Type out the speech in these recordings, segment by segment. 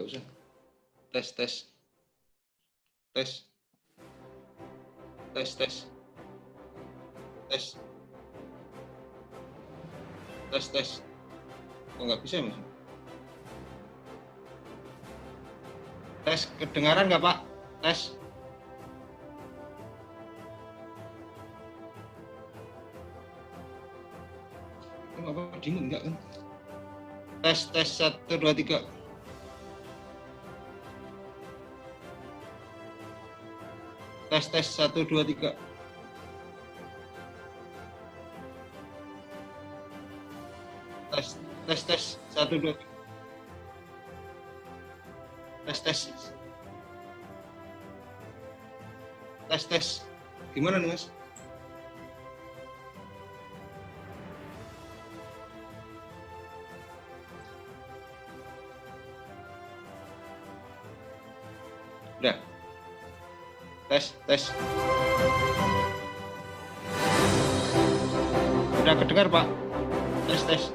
nggak usah. Tes. Oh, nggak bisa Mas. Tes, kedengaran nggak Pak? Tes. Apa dingin enggak kan? Tes 1 2 3. Tes 1 2 3. Tes 1 2 3. Tes. Gimana nih Mas? Udah. Tes. Udah kedengar Pak? Tes.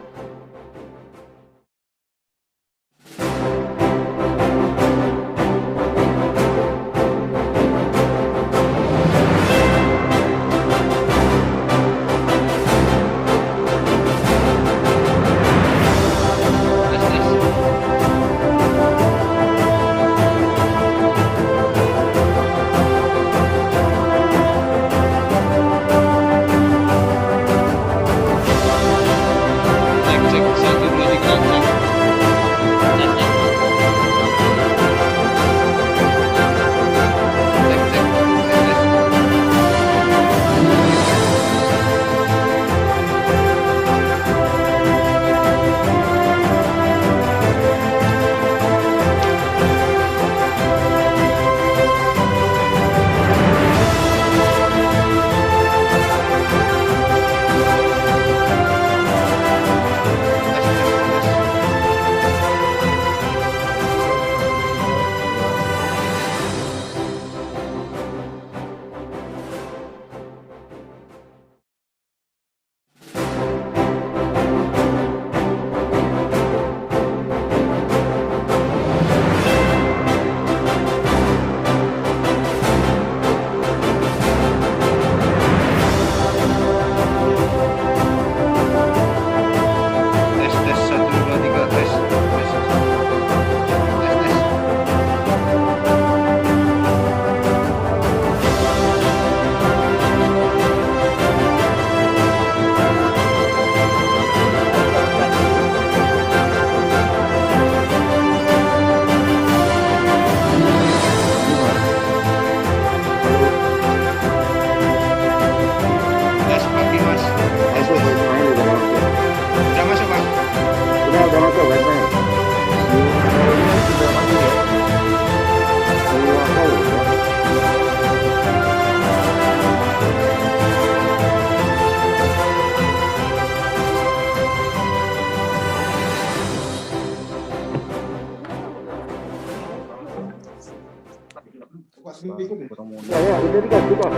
Ya, udah diganti kok.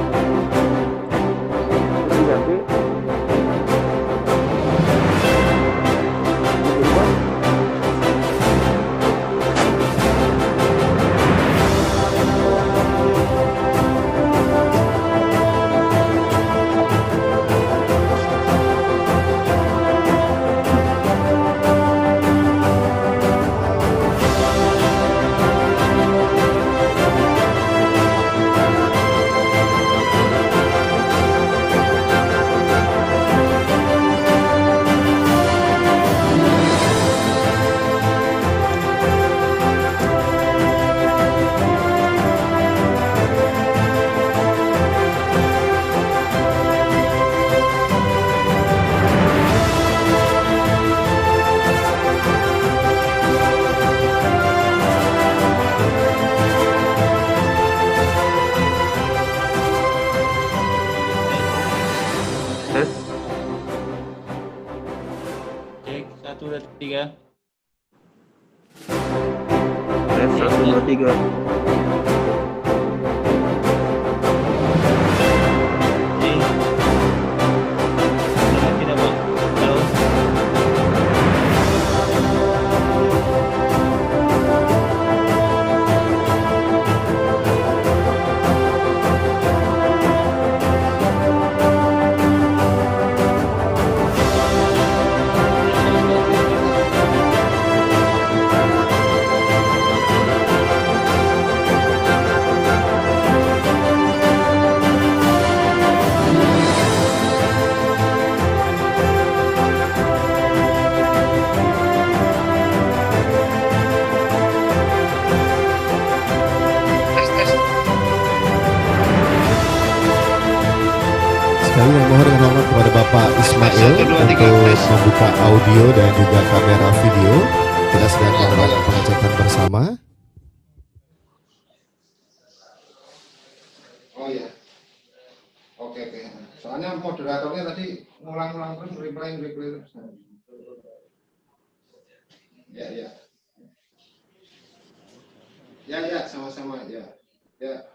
Udah diganti. Cek 1 2 3. Tes 1 2 3. Kami mohon dengan hormat kepada Bapak Ismail Satu, dua, tiga, untuk tes. membuka audio dan juga kamera video. Kita sedang melakukan pengecekan bersama. Oh iya. Oke. Soalnya moderatornya tadi ngulang-ngulang terus, reply terus. Ya. Ya, sama-sama ya. Ya.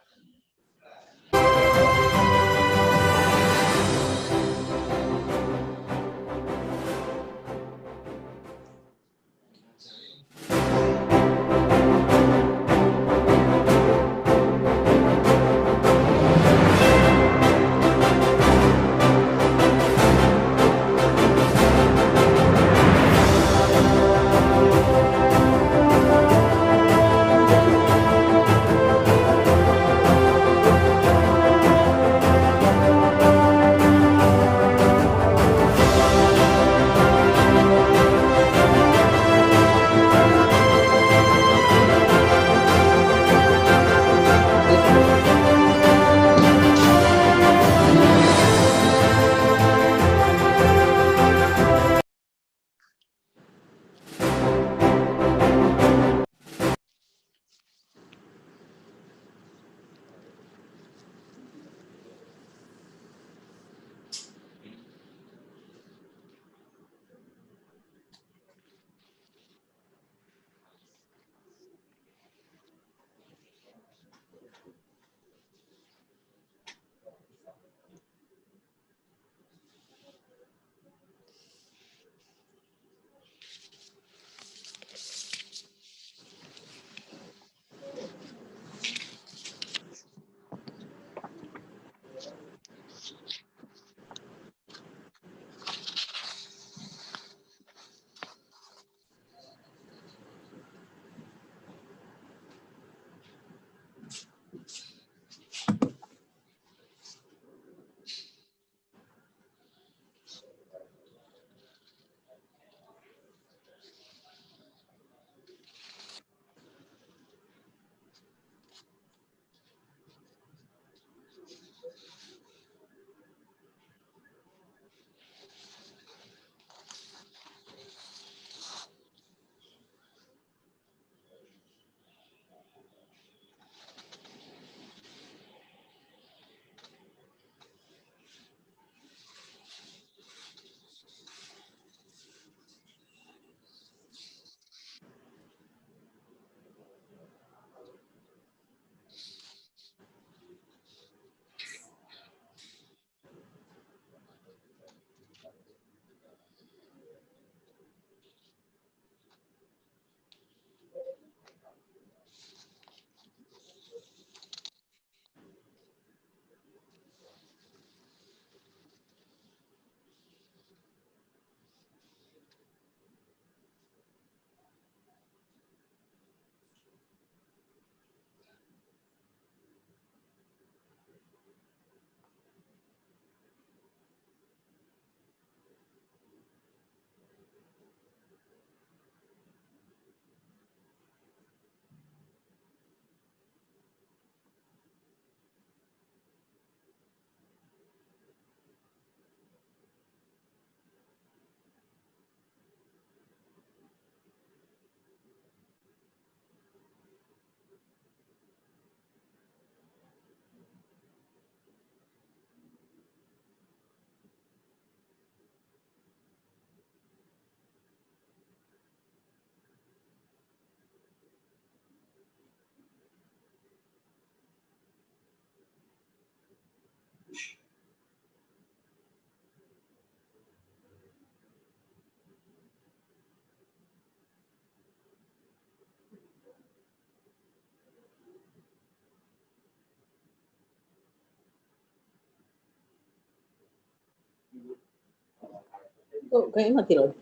Oh, kayaknya mati loh.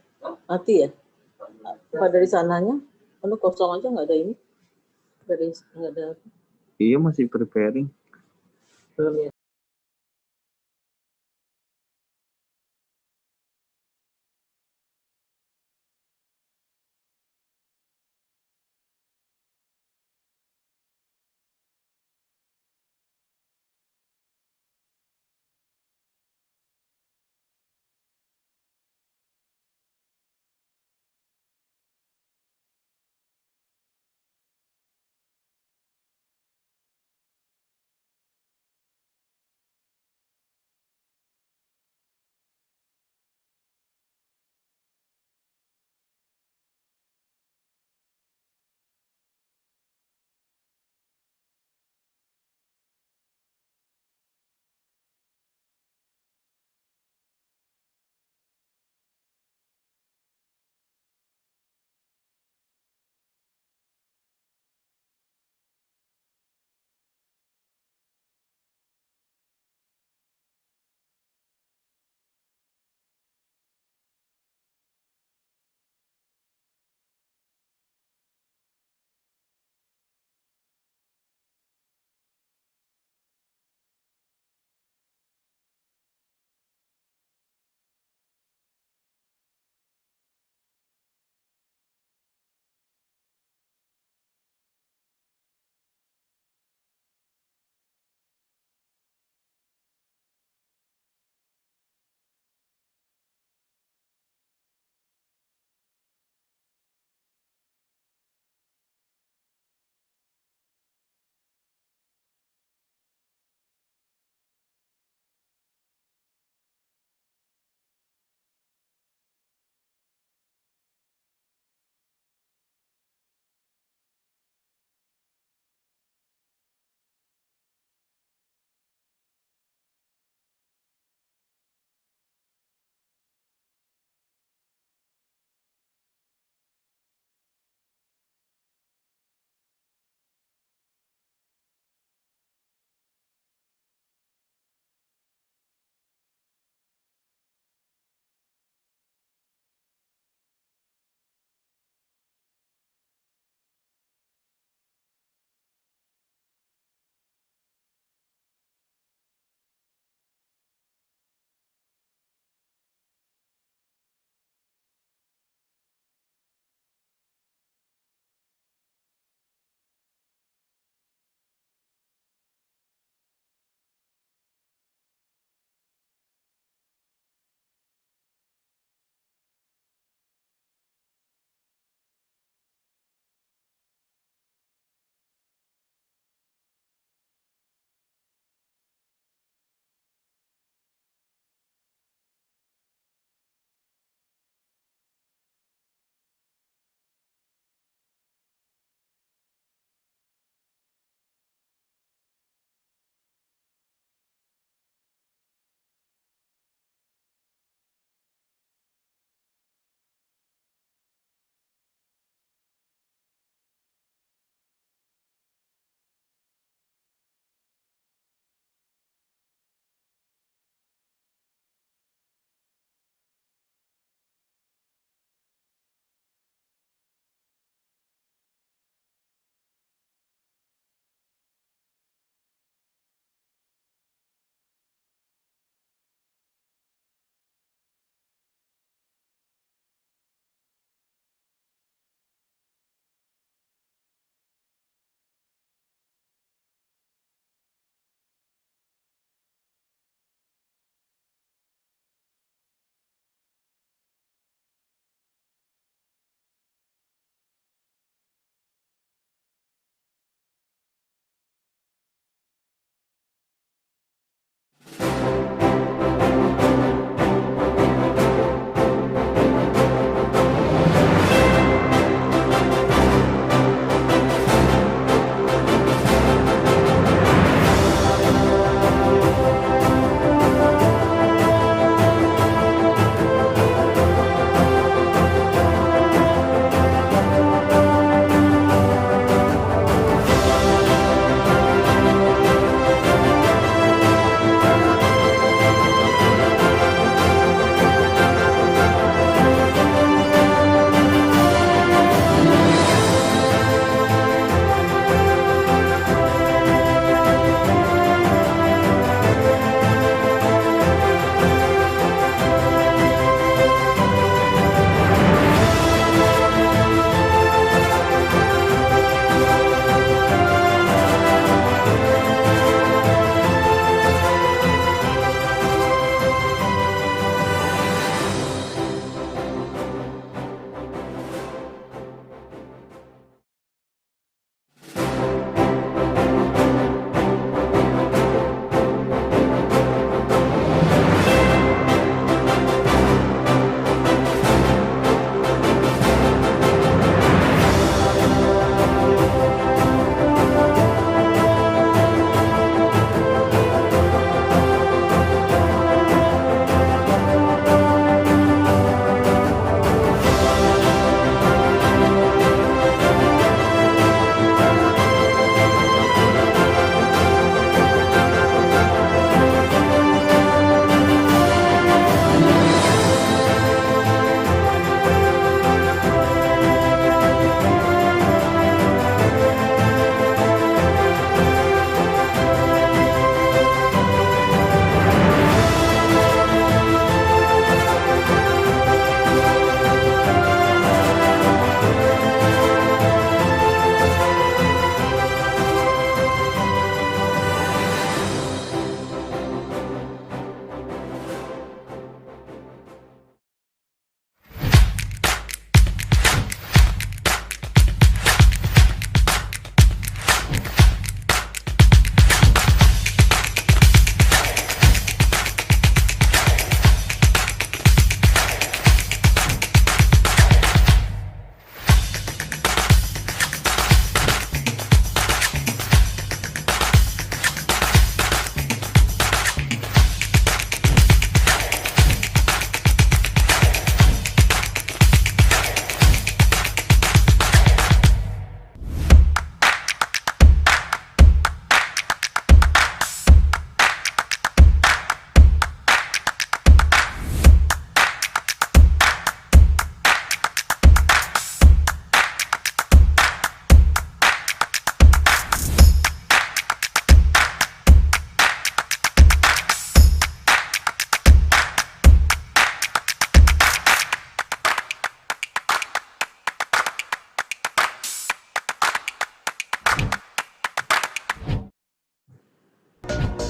Mati ya? Apa dari sananya? Penuh kosong aja nggak ada ini? Nggak ada. Iya masih preparing. Belum ya?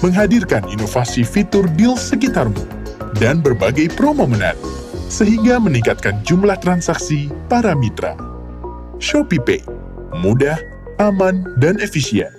menghadirkan inovasi fitur deal sekitarmu dan berbagai promo menarik, sehingga meningkatkan jumlah transaksi para mitra. ShopeePay, mudah, aman, dan efisien.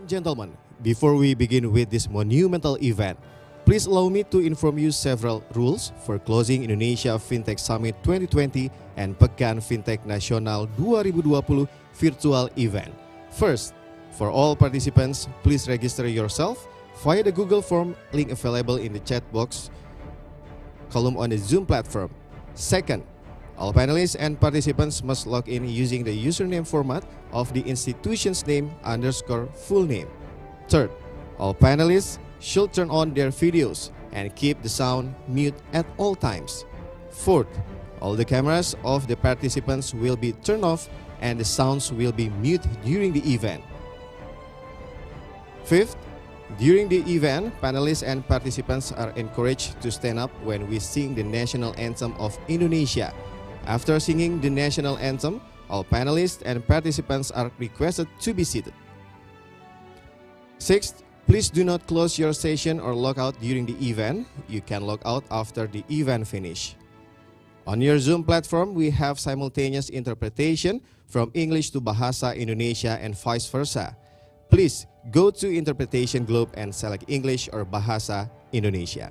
Gentlemen, before we begin with this monumental event, please allow me to inform you several rules for closing Indonesia Fintech Summit 2020 and Pekan Fintech Nasional 2020 virtual event. First, for all participants, please register yourself via the Google form link available in the chat box column on the Zoom platform. Second, all panelists and participants must log in using the username format of the institution's name _ full name. Third, all panelists should turn on their videos and keep the sound mute at all times. Fourth, all the cameras of the participants will be turned off and the sounds will be mute during the event. Fifth, during the event, panelists and participants are encouraged to stand up when we sing the national anthem of Indonesia. After singing the national anthem, all panelists and participants are requested to be seated. Sixth, please do not close your session or log out during the event. You can log out after the event finish. On your Zoom platform, we have simultaneous interpretation from English to Bahasa Indonesia and vice versa. Please go to Interpretation Globe and select English or Bahasa Indonesia.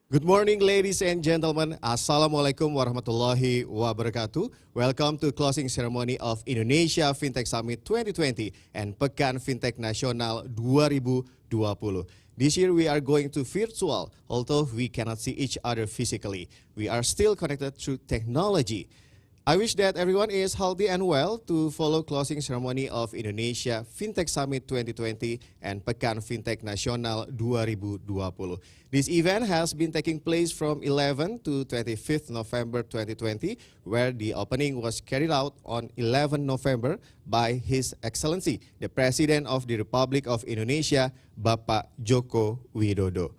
Good morning, ladies and gentlemen. Assalamualaikum warahmatullahi wabarakatuh. Welcome to closing ceremony of Indonesia Fintech Summit 2020 and Pekan Fintech Nasional 2020. This year we are going to virtual, although we cannot see each other physically. We are still connected through technology. I wish that everyone is healthy and well to follow closing ceremony of Indonesia Fintech Summit 2020 and Pekan Fintech Nasional 2020. This event has been taking place from 11 to 25th November 2020, where the opening was carried out on 11 November by His Excellency, the President of the Republic of Indonesia, Bapak Joko Widodo.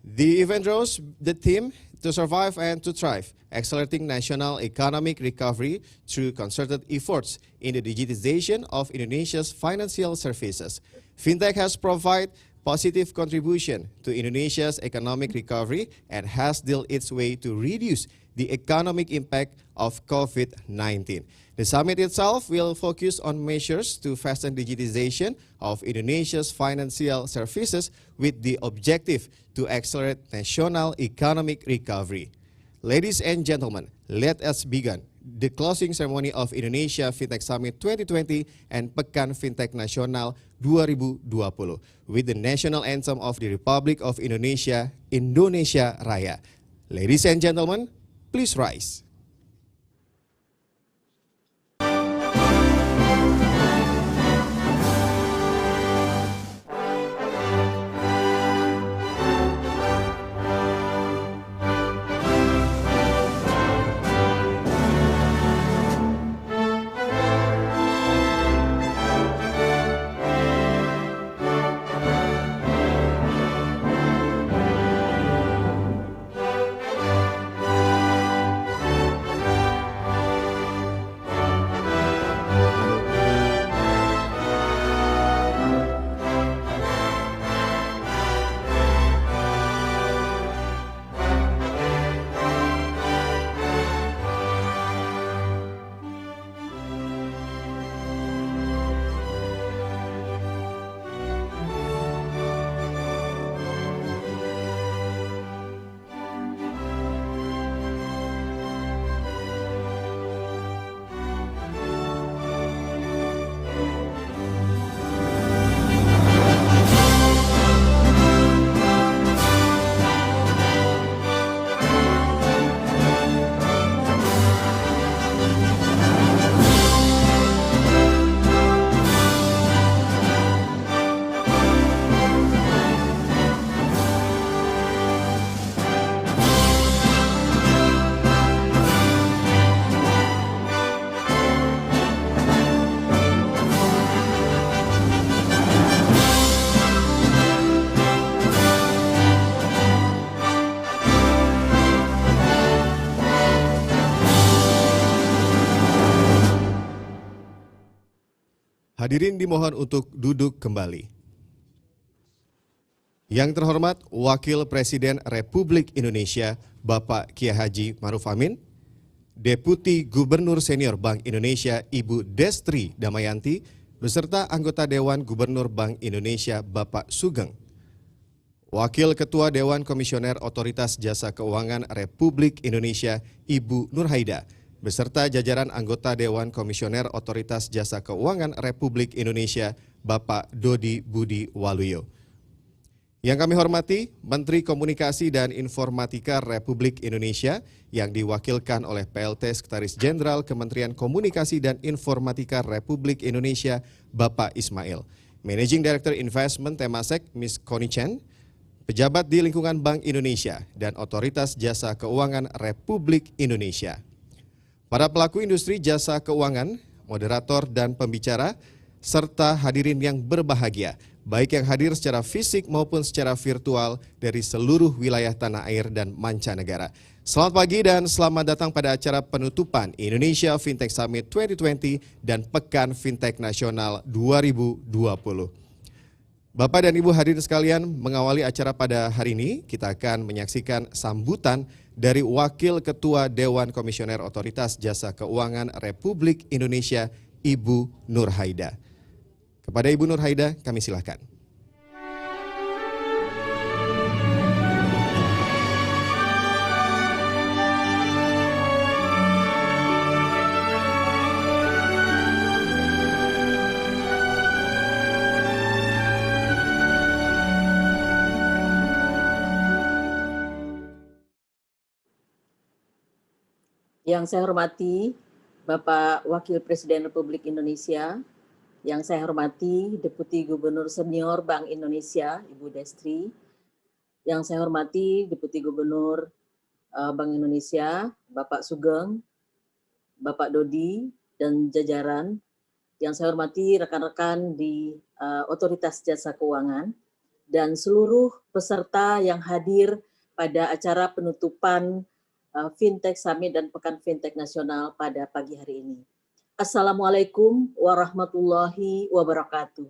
The event draws the theme to survive and to thrive, accelerating national economic recovery through concerted efforts in the digitization of Indonesia's financial services. Fintech has provided positive contribution to Indonesia's economic recovery and has dealt its way to reduce the economic impact of COVID-19. The summit itself will focus on measures to fasten digitization of Indonesia's financial services with the objective to accelerate national economic recovery. Ladies and gentlemen, let us begin the closing ceremony of Indonesia Fintech Summit 2020 and Pekan Fintech Nasional 2020 with the national anthem of the Republic of Indonesia, Indonesia Raya. Ladies and gentlemen, please rise. Hadirin dimohon untuk duduk kembali. Yang terhormat Wakil Presiden Republik Indonesia Bapak Kiai Haji Ma'ruf Amin, Deputi Gubernur Senior Bank Indonesia Ibu Destri Damayanti, beserta anggota Dewan Gubernur Bank Indonesia Bapak Sugeng, Wakil Ketua Dewan Komisioner Otoritas Jasa Keuangan Republik Indonesia Ibu Nurhaida, beserta jajaran anggota Dewan Komisioner Otoritas Jasa Keuangan Republik Indonesia Bapak Dodi Budi Waluyo. Yang kami hormati Menteri Komunikasi dan Informatika Republik Indonesia yang diwakilkan oleh PLT Sekretaris Jenderal Kementerian Komunikasi dan Informatika Republik Indonesia Bapak Ismail, Managing Director Investment Temasek Ms. Connie Chen, pejabat di lingkungan Bank Indonesia dan Otoritas Jasa Keuangan Republik Indonesia. Para pelaku industri jasa keuangan, moderator dan pembicara, serta hadirin yang berbahagia, baik yang hadir secara fisik maupun secara virtual dari seluruh wilayah tanah air dan mancanegara. Selamat pagi dan selamat datang pada acara penutupan Indonesia Fintech Summit 2020 dan Pekan Fintech Nasional 2020. Bapak dan Ibu hadirin sekalian, mengawali acara pada hari ini, kita akan menyaksikan sambutan dari Wakil Ketua Dewan Komisioner Otoritas Jasa Keuangan Republik Indonesia, Ibu Nurhaida. Kepada Ibu Nurhaida, kami silakan. Yang saya hormati Bapak Wakil Presiden Republik Indonesia, yang saya hormati Deputi Gubernur Senior Bank Indonesia, Ibu Destri, yang saya hormati Deputi Gubernur Bank Indonesia, Bapak Sugeng, Bapak Dodi, dan jajaran, yang saya hormati rekan-rekan di Otoritas Jasa Keuangan, dan seluruh peserta yang hadir pada acara penutupan Fintech Summit dan Pekan Fintech Nasional pada pagi hari ini. Assalamualaikum warahmatullahi wabarakatuh.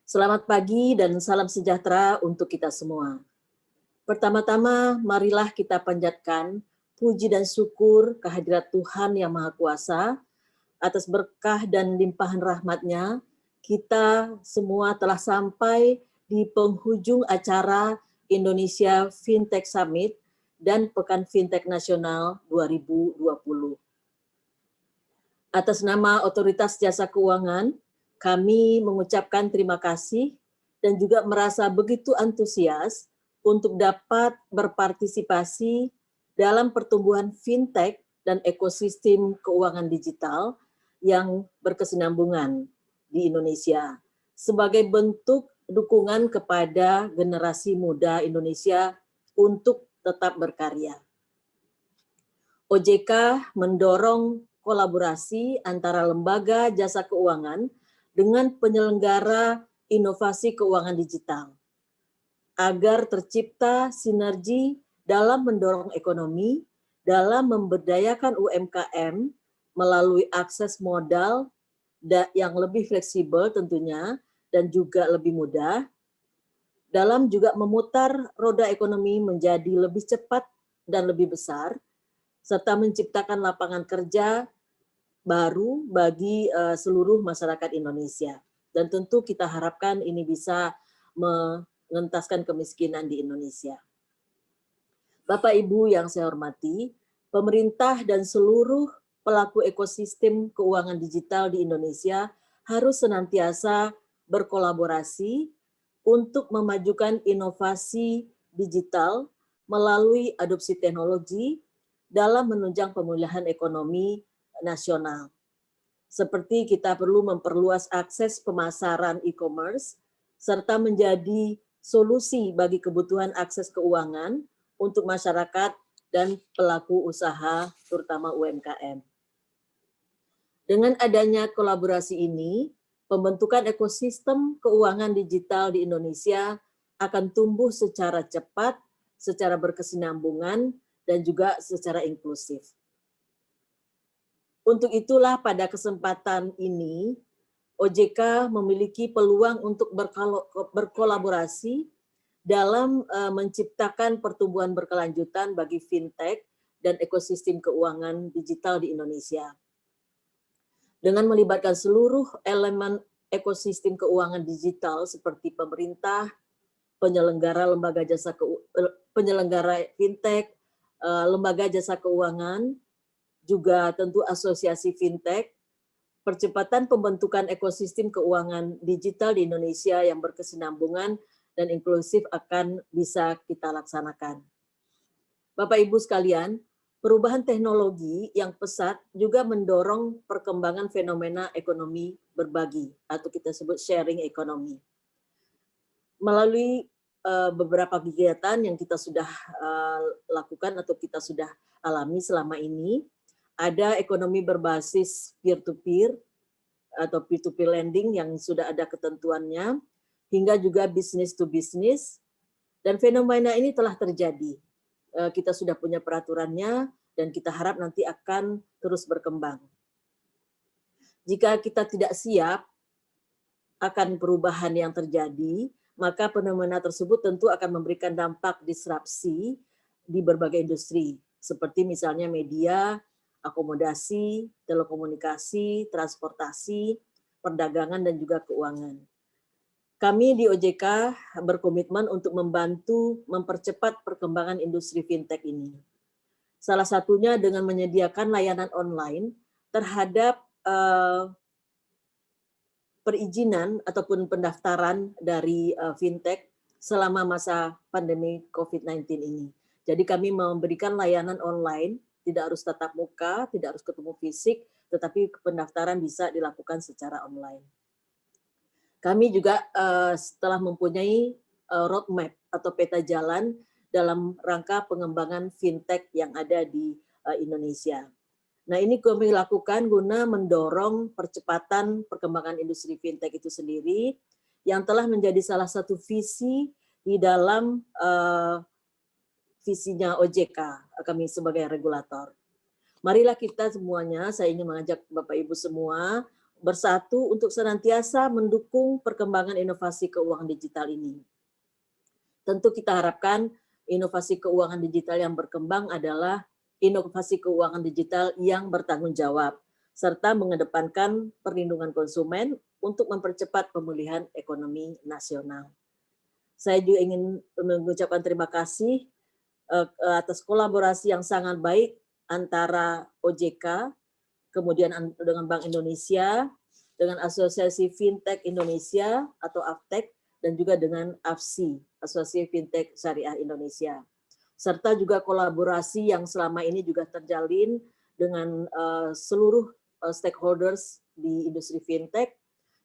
Selamat pagi dan salam sejahtera untuk kita semua. Pertama-tama, marilah kita panjatkan puji dan syukur kehadirat Tuhan Yang Maha Kuasa atas berkah dan limpahan rahmat-Nya. Kita semua telah sampai di penghujung acara Indonesia Fintech Summit dan Pekan Fintech Nasional 2020. Atas nama Otoritas Jasa Keuangan, kami mengucapkan terima kasih dan juga merasa begitu antusias untuk dapat berpartisipasi dalam pertumbuhan fintech dan ekosistem keuangan digital yang berkesinambungan di Indonesia sebagai bentuk dukungan kepada generasi muda Indonesia untuk tetap berkarya. OJK mendorong kolaborasi antara lembaga jasa keuangan dengan penyelenggara inovasi keuangan digital agar tercipta sinergi dalam mendorong ekonomi, dalam memberdayakan UMKM melalui akses modal yang lebih fleksibel tentunya dan juga lebih mudah, dalam juga memutar roda ekonomi menjadi lebih cepat dan lebih besar, serta menciptakan lapangan kerja baru bagi seluruh masyarakat Indonesia. Dan tentu kita harapkan ini bisa mengentaskan kemiskinan di Indonesia. Bapak Ibu yang saya hormati, pemerintah dan seluruh pelaku ekosistem keuangan digital di Indonesia harus senantiasa berkolaborasi untuk memajukan inovasi digital melalui adopsi teknologi dalam menunjang pemulihan ekonomi nasional. Seperti kita perlu memperluas akses pemasaran e-commerce, serta menjadi solusi bagi kebutuhan akses keuangan untuk masyarakat dan pelaku usaha, terutama UMKM. Dengan adanya kolaborasi ini, pembentukan ekosistem keuangan digital di Indonesia akan tumbuh secara cepat, secara berkesinambungan, dan juga secara inklusif. Untuk itulah pada kesempatan ini, OJK memiliki peluang untuk berkolaborasi dalam menciptakan pertumbuhan berkelanjutan bagi fintech dan ekosistem keuangan digital di Indonesia. Dengan melibatkan seluruh elemen ekosistem keuangan digital seperti pemerintah, penyelenggara fintech, lembaga jasa keuangan, juga tentu asosiasi fintech, percepatan pembentukan ekosistem keuangan digital di Indonesia yang berkesinambungan dan inklusif akan bisa kita laksanakan. Bapak Ibu sekalian, perubahan teknologi yang pesat juga mendorong perkembangan fenomena ekonomi berbagi atau kita sebut sharing economy. Melalui beberapa kegiatan yang kita sudah lakukan atau kita sudah alami selama ini, ada ekonomi berbasis peer-to-peer atau peer-to-peer lending yang sudah ada ketentuannya, hingga juga business to business, dan fenomena ini telah terjadi. Kita sudah punya peraturannya dan kita harap nanti akan terus berkembang. Jika kita tidak siap akan perubahan yang terjadi, maka fenomena tersebut tentu akan memberikan dampak disrupsi di berbagai industri, seperti misalnya media, akomodasi, telekomunikasi, transportasi, perdagangan, dan juga keuangan. Kami di OJK berkomitmen untuk membantu mempercepat perkembangan industri fintech ini. Salah satunya dengan menyediakan layanan online terhadap perizinan ataupun pendaftaran dari fintech selama masa pandemi COVID-19 ini. Jadi kami memberikan layanan online, tidak harus tatap muka, tidak harus ketemu fisik, tetapi pendaftaran bisa dilakukan secara online. Kami juga setelah mempunyai roadmap atau peta jalan dalam rangka pengembangan fintech yang ada di Indonesia. Nah, ini kami lakukan guna mendorong percepatan perkembangan industri fintech itu sendiri yang telah menjadi salah satu visi di dalam visinya OJK, kami sebagai regulator. Marilah kita semuanya, saya ingin mengajak Bapak Ibu semua bersatu untuk senantiasa mendukung perkembangan inovasi keuangan digital ini. Tentu kita harapkan inovasi keuangan digital yang berkembang adalah inovasi keuangan digital yang bertanggung jawab, serta mengedepankan perlindungan konsumen untuk mempercepat pemulihan ekonomi nasional. Saya juga ingin mengucapkan terima kasih atas kolaborasi yang sangat baik antara OJK, kemudian dengan Bank Indonesia, dengan Asosiasi Fintech Indonesia atau AFTEK, dan juga dengan AFSI, Asosiasi Fintech Syariah Indonesia. Serta juga kolaborasi yang selama ini juga terjalin dengan seluruh stakeholders di industri fintech.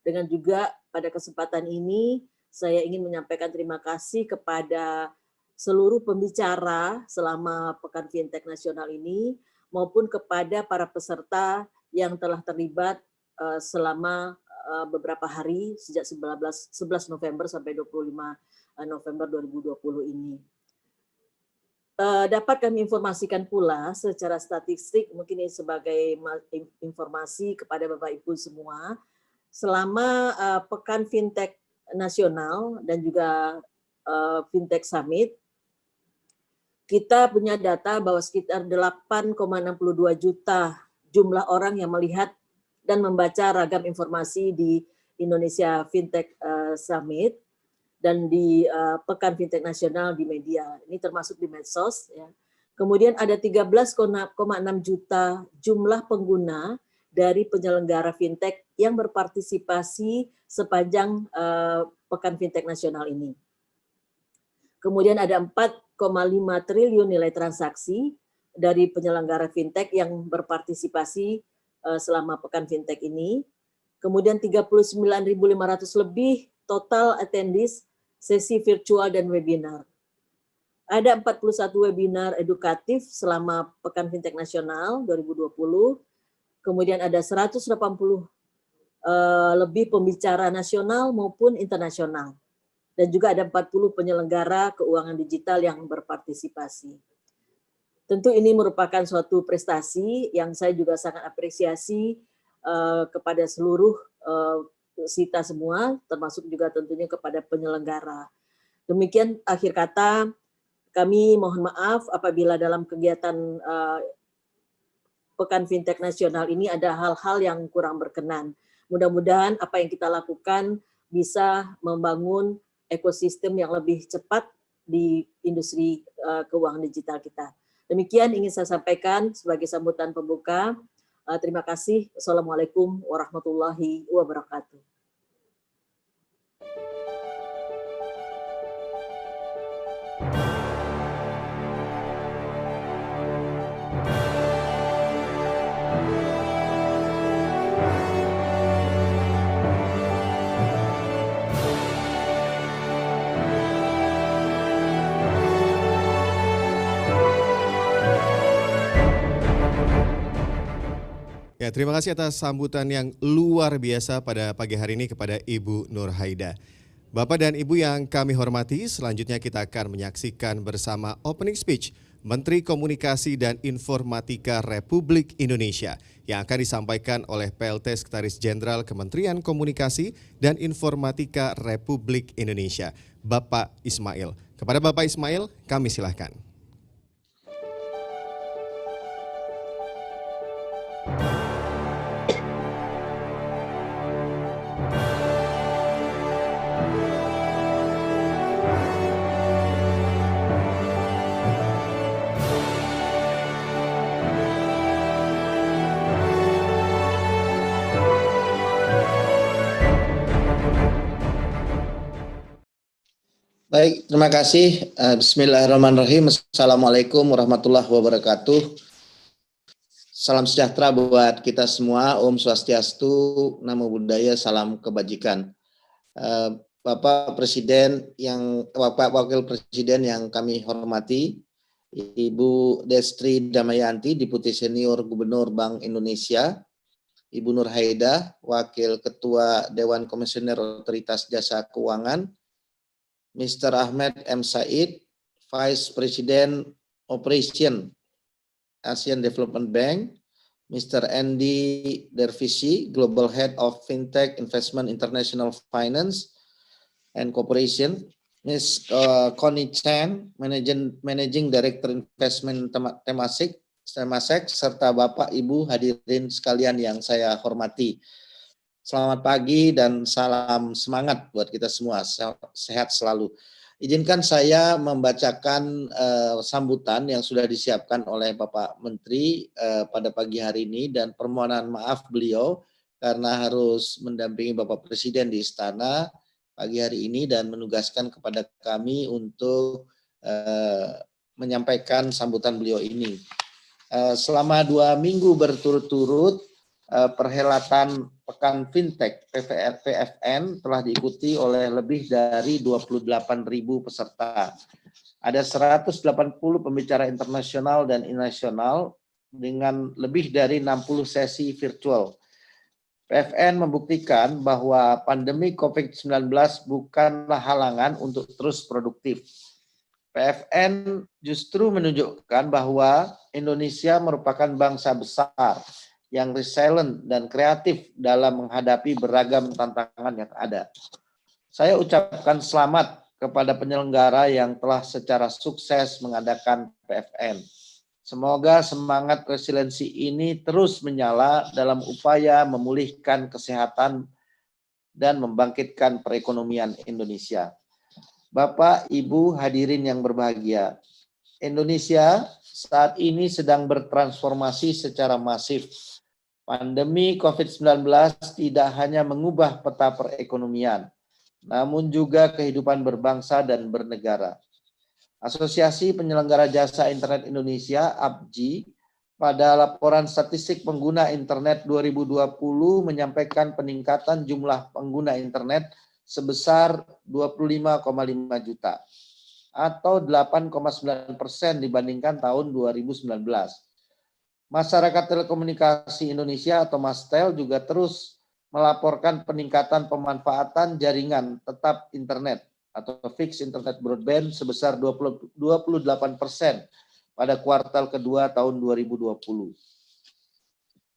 Dengan juga pada kesempatan ini, saya ingin menyampaikan terima kasih kepada seluruh pembicara selama Pekan Fintech Nasional ini, maupun kepada para peserta yang telah terlibat selama beberapa hari sejak 11 November sampai 25 November 2020 ini. Dapat kami informasikan pula secara statistik, mungkin ini sebagai informasi kepada Bapak Ibu semua, selama Pekan Fintech Nasional dan juga Fintech Summit, kita punya data bahwa sekitar 8,62 juta jumlah orang yang melihat dan membaca ragam informasi di Indonesia Fintech Summit dan di Pekan Fintech Nasional di media. Ini termasuk di medsos. Ya. Kemudian ada 13,6 juta jumlah pengguna dari penyelenggara fintech yang berpartisipasi sepanjang Pekan Fintech Nasional ini. Kemudian ada 4,5 triliun nilai transaksi dari penyelenggara fintech yang berpartisipasi selama Pekan Fintech ini. Kemudian 39.500 lebih total attendees sesi virtual dan webinar. Ada 41 webinar edukatif selama Pekan Fintech Nasional 2020. Kemudian ada 180 lebih pembicara nasional maupun internasional. Dan juga ada 40 penyelenggara keuangan digital yang berpartisipasi. Tentu ini merupakan suatu prestasi yang saya juga sangat apresiasi kepada seluruh kita semua, termasuk juga tentunya kepada penyelenggara. Demikian akhir kata, kami mohon maaf apabila dalam kegiatan Pekan Fintech Nasional ini ada hal-hal yang kurang berkenan. Mudah-mudahan apa yang kita lakukan bisa membangun ekosistem yang lebih cepat di industri keuangan digital kita. Demikian ingin saya sampaikan sebagai sambutan pembuka. Terima kasih. Assalamualaikum warahmatullahi wabarakatuh. Ya, terima kasih atas sambutan yang luar biasa pada pagi hari ini kepada Ibu Nur Haida. Bapak dan Ibu yang kami hormati, selanjutnya kita akan menyaksikan bersama opening speech Menteri Komunikasi dan Informatika Republik Indonesia yang akan disampaikan oleh PLT Sekretaris Jenderal Kementerian Komunikasi dan Informatika Republik Indonesia, Bapak Ismail. Kepada Bapak Ismail, kami silakan. Baik, terima kasih. Bismillahirrahmanirrahim. Assalamualaikum warahmatullahi wabarakatuh. Salam sejahtera buat kita semua. Om Swastiastu, Namo Buddhaya, salam kebajikan. Bapak Wakil Presiden yang kami hormati, Ibu Destri Damayanti, Deputi Senior Gubernur Bank Indonesia, Ibu Nur Haida, Wakil Ketua Dewan Komisioner Otoritas Jasa Keuangan, Mr. Ahmed M. Said, Vice President Operation Asian Development Bank, Mr. Andy Dervisi, Global Head of Fintech Investment International Finance and Corporation, Ms. Connie Chan, Managing Director Investment Temasek, serta Bapak Ibu hadirin sekalian yang saya hormati. Selamat pagi dan salam semangat buat kita semua, sehat selalu. Izinkan saya membacakan sambutan yang sudah disiapkan oleh Bapak Menteri pada pagi hari ini dan permohonan maaf beliau karena harus mendampingi Bapak Presiden di Istana pagi hari ini dan menugaskan kepada kami untuk menyampaikan sambutan beliau ini. Selama 2 minggu berturut-turut, perhelatan Pekan Fintech PFN telah diikuti oleh lebih dari 28.000 peserta. Ada 180 pembicara internasional dan nasional dengan lebih dari 60 sesi virtual. PFN membuktikan bahwa pandemi COVID-19 bukanlah halangan untuk terus produktif. PFN justru menunjukkan bahwa Indonesia merupakan bangsa besar yang resilient dan kreatif dalam menghadapi beragam tantangan yang ada. Saya ucapkan selamat kepada penyelenggara yang telah secara sukses mengadakan PFN. Semoga semangat resiliensi ini terus menyala dalam upaya memulihkan kesehatan dan membangkitkan perekonomian Indonesia. Bapak, Ibu hadirin yang berbahagia, Indonesia saat ini sedang bertransformasi secara masif. Pandemi COVID-19 tidak hanya mengubah peta perekonomian, namun juga kehidupan berbangsa dan bernegara. Asosiasi Penyelenggara Jasa Internet Indonesia (APJI) pada laporan statistik pengguna internet 2020 menyampaikan peningkatan jumlah pengguna internet sebesar 25,5 juta atau 8,9% dibandingkan tahun 2019. Masyarakat Telekomunikasi Indonesia atau Mastel juga terus melaporkan peningkatan pemanfaatan jaringan tetap internet atau fixed internet broadband sebesar 28% pada kuartal kedua tahun 2020.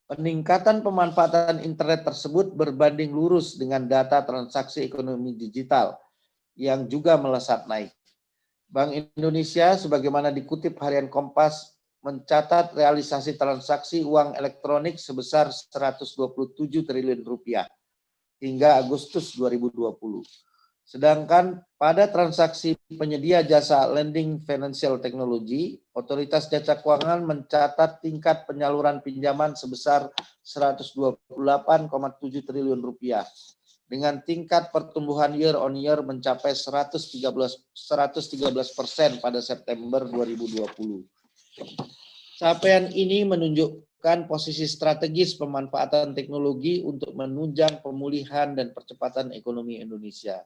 Peningkatan pemanfaatan internet tersebut berbanding lurus dengan data transaksi ekonomi digital yang juga melesat naik. Bank Indonesia sebagaimana dikutip harian Kompas mencatat realisasi transaksi uang elektronik sebesar 127 triliun rupiah hingga Agustus 2020. Sedangkan pada transaksi penyedia jasa lending financial technology, Otoritas Jasa Keuangan mencatat tingkat penyaluran pinjaman sebesar 128,7 triliun rupiah dengan tingkat pertumbuhan year on year mencapai 113% pada September 2020. Capaian ini menunjukkan posisi strategis pemanfaatan teknologi untuk menunjang pemulihan dan percepatan ekonomi Indonesia.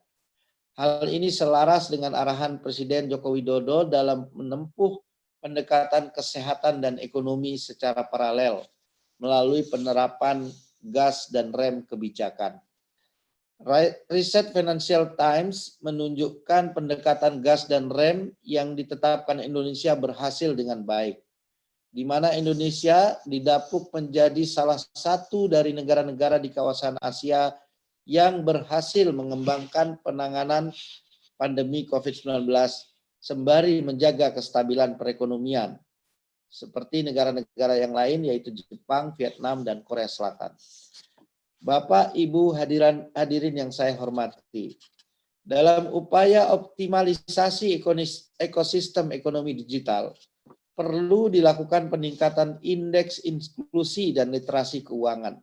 Hal ini selaras dengan arahan Presiden Joko Widodo dalam menempuh pendekatan kesehatan dan ekonomi secara paralel melalui penerapan gas dan rem kebijakan. Riset Financial Times menunjukkan pendekatan gas dan rem yang ditetapkan Indonesia berhasil dengan baik, di mana Indonesia didapuk menjadi salah satu dari negara-negara di kawasan Asia yang berhasil mengembangkan penanganan pandemi COVID-19 sembari menjaga kestabilan perekonomian, seperti negara-negara yang lain yaitu Jepang, Vietnam, dan Korea Selatan. Bapak, Ibu, hadirin yang saya hormati, dalam upaya optimalisasi ekosistem ekonomi digital, perlu dilakukan peningkatan indeks inklusi dan literasi keuangan,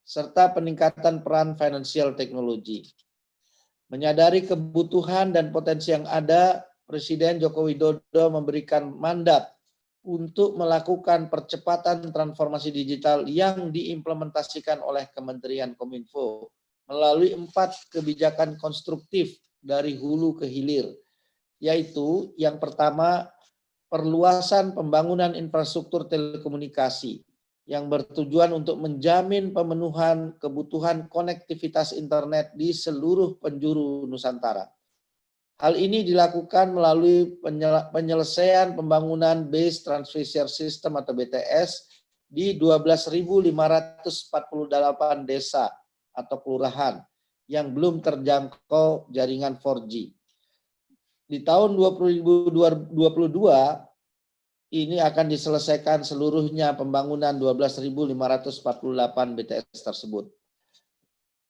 serta peningkatan peran financial technology. Menyadari kebutuhan dan potensi yang ada, Presiden Joko Widodo memberikan mandat untuk melakukan percepatan transformasi digital yang diimplementasikan oleh Kementerian Kominfo melalui 4 kebijakan konstruktif dari hulu ke hilir, yaitu yang pertama, perluasan pembangunan infrastruktur telekomunikasi yang bertujuan untuk menjamin pemenuhan kebutuhan konektivitas internet di seluruh penjuru Nusantara. Hal ini dilakukan melalui penyelesaian pembangunan Base Transmission System atau BTS di 12.548 desa atau kelurahan yang belum terjangkau jaringan 4G. Di tahun 2022, ini akan diselesaikan seluruhnya pembangunan 12.548 BTS tersebut.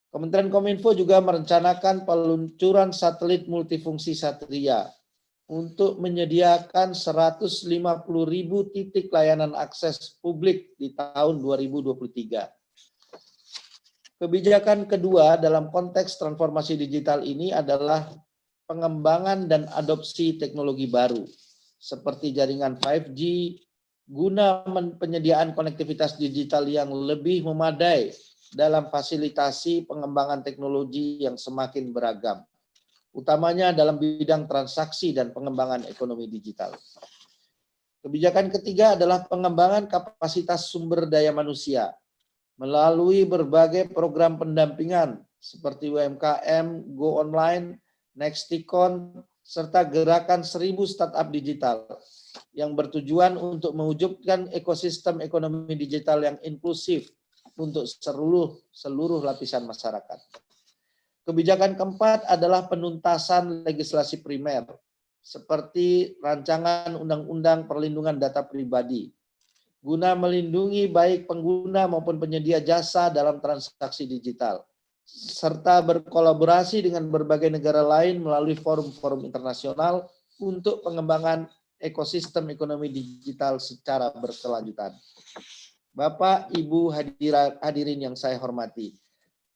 Kementerian Kominfo juga merencanakan peluncuran satelit multifungsi Satria untuk menyediakan 150.000 titik layanan akses publik di tahun 2023. Kebijakan kedua dalam konteks transformasi digital ini adalah pengembangan dan adopsi teknologi baru seperti jaringan 5G guna penyediaan konektivitas digital yang lebih memadai dalam fasilitasi pengembangan teknologi yang semakin beragam, utamanya dalam bidang transaksi dan pengembangan ekonomi digital. Kebijakan ketiga adalah pengembangan kapasitas sumber daya manusia melalui berbagai program pendampingan seperti UMKM, Go Online, Nexticon, serta gerakan 1000 startup digital yang bertujuan untuk mewujudkan ekosistem ekonomi digital yang inklusif untuk seluruh lapisan masyarakat. Kebijakan keempat adalah penuntasan legislasi primer, seperti rancangan Undang-Undang Perlindungan Data Pribadi, guna melindungi baik pengguna maupun penyedia jasa dalam transaksi digital, serta berkolaborasi dengan berbagai negara lain melalui forum-forum internasional untuk pengembangan ekosistem ekonomi digital secara berkelanjutan. Bapak, Ibu, hadirin yang saya hormati,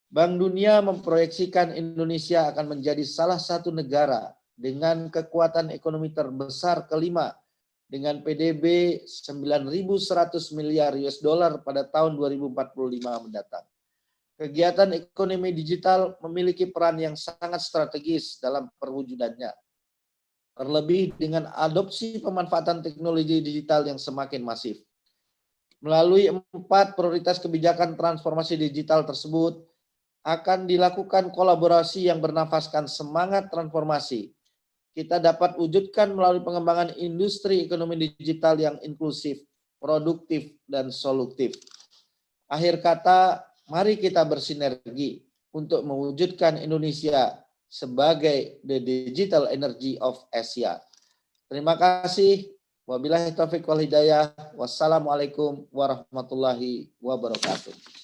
Bank Dunia memproyeksikan Indonesia akan menjadi salah satu negara dengan kekuatan ekonomi terbesar kelima dengan PDB 9.100 miliar US dollar pada tahun 2045 mendatang. Kegiatan ekonomi digital memiliki peran yang sangat strategis dalam perwujudannya. Terlebih dengan adopsi pemanfaatan teknologi digital yang semakin masif. Melalui 4 prioritas kebijakan transformasi digital tersebut, akan dilakukan kolaborasi yang bernafaskan semangat transformasi. Kita dapat wujudkan melalui pengembangan industri ekonomi digital yang inklusif, produktif, dan solutif. Akhir kata, mari kita bersinergi untuk mewujudkan Indonesia sebagai the digital energy of Asia. Terima kasih. Wabillahi taufiq wal hidayah. Wassalamualaikum warahmatullahi wabarakatuh.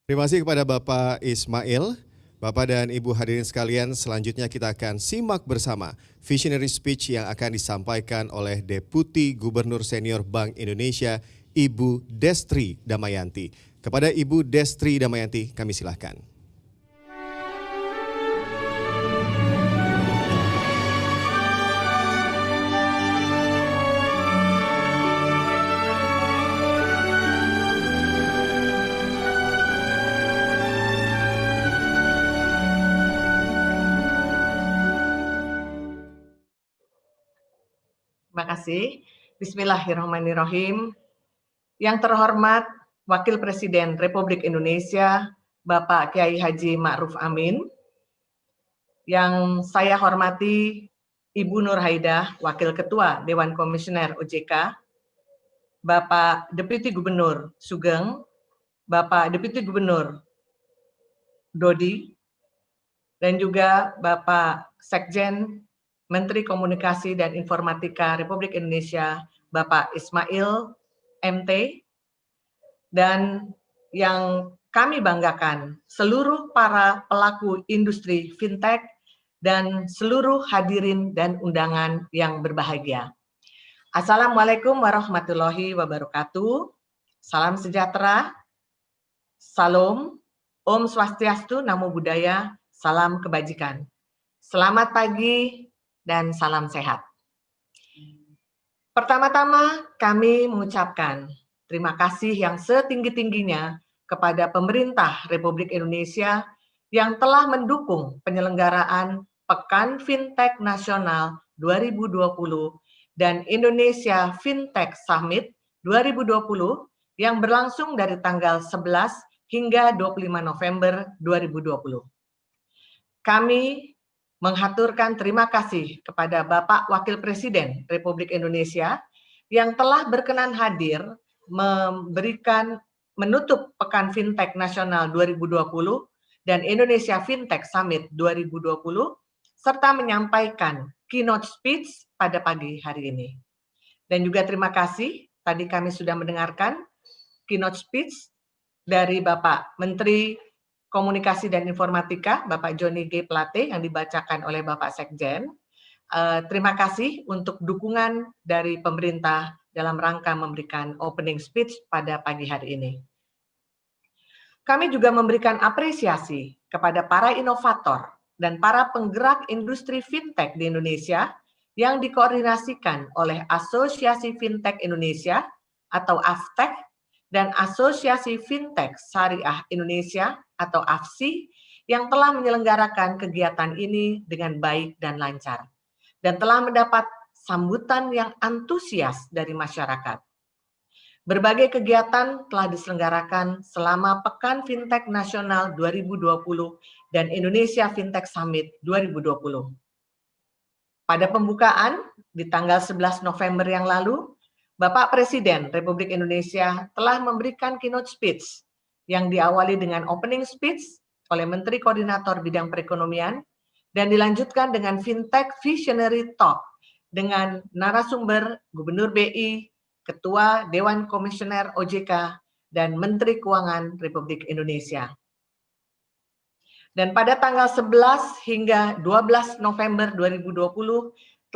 Terima kasih kepada Bapak Ismail. Bapak dan Ibu hadirin sekalian, selanjutnya kita akan simak bersama visionary speech yang akan disampaikan oleh Deputi Gubernur Senior Bank Indonesia, Ibu Destri Damayanti. Kepada Ibu Destri Damayanti, kami silahkan. Terima kasih. Bismillahirrahmanirrahim. Yang terhormat Wakil Presiden Republik Indonesia, Bapak Kiai Haji Ma'ruf Amin. Yang saya hormati Ibu Nur Haidah, Wakil Ketua Dewan Komisioner OJK, Bapak Deputi Gubernur Sugeng, Bapak Deputi Gubernur Dodi, dan juga Bapak Sekjen Menteri Komunikasi dan Informatika Republik Indonesia, Bapak Ismail MT, dan yang kami banggakan, seluruh para pelaku industri fintech dan seluruh hadirin dan undangan yang berbahagia. Assalamualaikum warahmatullahi wabarakatuh. Salam sejahtera, salam, Om Swastiastu, Namo Buddhaya, salam kebajikan. Selamat pagi dan salam sehat. Pertama-tama kami mengucapkan terima kasih yang setinggi-tingginya kepada pemerintah Republik Indonesia yang telah mendukung penyelenggaraan Pekan Fintech Nasional 2020 dan Indonesia Fintech Summit 2020 yang berlangsung dari tanggal 11 hingga 25 November 2020. Kami menghaturkan terima kasih kepada Bapak Wakil Presiden Republik Indonesia yang telah berkenan hadir menutup Pekan Fintech Nasional 2020 dan Indonesia Fintech Summit 2020 serta menyampaikan keynote speech pada pagi hari ini. Dan juga terima kasih, tadi kami sudah mendengarkan keynote speech dari Bapak Menteri Komunikasi dan Informatika, Bapak Joni G. Plate yang dibacakan oleh Bapak Sekjen. Terima kasih untuk dukungan dari pemerintah dalam rangka memberikan opening speech pada pagi hari ini. Kami juga memberikan apresiasi kepada para inovator dan para penggerak industri fintech di Indonesia yang dikoordinasikan oleh Asosiasi Fintech Indonesia atau AFTEC dan Asosiasi Fintech Syariah Indonesia atau AFSI yang telah menyelenggarakan kegiatan ini dengan baik dan lancar dan telah mendapat sambutan yang antusias dari masyarakat. Berbagai kegiatan telah diselenggarakan selama Pekan Fintech Nasional 2020 dan Indonesia Fintech Summit 2020. Pada pembukaan di tanggal 11 November yang lalu, Bapak Presiden Republik Indonesia telah memberikan keynote speech yang diawali dengan opening speech oleh Menteri Koordinator Bidang Perekonomian dan dilanjutkan dengan Fintech Visionary Talk dengan narasumber Gubernur BI, Ketua Dewan Komisioner OJK, dan Menteri Keuangan Republik Indonesia. Dan pada tanggal 11 hingga 12 November 2020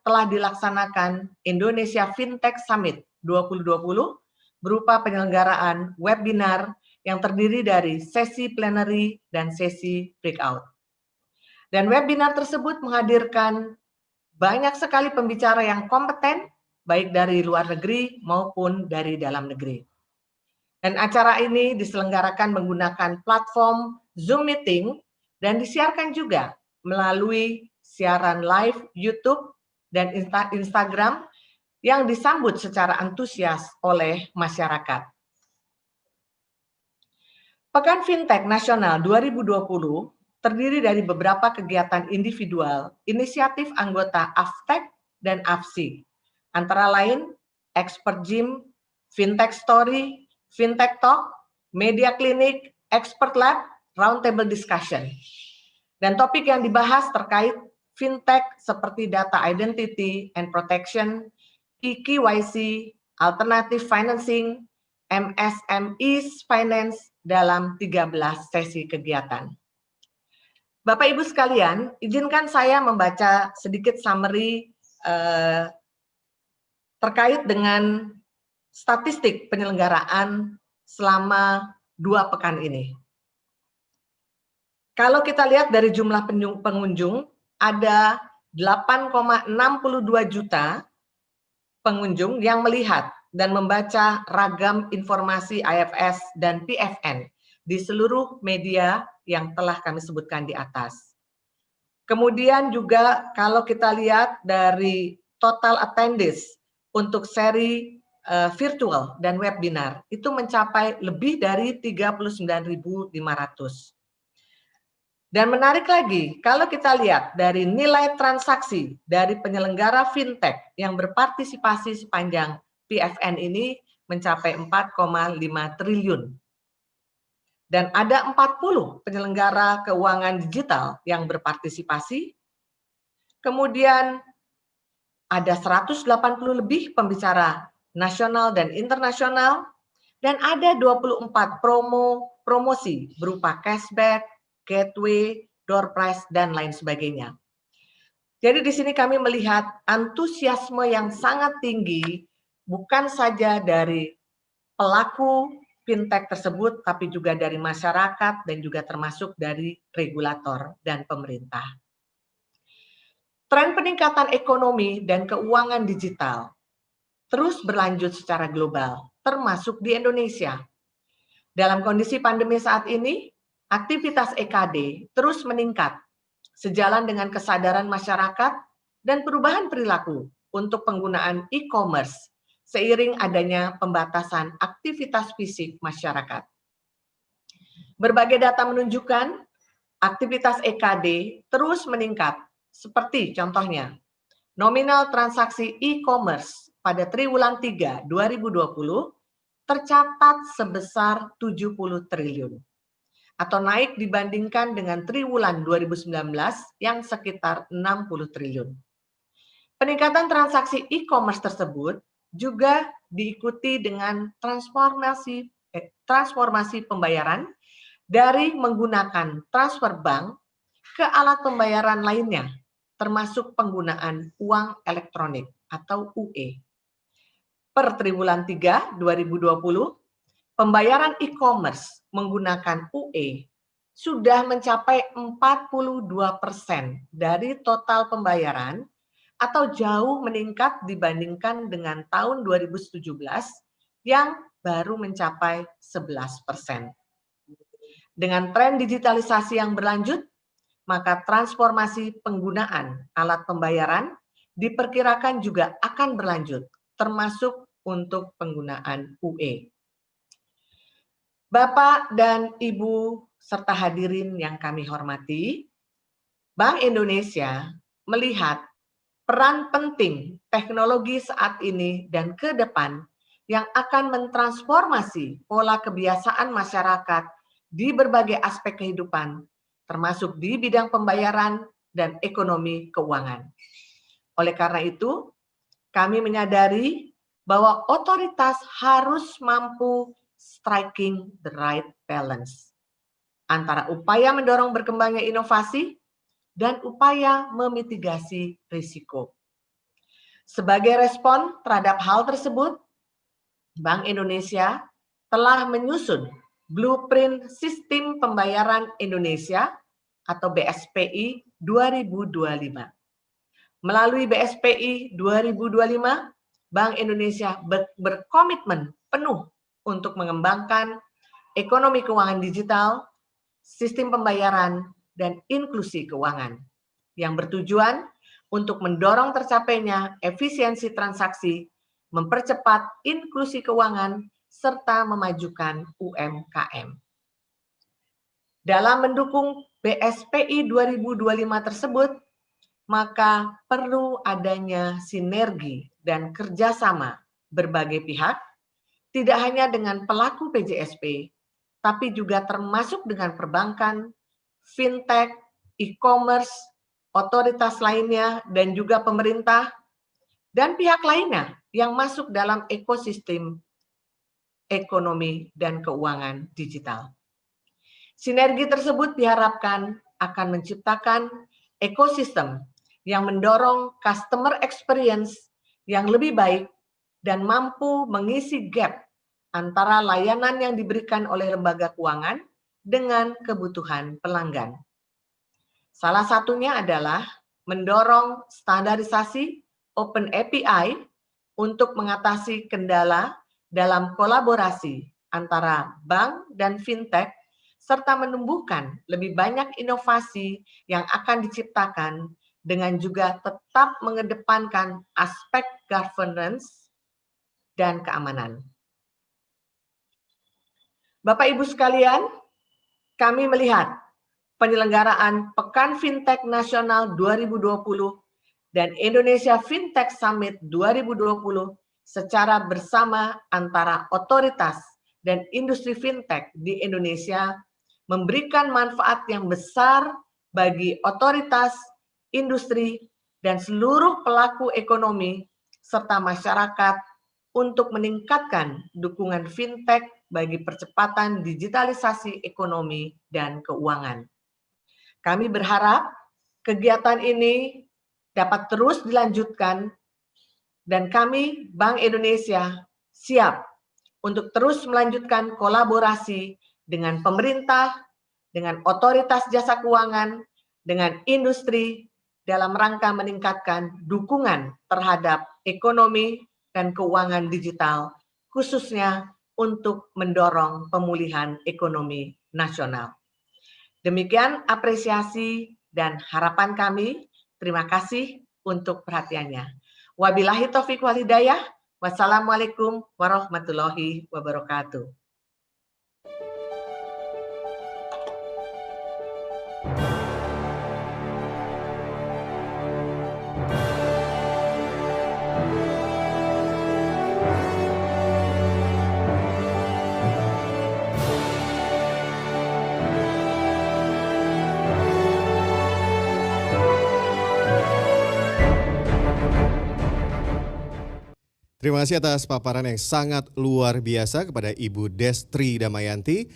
telah dilaksanakan Indonesia Fintech Summit 2020 berupa penyelenggaraan webinar yang terdiri dari sesi plenary dan sesi breakout. Dan webinar tersebut menghadirkan banyak sekali pembicara yang kompeten, baik dari luar negeri maupun dari dalam negeri. Dan acara ini diselenggarakan menggunakan platform Zoom meeting, dan disiarkan juga melalui siaran live YouTube dan Instagram yang disambut secara antusias oleh masyarakat. Pekan Fintech Nasional 2020 terdiri dari beberapa kegiatan individual, inisiatif anggota AFTEK dan AFSI, antara lain Expert Gym, Fintech Story, Fintech Talk, Media Clinic, Expert Lab, Roundtable Discussion. Dan topik yang dibahas terkait Fintech seperti Data Identity and Protection, EKYC, Alternative Financing, MSMEs Finance dalam 13 sesi kegiatan. Bapak Ibu sekalian, izinkan saya membaca sedikit summary terkait dengan statistik penyelenggaraan selama 2 pekan ini. Kalau kita lihat dari jumlah pengunjung, ada 8,62 juta pengunjung yang melihat dan membaca ragam informasi IFS dan PFN di seluruh media yang telah kami sebutkan di atas. Kemudian juga kalau kita lihat dari total attendees untuk seri virtual dan webinar, itu mencapai lebih dari 39.500. Dan menarik lagi, kalau kita lihat dari nilai transaksi dari penyelenggara fintech yang berpartisipasi sepanjang PFN ini mencapai 4,5 triliun. Dan ada 40 penyelenggara keuangan digital yang berpartisipasi. Kemudian ada 180 lebih pembicara nasional dan internasional. Dan ada 24 promosi berupa cashback, gateway, door prize, dan lain sebagainya. Jadi di sini kami melihat antusiasme yang sangat tinggi, bukan saja dari pelaku fintech tersebut, tapi juga dari masyarakat dan juga termasuk dari regulator dan pemerintah. Tren peningkatan ekonomi dan keuangan digital terus berlanjut secara global, termasuk di Indonesia. Dalam kondisi pandemi saat ini, aktivitas EKD terus meningkat, sejalan dengan kesadaran masyarakat dan perubahan perilaku untuk penggunaan e-commerce seiring adanya pembatasan aktivitas fisik masyarakat. Berbagai data menunjukkan aktivitas EKD terus meningkat, seperti contohnya, nominal transaksi e-commerce pada triwulan 3 2020 tercatat sebesar 70 triliun. Atau naik dibandingkan dengan triwulan 2019 yang sekitar 60 triliun. Peningkatan transaksi e-commerce tersebut juga diikuti dengan transformasi pembayaran dari menggunakan transfer bank ke alat pembayaran lainnya, termasuk penggunaan uang elektronik atau UE. Per triwulan 3 2020, pembayaran e-commerce menggunakan UE sudah mencapai 42% dari total pembayaran atau jauh meningkat dibandingkan dengan tahun 2017 yang baru mencapai 11%. Dengan tren digitalisasi yang berlanjut, maka transformasi penggunaan alat pembayaran diperkirakan juga akan berlanjut, termasuk untuk penggunaan UE. Bapak dan Ibu serta hadirin yang kami hormati, Bank Indonesia melihat peran penting teknologi saat ini dan ke depan yang akan mentransformasi pola kebiasaan masyarakat di berbagai aspek kehidupan, termasuk di bidang pembayaran dan ekonomi keuangan. Oleh karena itu, kami menyadari bahwa otoritas harus mampu striking the right balance antara upaya mendorong berkembangnya inovasi dan upaya memitigasi risiko. Sebagai respon terhadap hal tersebut, Bank Indonesia telah menyusun Blueprint Sistem Pembayaran Indonesia atau BSPI 2025. Melalui BSPI 2025, Bank Indonesia berkomitmen penuh untuk mengembangkan ekonomi keuangan digital sistem pembayaran, dan inklusi keuangan yang bertujuan untuk mendorong tercapainya efisiensi transaksi, mempercepat inklusi keuangan, serta memajukan UMKM. Dalam mendukung BSPI 2025 tersebut, maka perlu adanya sinergi dan kerjasama berbagai pihak, tidak hanya dengan pelaku PJSP, tapi juga termasuk dengan perbankan, fintech, e-commerce, otoritas lainnya, dan juga pemerintah, dan pihak lainnya yang masuk dalam ekosistem ekonomi dan keuangan digital. Sinergi tersebut diharapkan akan menciptakan ekosistem yang mendorong customer experience yang lebih baik dan mampu mengisi gap antara layanan yang diberikan oleh lembaga keuangan dengan kebutuhan pelanggan. Salah satunya adalah mendorong standarisasi Open API untuk mengatasi kendala dalam kolaborasi antara bank dan fintech, serta menumbuhkan lebih banyak inovasi yang akan diciptakan dengan juga tetap mengedepankan aspek governance dan keamanan. Bapak Ibu sekalian, kami melihat penyelenggaraan Pekan Fintech Nasional 2020 dan Indonesia Fintech Summit 2020 secara bersama antara otoritas dan industri fintech di Indonesia memberikan manfaat yang besar bagi otoritas, industri, dan seluruh pelaku ekonomi serta masyarakat untuk meningkatkan dukungan fintech bagi percepatan digitalisasi ekonomi dan keuangan. Kami berharap kegiatan ini dapat terus dilanjutkan dan kami, Bank Indonesia, siap untuk terus melanjutkan kolaborasi dengan pemerintah, dengan otoritas jasa keuangan, dengan industri dalam rangka meningkatkan dukungan terhadap ekonomi dan keuangan digital, khususnya untuk mendorong pemulihan ekonomi nasional. Demikian apresiasi dan harapan kami. Terima kasih untuk perhatiannya. Wabillahi taufiq wal hidayah. Wassalamualaikum warahmatullahi wabarakatuh. Terima kasih atas paparan yang sangat luar biasa kepada Ibu Destri Damayanti.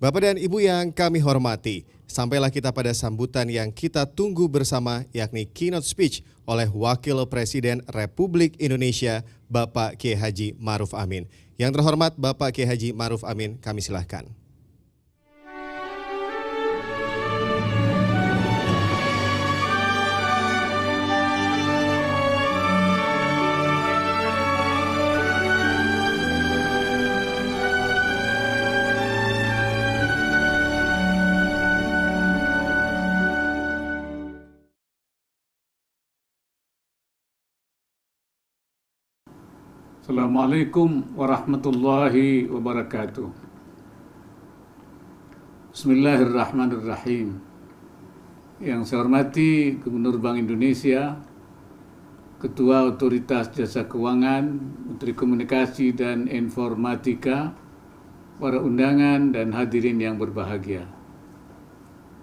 Bapak dan Ibu yang kami hormati, sampailah kita pada sambutan yang kita tunggu bersama, yakni keynote speech oleh Wakil Presiden Republik Indonesia, Bapak Kiai Haji Ma'ruf Amin. Yang terhormat Bapak Kiai Haji Ma'ruf Amin, kami silahkan. Assalamualaikum warahmatullahi wabarakatuh. Bismillahirrahmanirrahim. Yang saya hormati Gubernur Bank Indonesia, Ketua Otoritas Jasa Keuangan, Menteri Komunikasi dan Informatika, para undangan dan hadirin yang berbahagia.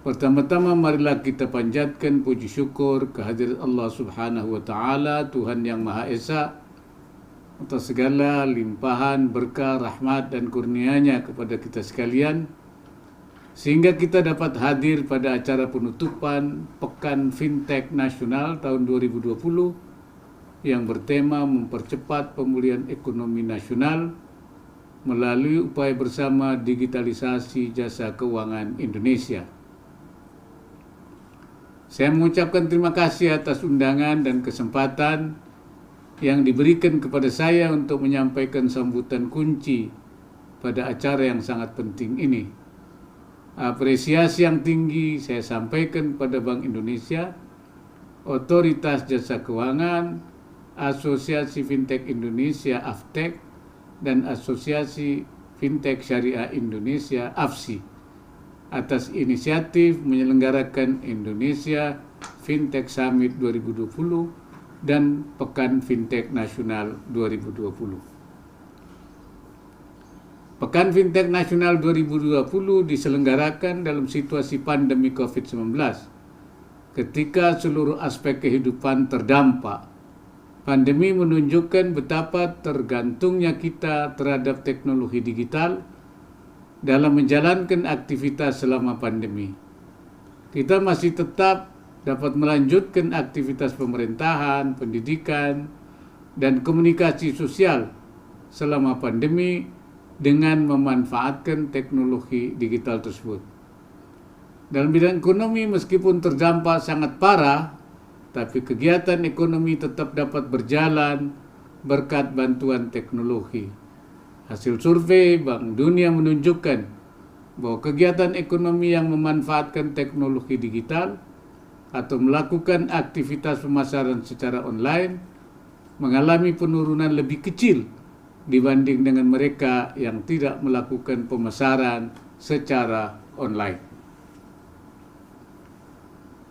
Pertama-tama marilah kita panjatkan puji syukur kehadirat Allah Subhanahu wa Ta'ala, Tuhan yang Maha Esa, atas segala limpahan berkah, rahmat dan kurnia-Nya kepada kita sekalian, sehingga kita dapat hadir pada acara penutupan Pekan Fintech Nasional tahun 2020 yang bertema mempercepat pemulihan ekonomi nasional melalui upaya bersama digitalisasi jasa keuangan Indonesia. Saya mengucapkan terima kasih atas undangan dan kesempatan yang diberikan kepada saya untuk menyampaikan sambutan kunci pada acara yang sangat penting ini. Apresiasi yang tinggi saya sampaikan kepada Bank Indonesia, Otoritas Jasa Keuangan, Asosiasi Fintech Indonesia (AFTEK), dan Asosiasi Fintech Syariah Indonesia (AFSI) atas inisiatif menyelenggarakan Indonesia Fintech Summit 2020 dan Pekan Fintech Nasional 2020. Pekan Fintech Nasional 2020 diselenggarakan dalam situasi pandemi COVID-19 ketika seluruh aspek kehidupan terdampak. Pandemi menunjukkan betapa tergantungnya kita terhadap teknologi digital dalam menjalankan aktivitas selama pandemi. Kita masih tetap dapat melanjutkan aktivitas pemerintahan, pendidikan, dan komunikasi sosial selama pandemi dengan memanfaatkan teknologi digital tersebut. Dalam bidang ekonomi, meskipun terdampak sangat parah, tapi kegiatan ekonomi tetap dapat berjalan berkat bantuan teknologi. Hasil survei Bank Dunia menunjukkan bahwa kegiatan ekonomi yang memanfaatkan teknologi digital atau melakukan aktivitas pemasaran secara online mengalami penurunan lebih kecil dibanding dengan mereka yang tidak melakukan pemasaran secara online.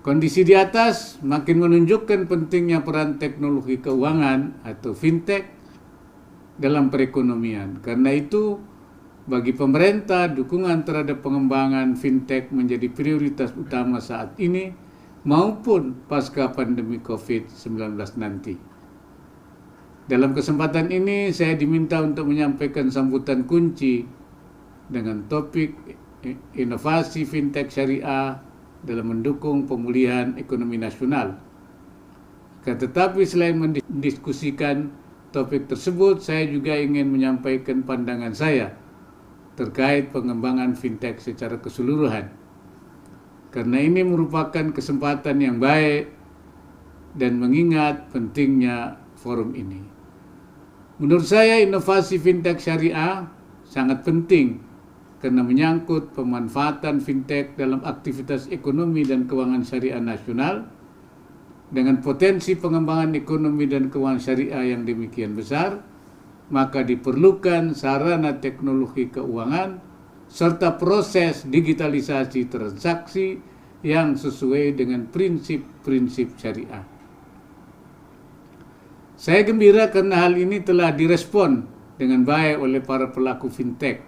Kondisi di atas makin menunjukkan pentingnya peran teknologi keuangan atau fintech dalam perekonomian. Karena itu, bagi pemerintah, dukungan terhadap pengembangan fintech menjadi prioritas utama saat ini maupun pasca pandemi COVID-19 nanti. Dalam kesempatan ini, saya diminta untuk menyampaikan sambutan kunci dengan topik inovasi fintech syariah dalam mendukung pemulihan ekonomi nasional. Tetapi selain mendiskusikan topik tersebut, saya juga ingin menyampaikan pandangan saya terkait pengembangan fintech secara keseluruhan. Karena ini merupakan kesempatan yang baik dan mengingat pentingnya forum ini. Menurut saya, inovasi fintech syariah sangat penting karena menyangkut pemanfaatan fintech dalam aktivitas ekonomi dan keuangan syariah nasional. Dengan potensi pengembangan ekonomi dan keuangan syariah yang demikian besar, maka diperlukan sarana teknologi keuangan serta proses digitalisasi transaksi yang sesuai dengan prinsip-prinsip syariah. Saya gembira karena hal ini telah direspon dengan baik oleh para pelaku fintech.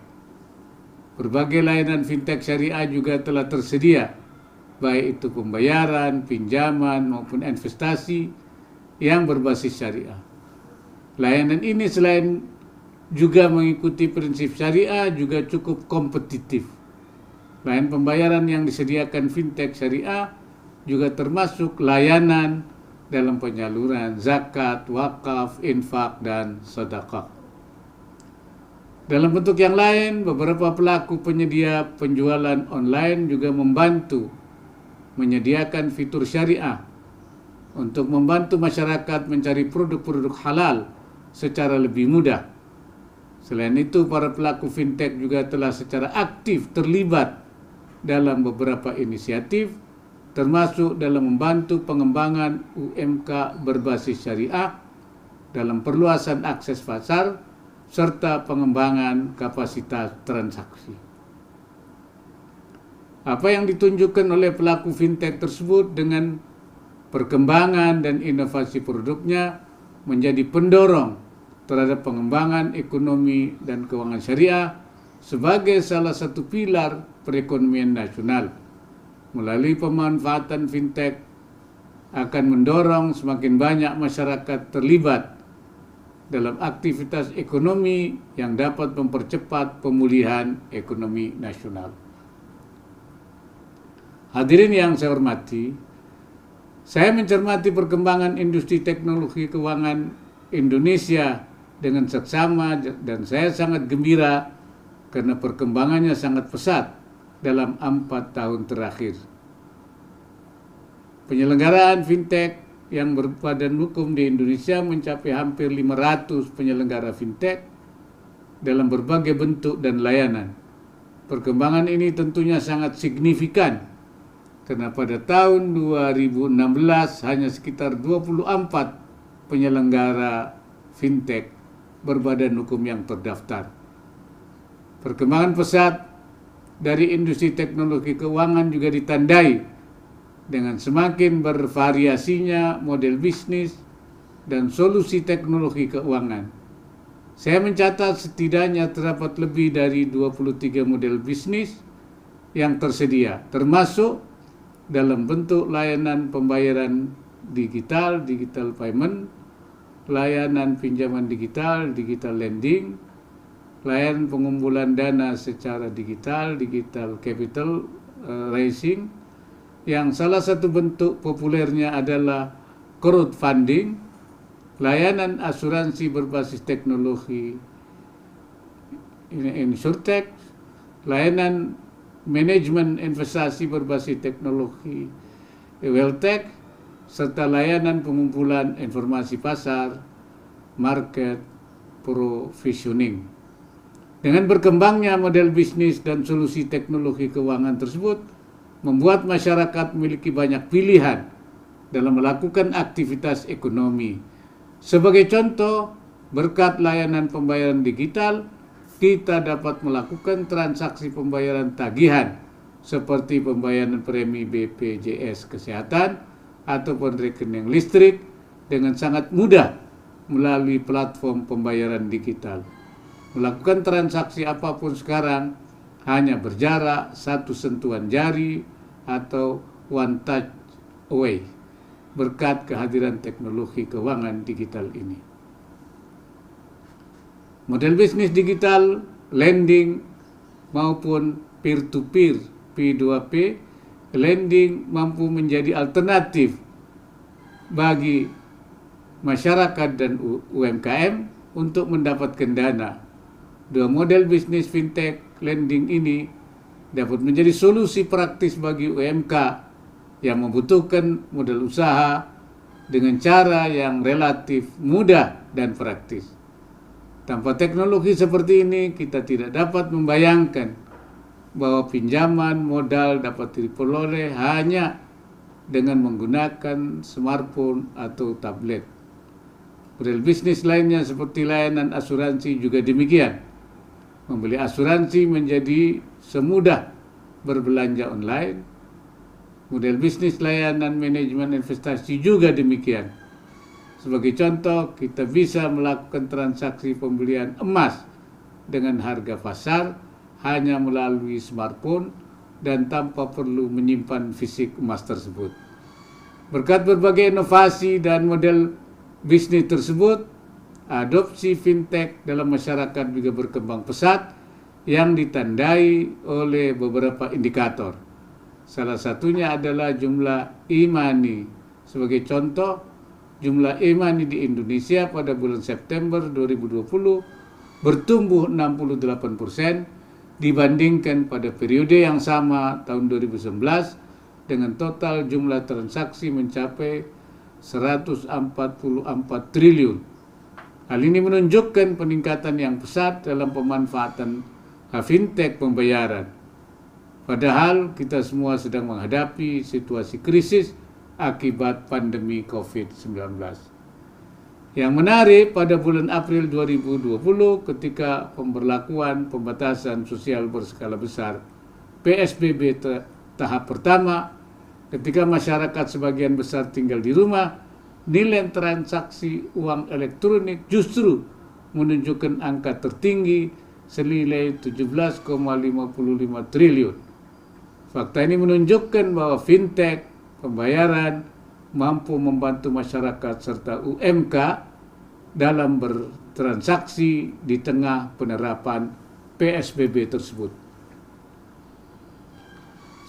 Berbagai layanan fintech syariah juga telah tersedia, baik itu pembayaran, pinjaman, maupun investasi yang berbasis syariah. Layanan ini selain juga mengikuti prinsip syariah, juga cukup kompetitif. Layanan pembayaran yang disediakan fintech syariah juga termasuk layanan dalam penyaluran zakat, wakaf, infak, dan sedekah. Dalam bentuk yang lain, beberapa pelaku penyedia penjualan online juga membantu menyediakan fitur syariah untuk membantu masyarakat mencari produk-produk halal secara lebih mudah. Selain itu, para pelaku fintech juga telah secara aktif terlibat dalam beberapa inisiatif, termasuk dalam membantu pengembangan UMK berbasis syariah dalam perluasan akses pasar serta pengembangan kapasitas transaksi. Apa yang ditunjukkan oleh pelaku fintech tersebut dengan perkembangan dan inovasi produknya menjadi pendorong terhadap pengembangan ekonomi dan keuangan syariah sebagai salah satu pilar perekonomian nasional. Melalui pemanfaatan fintech akan mendorong semakin banyak masyarakat terlibat dalam aktivitas ekonomi yang dapat mempercepat pemulihan ekonomi nasional. Hadirin yang saya hormati, saya mencermati perkembangan industri teknologi keuangan Indonesia dengan seksama dan saya sangat gembira karena perkembangannya sangat pesat dalam 4 tahun terakhir. Penyelenggaraan fintech yang berbadan hukum di Indonesia mencapai hampir 500 penyelenggara fintech dalam berbagai bentuk dan layanan. Perkembangan ini tentunya sangat signifikan karena pada tahun 2016 hanya sekitar 24 penyelenggara fintech berbadan hukum yang terdaftar. Perkembangan pesat dari industri teknologi keuangan juga ditandai dengan semakin bervariasinya model bisnis dan solusi teknologi keuangan. Saya mencatat setidaknya terdapat lebih dari 23 model bisnis yang tersedia, termasuk dalam bentuk layanan pembayaran digital, digital payment, layanan pinjaman digital, digital lending, layanan pengumpulan dana secara digital, digital capital raising, yang salah satu bentuk populernya adalah crowdfunding, layanan asuransi berbasis teknologi insurtech, layanan manajemen investasi berbasis teknologi wealthtech, serta layanan pengumpulan informasi pasar, market, provisioning. Dengan berkembangnya model bisnis dan solusi teknologi keuangan tersebut, membuat masyarakat memiliki banyak pilihan dalam melakukan aktivitas ekonomi. Sebagai contoh, berkat layanan pembayaran digital, kita dapat melakukan transaksi pembayaran tagihan seperti pembayaran premi BPJS Kesehatan ataupun rekening listrik dengan sangat mudah melalui platform pembayaran digital. Melakukan transaksi apapun sekarang hanya berjarak satu sentuhan jari atau one touch away berkat kehadiran teknologi keuangan digital ini. Model bisnis digital, lending maupun peer-to-peer P2P, lending mampu menjadi alternatif bagi masyarakat dan UMKM untuk mendapatkan dana. Dua model bisnis fintech lending ini dapat menjadi solusi praktis bagi UMK yang membutuhkan modal usaha dengan cara yang relatif mudah dan praktis. Tanpa teknologi seperti ini, kita tidak dapat membayangkan bahwa pinjaman modal dapat diperoleh hanya dengan menggunakan smartphone atau tablet. Model bisnis lainnya seperti layanan asuransi juga demikian. Membeli asuransi menjadi semudah berbelanja online. Model bisnis layanan manajemen investasi juga demikian. Sebagai contoh, kita bisa melakukan transaksi pembelian emas dengan harga pasar hanya melalui smartphone dan tanpa perlu menyimpan fisik emas tersebut. Berkat berbagai inovasi dan model bisnis tersebut, adopsi fintech dalam masyarakat juga berkembang pesat yang ditandai oleh beberapa indikator. Salah satunya adalah jumlah e-money. Sebagai contoh, jumlah e-money di Indonesia pada bulan September 2020 bertumbuh 68% dibandingkan pada periode yang sama tahun 2019 dengan total jumlah transaksi mencapai 144 triliun. Hal ini menunjukkan peningkatan yang pesat dalam pemanfaatan fintech pembayaran. Padahal kita semua sedang menghadapi situasi krisis akibat pandemi COVID-19. Yang menarik, pada bulan April 2020 ketika pemberlakuan pembatasan sosial berskala besar PSBB tahap pertama, ketika masyarakat sebagian besar tinggal di rumah, nilai transaksi uang elektronik justru menunjukkan angka tertinggi senilai 17,55 triliun. Fakta ini menunjukkan bahwa fintech pembayaran mampu membantu masyarakat serta UMK dalam bertransaksi di tengah penerapan PSBB tersebut.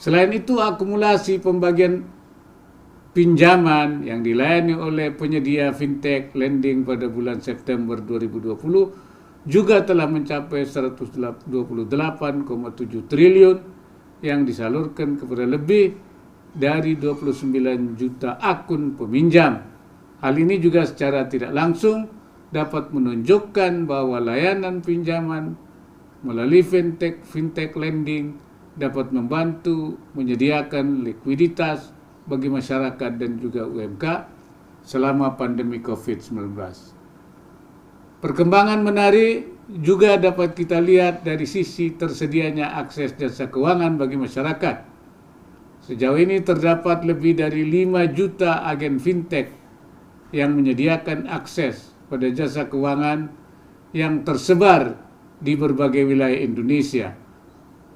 Selain itu, akumulasi pembagian pinjaman yang dilayani oleh penyedia fintech lending pada bulan September 2020 juga telah mencapai 128,7 triliun yang disalurkan kepada lebih dari 29 juta akun peminjam. Hal ini juga secara tidak langsung dapat menunjukkan bahwa layanan pinjaman melalui fintech lending dapat membantu menyediakan likuiditas bagi masyarakat dan juga UMK selama pandemi COVID-19. Perkembangan menarik juga dapat kita lihat dari sisi tersedianya akses jasa keuangan bagi masyarakat. Sejauh ini terdapat lebih dari 5 juta agen fintech yang menyediakan akses pada jasa keuangan yang tersebar di berbagai wilayah Indonesia,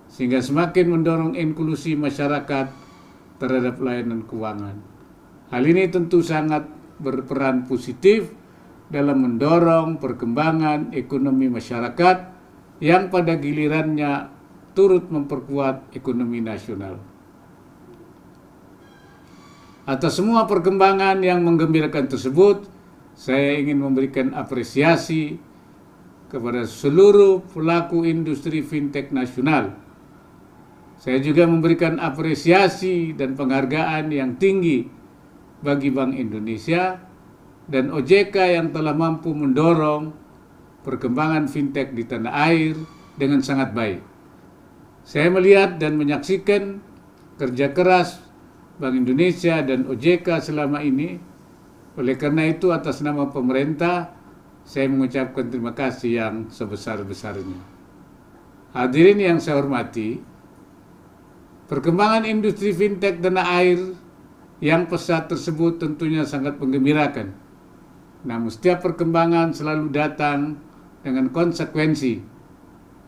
sehingga semakin mendorong inklusi masyarakat terhadap layanan keuangan. Hal ini tentu sangat berperan positif dalam mendorong perkembangan ekonomi masyarakat yang pada gilirannya turut memperkuat ekonomi nasional. Atas semua perkembangan yang menggembirakan tersebut, saya ingin memberikan apresiasi kepada seluruh pelaku industri fintech nasional. Saya juga memberikan apresiasi dan penghargaan yang tinggi bagi Bank Indonesia dan OJK yang telah mampu mendorong perkembangan fintech di tanah air dengan sangat baik. Saya melihat dan menyaksikan kerja keras Bank Indonesia dan OJK selama ini. Oleh karena itu, atas nama pemerintah, saya mengucapkan terima kasih yang sebesar-besarnya. Hadirin yang saya hormati, perkembangan industri fintech tanah air yang pesat tersebut tentunya sangat menggembirakan. Namun setiap perkembangan selalu datang dengan konsekuensi,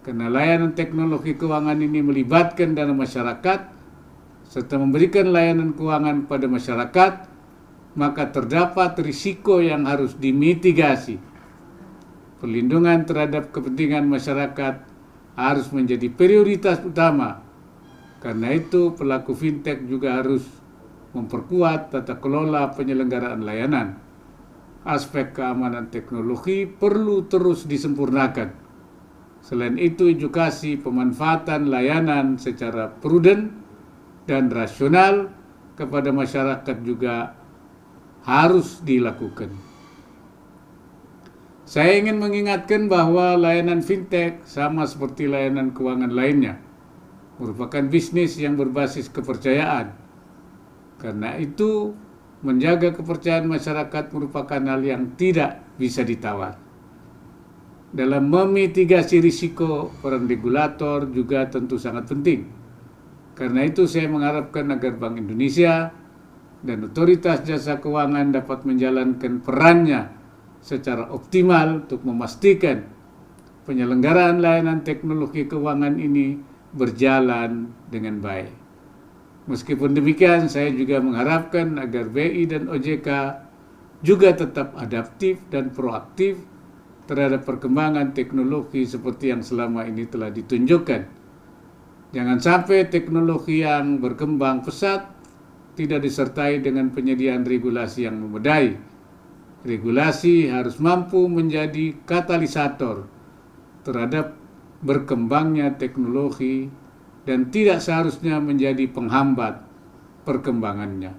karena layanan teknologi keuangan ini melibatkan dana masyarakat, serta memberikan layanan keuangan pada masyarakat, maka terdapat risiko yang harus dimitigasi. Perlindungan terhadap kepentingan masyarakat harus menjadi prioritas utama. Karena itu, pelaku fintech juga harus memperkuat tata kelola penyelenggaraan layanan. Aspek keamanan teknologi perlu terus disempurnakan. Selain itu, edukasi pemanfaatan layanan secara prudent dan rasional kepada masyarakat juga harus dilakukan. Saya ingin mengingatkan bahwa layanan fintech sama seperti layanan keuangan lainnya merupakan bisnis yang berbasis kepercayaan. Karena itu, menjaga kepercayaan masyarakat merupakan hal yang tidak bisa ditawar. Dalam memitigasi risiko, peran regulator juga tentu sangat penting. Karena itu, saya mengharapkan agar Bank Indonesia dan otoritas jasa keuangan dapat menjalankan perannya secara optimal untuk memastikan penyelenggaraan layanan teknologi keuangan ini berjalan dengan baik. Meskipun demikian, saya juga mengharapkan agar BI dan OJK juga tetap adaptif dan proaktif terhadap perkembangan teknologi seperti yang selama ini telah ditunjukkan. Jangan sampai teknologi yang berkembang pesat tidak disertai dengan penyediaan regulasi yang memadai. Regulasi harus mampu menjadi katalisator terhadap berkembangnya teknologi dan tidak seharusnya menjadi penghambat perkembangannya.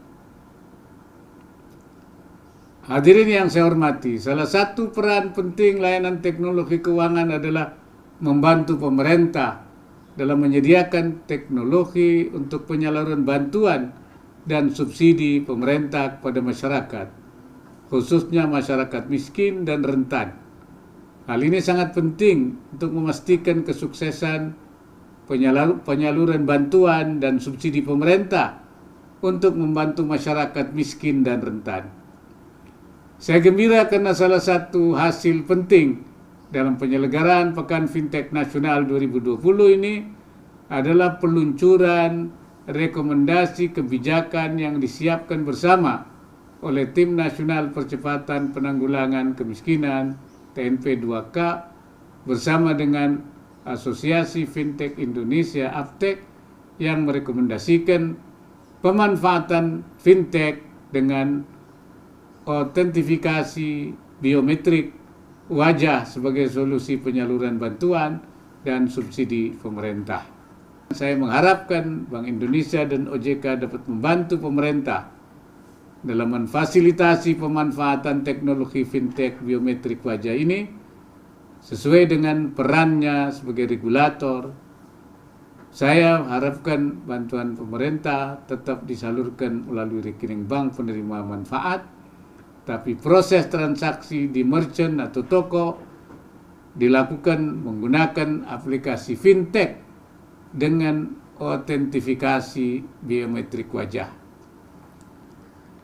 Hadirin yang saya hormati, salah satu peran penting layanan teknologi keuangan adalah membantu pemerintah dalam menyediakan teknologi untuk penyaluran bantuan dan subsidi pemerintah kepada masyarakat, khususnya masyarakat miskin dan rentan. Hal ini sangat penting untuk memastikan kesuksesan penyaluran bantuan dan subsidi pemerintah untuk membantu masyarakat miskin dan rentan. Saya gembira karena salah satu hasil penting dalam penyelenggaraan Pekan Fintech Nasional 2020 ini adalah peluncuran rekomendasi kebijakan yang disiapkan bersama oleh Tim Nasional Percepatan Penanggulangan Kemiskinan TNP 2K bersama dengan Asosiasi Fintech Indonesia (AFTEK) yang merekomendasikan pemanfaatan fintech dengan autentifikasi biometrik wajah sebagai solusi penyaluran bantuan dan subsidi pemerintah. Saya mengharapkan Bank Indonesia dan OJK dapat membantu pemerintah dalam memfasilitasi pemanfaatan teknologi fintech biometrik wajah ini, sesuai dengan perannya sebagai regulator. Saya harapkan bantuan pemerintah tetap disalurkan melalui rekening bank penerima manfaat, tapi proses transaksi di merchant atau toko dilakukan menggunakan aplikasi fintech dengan autentifikasi biometrik wajah.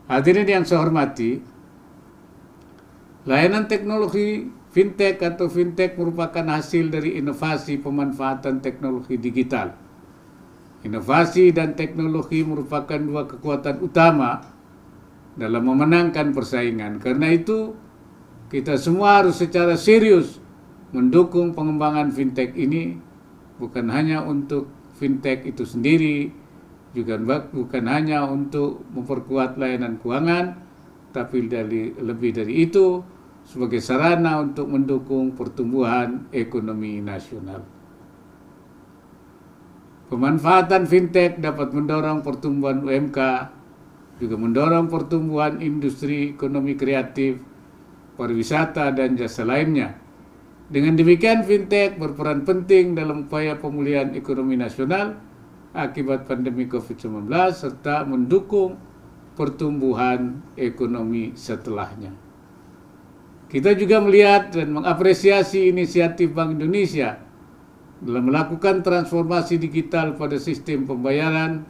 Hadirin yang saya hormati, layanan teknologi fintech atau fintech merupakan hasil dari inovasi pemanfaatan teknologi digital. Inovasi dan teknologi merupakan dua kekuatan utama dalam memenangkan persaingan. Karena itu, kita semua harus secara serius mendukung pengembangan fintech ini, bukan hanya untuk fintech itu sendiri, juga bukan hanya untuk memperkuat layanan keuangan, tapi lebih dari itu sebagai sarana untuk mendukung pertumbuhan ekonomi nasional. Pemanfaatan fintech dapat mendorong pertumbuhan UMK, juga mendorong pertumbuhan industri ekonomi kreatif, pariwisata, dan jasa lainnya. Dengan demikian, fintech berperan penting dalam upaya pemulihan ekonomi nasional akibat pandemi COVID-19 serta mendukung pertumbuhan ekonomi setelahnya. Kita juga melihat dan mengapresiasi inisiatif Bank Indonesia dalam melakukan transformasi digital pada sistem pembayaran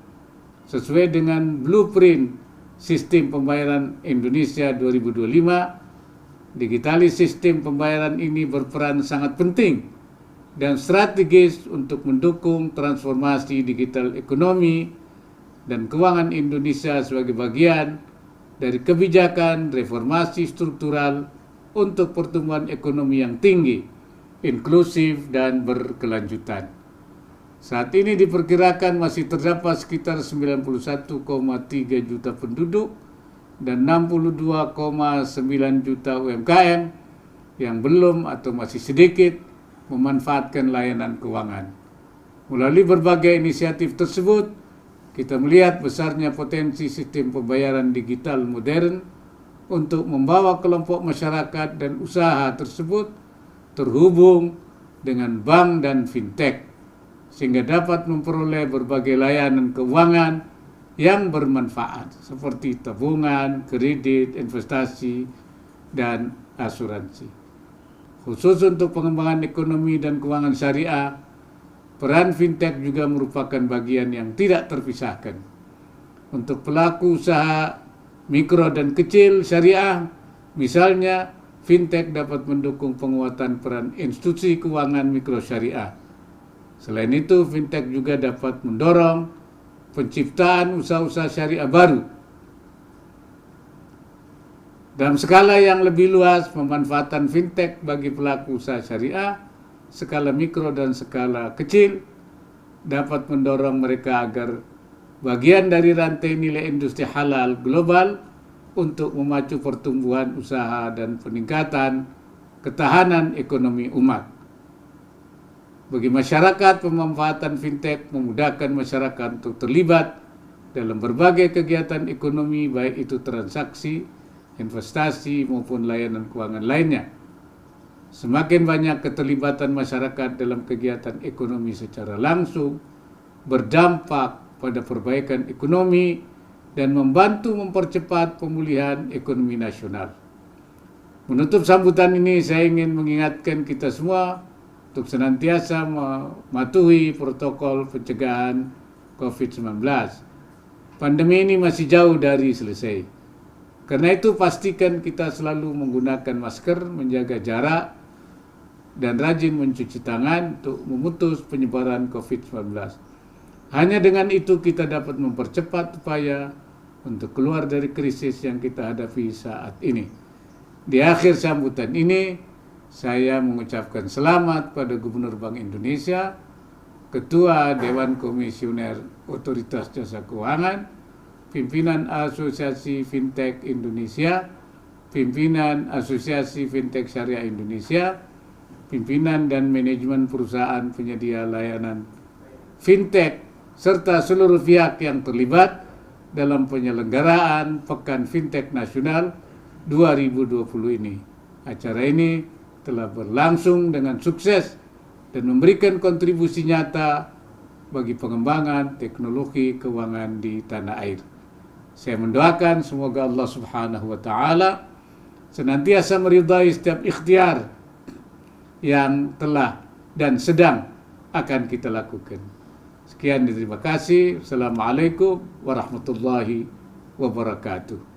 sesuai dengan blueprint sistem pembayaran Indonesia 2025. Digitalis sistem pembayaran ini berperan sangat penting dan strategis untuk mendukung transformasi digital ekonomi dan keuangan Indonesia sebagai bagian dari kebijakan reformasi struktural untuk pertumbuhan ekonomi yang tinggi, inklusif, dan berkelanjutan. Saat ini diperkirakan masih terdapat sekitar 91,3 juta penduduk dan 62,9 juta UMKM yang belum atau masih sedikit memanfaatkan layanan keuangan. Melalui berbagai inisiatif tersebut, kita melihat besarnya potensi sistem pembayaran digital modern untuk membawa kelompok masyarakat dan usaha tersebut terhubung dengan bank dan fintech, sehingga dapat memperoleh berbagai layanan keuangan yang bermanfaat seperti tabungan, kredit, investasi, dan asuransi. Khusus untuk pengembangan ekonomi dan keuangan syariah, peran fintech juga merupakan bagian yang tidak terpisahkan. Untuk pelaku usaha mikro dan kecil syariah, misalnya, fintech dapat mendukung penguatan peran institusi keuangan mikro syariah. Selain itu, fintech juga dapat mendorong penciptaan usaha-usaha syariah baru. Dalam skala yang lebih luas, pemanfaatan fintech bagi pelaku usaha syariah, skala mikro dan skala kecil, dapat mendorong mereka agar bagian dari rantai nilai industri halal global untuk memacu pertumbuhan usaha dan peningkatan ketahanan ekonomi umat. Bagi masyarakat, pemanfaatan fintech memudahkan masyarakat untuk terlibat dalam berbagai kegiatan ekonomi, baik itu transaksi, investasi, maupun layanan keuangan lainnya. Semakin banyak keterlibatan masyarakat dalam kegiatan ekonomi secara langsung, berdampak pada perbaikan ekonomi, dan membantu mempercepat pemulihan ekonomi nasional. Menutup sambutan ini, saya ingin mengingatkan kita semua untuk senantiasa mematuhi protokol pencegahan COVID-19. Pandemi ini masih jauh dari selesai. Karena itu, pastikan kita selalu menggunakan masker, menjaga jarak, dan rajin mencuci tangan untuk memutus penyebaran COVID-19. Hanya dengan itu kita dapat mempercepat upaya untuk keluar dari krisis yang kita hadapi saat ini. Di akhir sambutan ini, saya mengucapkan selamat pada Gubernur Bank Indonesia, Ketua Dewan Komisioner Otoritas Jasa Keuangan, pimpinan Asosiasi Fintech Indonesia, pimpinan Asosiasi Fintech Syariah Indonesia, pimpinan dan manajemen perusahaan penyedia layanan fintech, serta seluruh pihak yang terlibat dalam penyelenggaraan Pekan Fintech Nasional 2020 ini. Acara ini telah berlangsung dengan sukses dan memberikan kontribusi nyata bagi pengembangan teknologi keuangan di tanah air. Saya mendoakan semoga Allah Subhanahu wa taala senantiasa meridai setiap ikhtiar yang telah dan sedang akan kita lakukan. Sekian, terima kasih. Assalamualaikum warahmatullahi wabarakatuh.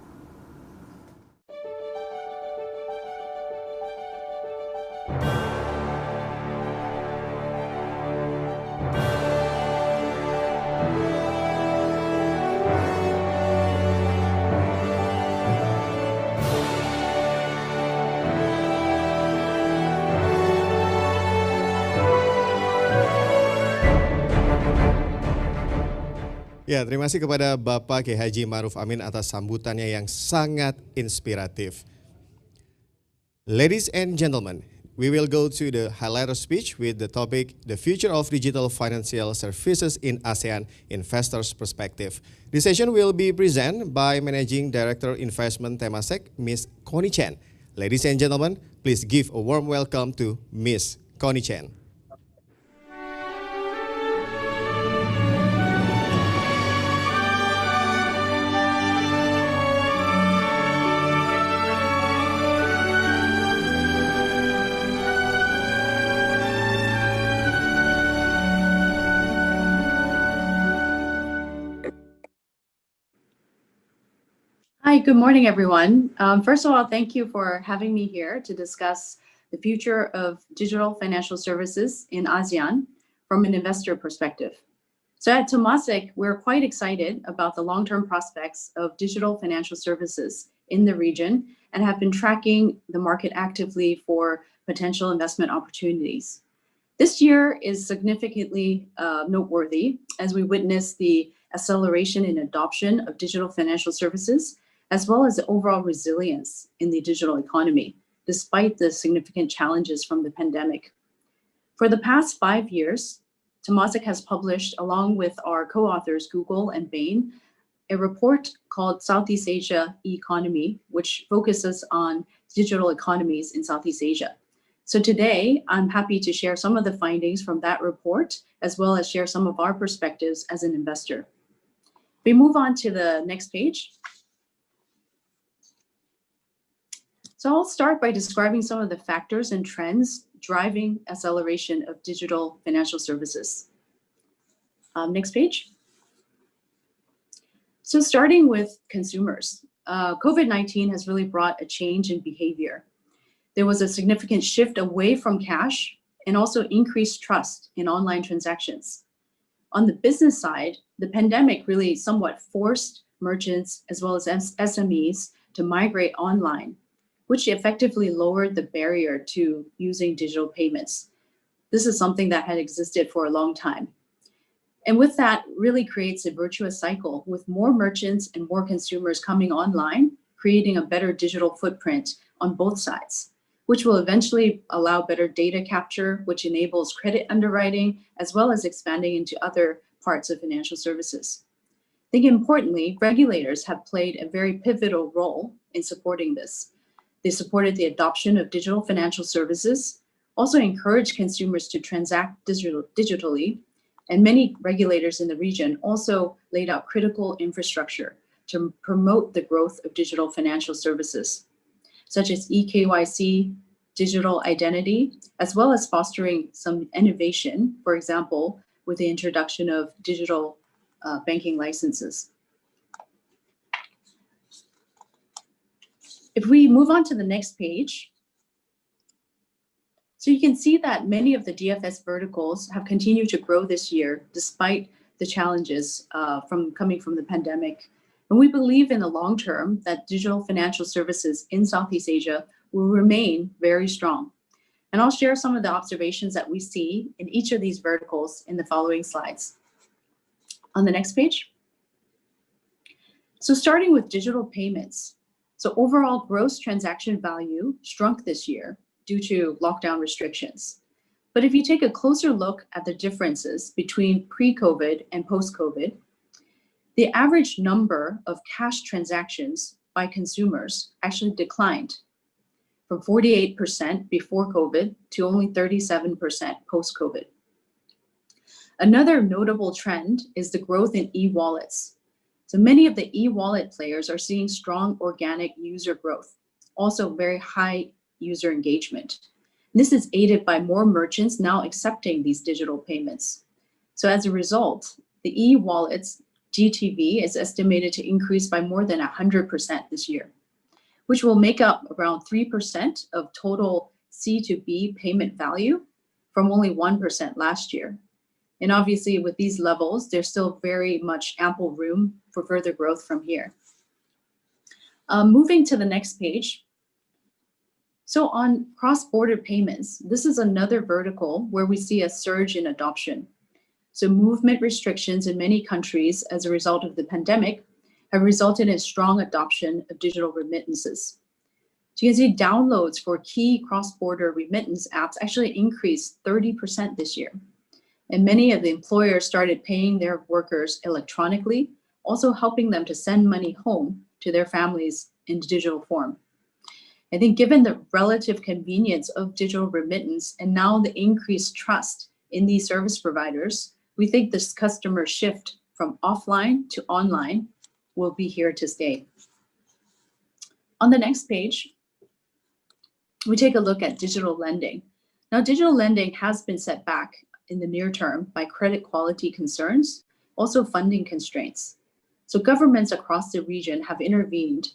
Ya, terima kasih kepada Bapak Kiai Haji Ma'ruf Amin atas sambutannya yang sangat inspiratif. Ladies and gentlemen, we will go to the highlighter speech with the topic The Future of Digital Financial Services in ASEAN Investors Perspective. This session will be presented by Managing Director Investment Temasek, Ms. Connie Chen. Ladies and gentlemen, please give a warm welcome to Ms. Connie Chen. Hi, good morning, everyone. First of all, thank you for having me here to discuss the future of digital financial services in ASEAN from an investor perspective. So at Temasek, we're quite excited about the long-term prospects of digital financial services in the region and have been tracking the market actively for potential investment opportunities. This year is significantly noteworthy as we witness the acceleration in adoption of digital financial services, as well as the overall resilience in the digital economy, despite the significant challenges from the pandemic. For the past 5 years, Temasek has published, along with our co-authors Google and Bain, a report called Southeast Asia E-Economy, which focuses on digital economies in Southeast Asia. So today, I'm happy to share some of the findings from that report, as well as share some of our perspectives as an investor. We move on to the next page. So I'll start by describing some of the factors and trends driving acceleration of digital financial services. Next page. So starting with consumers, COVID-19 has really brought a change in behavior. There was a significant shift away from cash and also increased trust in online transactions. On the business side, the pandemic really somewhat forced merchants as well as SMEs to migrate online, which effectively lowered the barrier to using digital payments. This is something that had existed for a long time. And with that, really creates a virtuous cycle with more merchants and more consumers coming online, creating a better digital footprint on both sides, which will eventually allow better data capture, which enables credit underwriting, as well as expanding into other parts of financial services. I think importantly, regulators have played a very pivotal role in supporting this. They supported the adoption of digital financial services, also encouraged consumers to transact digitally, and many regulators in the region also laid out critical infrastructure to promote the growth of digital financial services, such as eKYC, digital identity, as well as fostering some innovation, for example, with the introduction of digital banking licenses. If we move on to the next page, so you can see that many of the DFS verticals have continued to grow this year despite the challenges coming from the pandemic. And we believe in the long term that digital financial services in Southeast Asia will remain very strong. And I'll share some of the observations that we see in each of these verticals in the following slides. On the next page. So starting with digital payments. So overall gross transaction value shrunk this year due to lockdown restrictions. But if you take a closer look at the differences between pre-COVID and post-COVID, the average number of cash transactions by consumers actually declined. from 48% before COVID to only 37% post-COVID. Another notable trend is the growth in e-wallets. So many of the e-wallet players are seeing strong organic user growth, also very high user engagement. This is aided by more merchants now accepting these digital payments. So as a result, the e-wallets GTV is estimated to increase by more than 100% this year, which will make up around 3% of total C2B payment value from only 1% last year. And obviously with these levels, there's still very much ample room for further growth from here. Moving to the next page. So on cross-border payments, this is another vertical where we see a surge in adoption. So movement restrictions in many countries as a result of the pandemic have resulted in strong adoption of digital remittances. So you can see downloads for key cross-border remittance apps actually increased 30% this year. And many of the employers started paying their workers electronically, also helping them to send money home to their families in digital form. I think given the relative convenience of digital remittance and now the increased trust in these service providers, we think this customer shift from offline to online will be here to stay. On the next page, we take a look at digital lending. Now, digital lending has been set back in the near term by credit quality concerns, also funding constraints. So governments across the region have intervened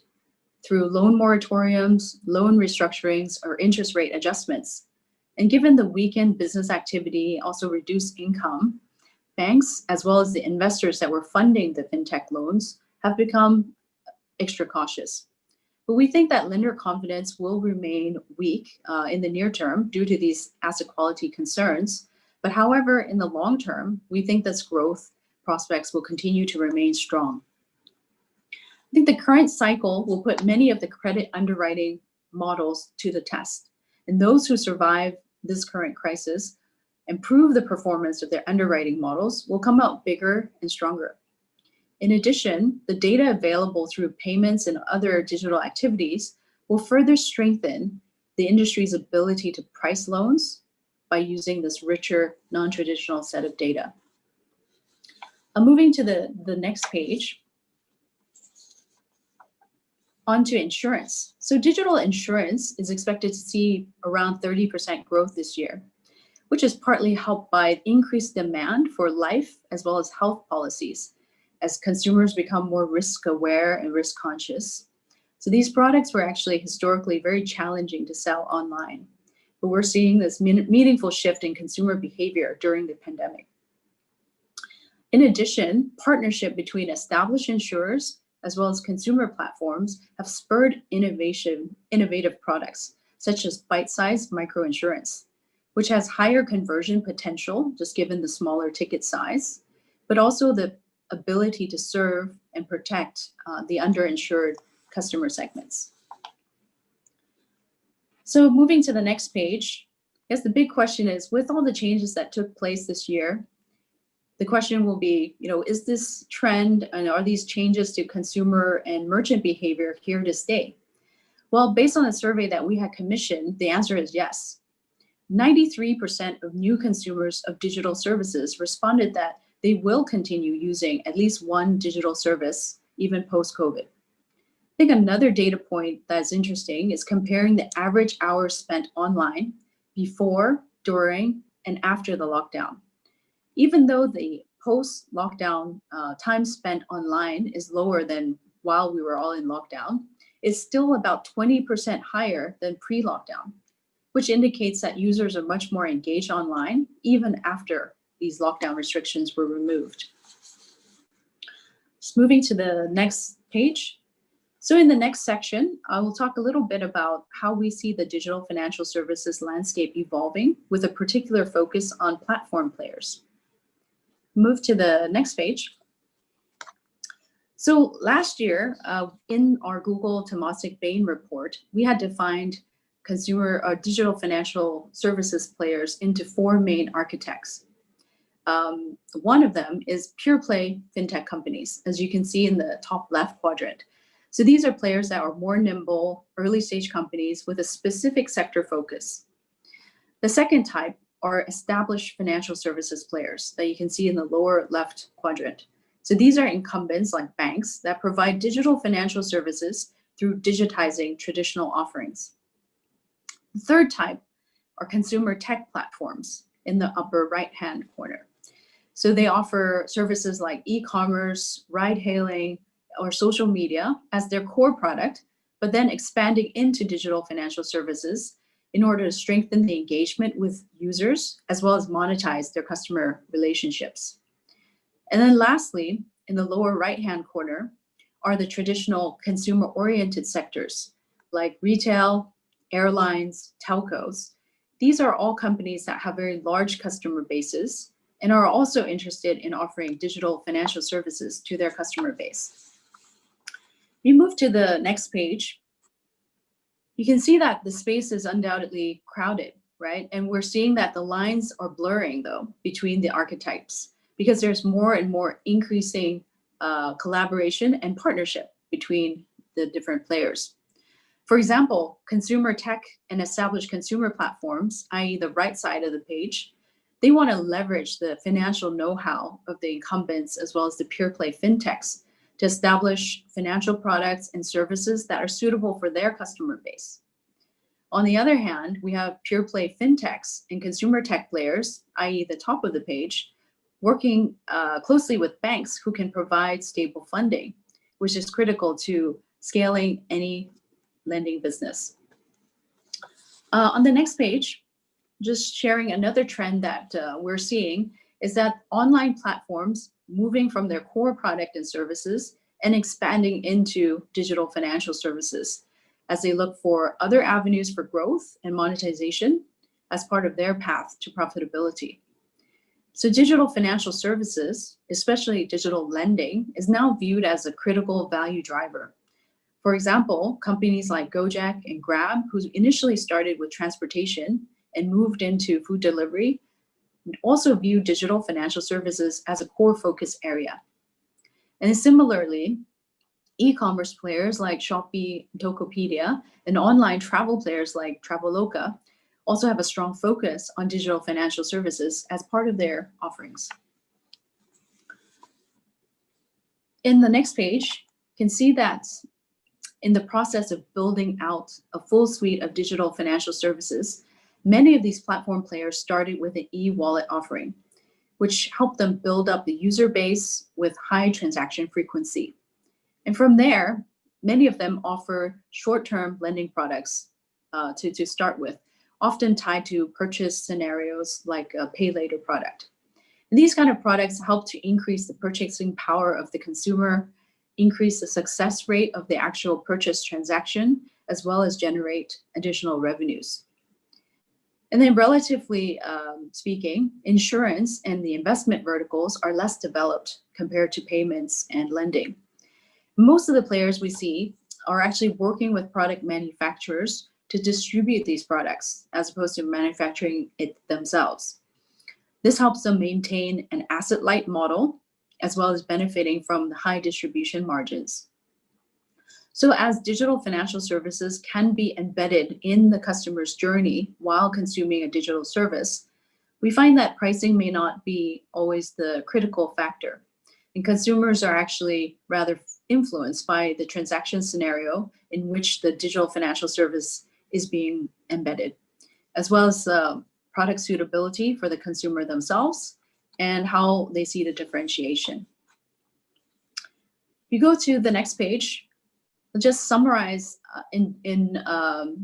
through loan moratoriums, loan restructurings, or interest rate adjustments. And given the weakened business activity, also reduced income, banks, as well as the investors that were funding the fintech loans, have become extra cautious. But we think that lender confidence will remain weak in the near term due to these asset quality concerns. But however, in the long term, we think this growth prospects will continue to remain strong. I think the current cycle will put many of the credit underwriting models to the test. And those who survive this current crisis and prove the performance of their underwriting models will come out bigger and stronger. In addition, the data available through payments and other digital activities will further strengthen the industry's ability to price loans by using this richer, non-traditional set of data. Moving to the next page. Onto insurance. So digital insurance is expected to see around 30% growth this year, which is partly helped by increased demand for life as well as health policies as consumers become more risk aware and risk conscious. So these products were actually historically very challenging to sell online, but we're seeing this meaningful shift in consumer behavior during the pandemic. In addition, partnership between established insurers as well as consumer platforms have spurred innovative products, such as bite-sized microinsurance, which has higher conversion potential, just given the smaller ticket size, but also the ability to serve and protect the underinsured customer segments. So moving to the next page, I guess the big question is, with all the changes that took place this year, the question will be, is this trend and are these changes to consumer and merchant behavior here to stay? Well, based on a survey that we had commissioned, the answer is yes. 93% of new consumers of digital services responded that they will continue using at least one digital service, even post-COVID. I think another data point that's interesting is comparing the average hours spent online before, during, and after the lockdown. Even though the post-lockdown time spent online is lower than while we were all in lockdown, it's still about 20% higher than pre-lockdown, which indicates that users are much more engaged online even after these lockdown restrictions were removed. Just moving to the next page. So in the next section, I will talk a little bit about how we see the digital financial services landscape evolving with a particular focus on platform players. Move to the next page. So last year, in our Google Temasek Bain report, we had defined consumer or digital financial services players into four main architects. One of them is pure play fintech companies, as you can see in the top left quadrant. So these are players that are more nimble, early stage companies with a specific sector focus. The second type are established financial services players that you can see in the lower left quadrant. So these are incumbents like banks that provide digital financial services through digitizing traditional offerings. The third type are consumer tech platforms in the upper right-hand corner. So they offer services like e-commerce, ride-hailing, or social media as their core product, but then expanding into digital financial services in order to strengthen the engagement with users as well as monetize their customer relationships. And then lastly, in the lower right-hand corner are the traditional consumer-oriented sectors like retail, airlines, telcos. These are all companies that have very large customer bases and are also interested in offering digital financial services to their customer base. You move to the next page, you can see that the space is undoubtedly crowded, right? And we're seeing that the lines are blurring though between the archetypes because there's more and more increasing collaboration and partnership between the different players. For example, consumer tech and established consumer platforms, i.e. the right side of the page, they want to leverage the financial know-how of the incumbents as well as the pure play fintechs to establish financial products and services that are suitable for their customer base. On the other hand, we have pure play fintechs and consumer tech players, i.e. the top of the page, working closely with banks who can provide stable funding, which is critical to scaling any lending business. On the next page, just sharing another trend that we're seeing is that online platforms moving from their core product and services and expanding into digital financial services as they look for other avenues for growth and monetization as part of their path to profitability. So digital financial services, especially digital lending, is now viewed as a critical value driver. For example, companies like Gojek and Grab, who initially started with transportation and moved into food delivery, also view digital financial services as a core focus area. And similarly, e-commerce players like Shopee, Tokopedia, and online travel players like Traveloka also have a strong focus on digital financial services as part of their offerings. In the next page, you can see that in the process of building out a full suite of digital financial services, many of these platform players started with an e-wallet offering, which helped them build up the user base with high transaction frequency. And from there, many of them offer short-term lending products to start with, often tied to purchase scenarios like a pay later product. And these kind of products help to increase the purchasing power of the consumer, increase the success rate of the actual purchase transaction, as well as generate additional revenues. And then relatively speaking, insurance and the investment verticals are less developed compared to payments and lending. Most of the players we see are actually working with product manufacturers to distribute these products as opposed to manufacturing it themselves. This helps them maintain an asset-light model as well as benefiting from the high distribution margins. So as digital financial services can be embedded in the customer's journey while consuming a digital service, we find that pricing may not be always the critical factor. And consumers are actually rather influenced by the transaction scenario in which the digital financial service is being embedded, as well as product suitability for the consumer themselves and how they see the differentiation. You go to the next page, just summarize in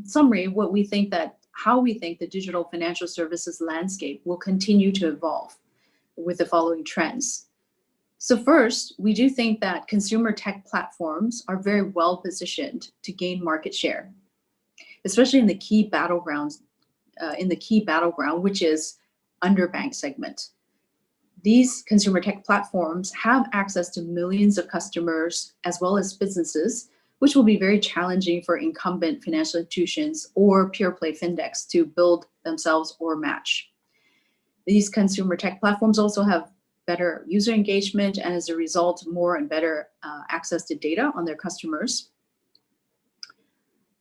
summary how we think the digital financial services landscape will continue to evolve with the following trends. So first, we do think that consumer tech platforms are very well positioned to gain market share, especially in the key battleground, which is underbanked segment. These consumer tech platforms have access to millions of customers as well as businesses, which will be very challenging for incumbent financial institutions or pure play fintechs to build themselves or match. These consumer tech platforms also have better user engagement and as a result, more and better access to data on their customers.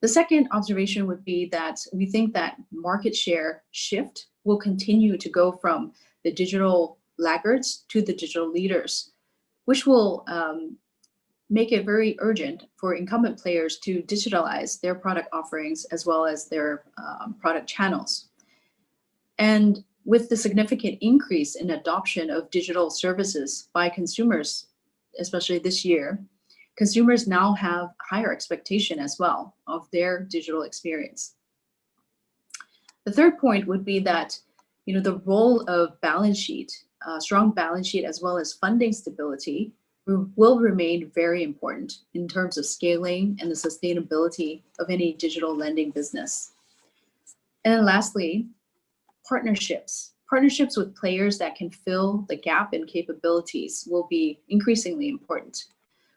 The second observation would be that we think that market share shift will continue to go from the digital laggards to the digital leaders, which will make it very urgent for incumbent players to digitalize their product offerings as well as their product channels. And with the significant increase in adoption of digital services by consumers, especially this year, consumers now have higher expectation as well of their digital experience. The third point would be that, the role of balance sheet, strong balance sheet as well as funding stability will remain very important in terms of scaling and the sustainability of any digital lending business. And then lastly, partnerships. Partnerships with players that can fill the gap in capabilities will be increasingly important.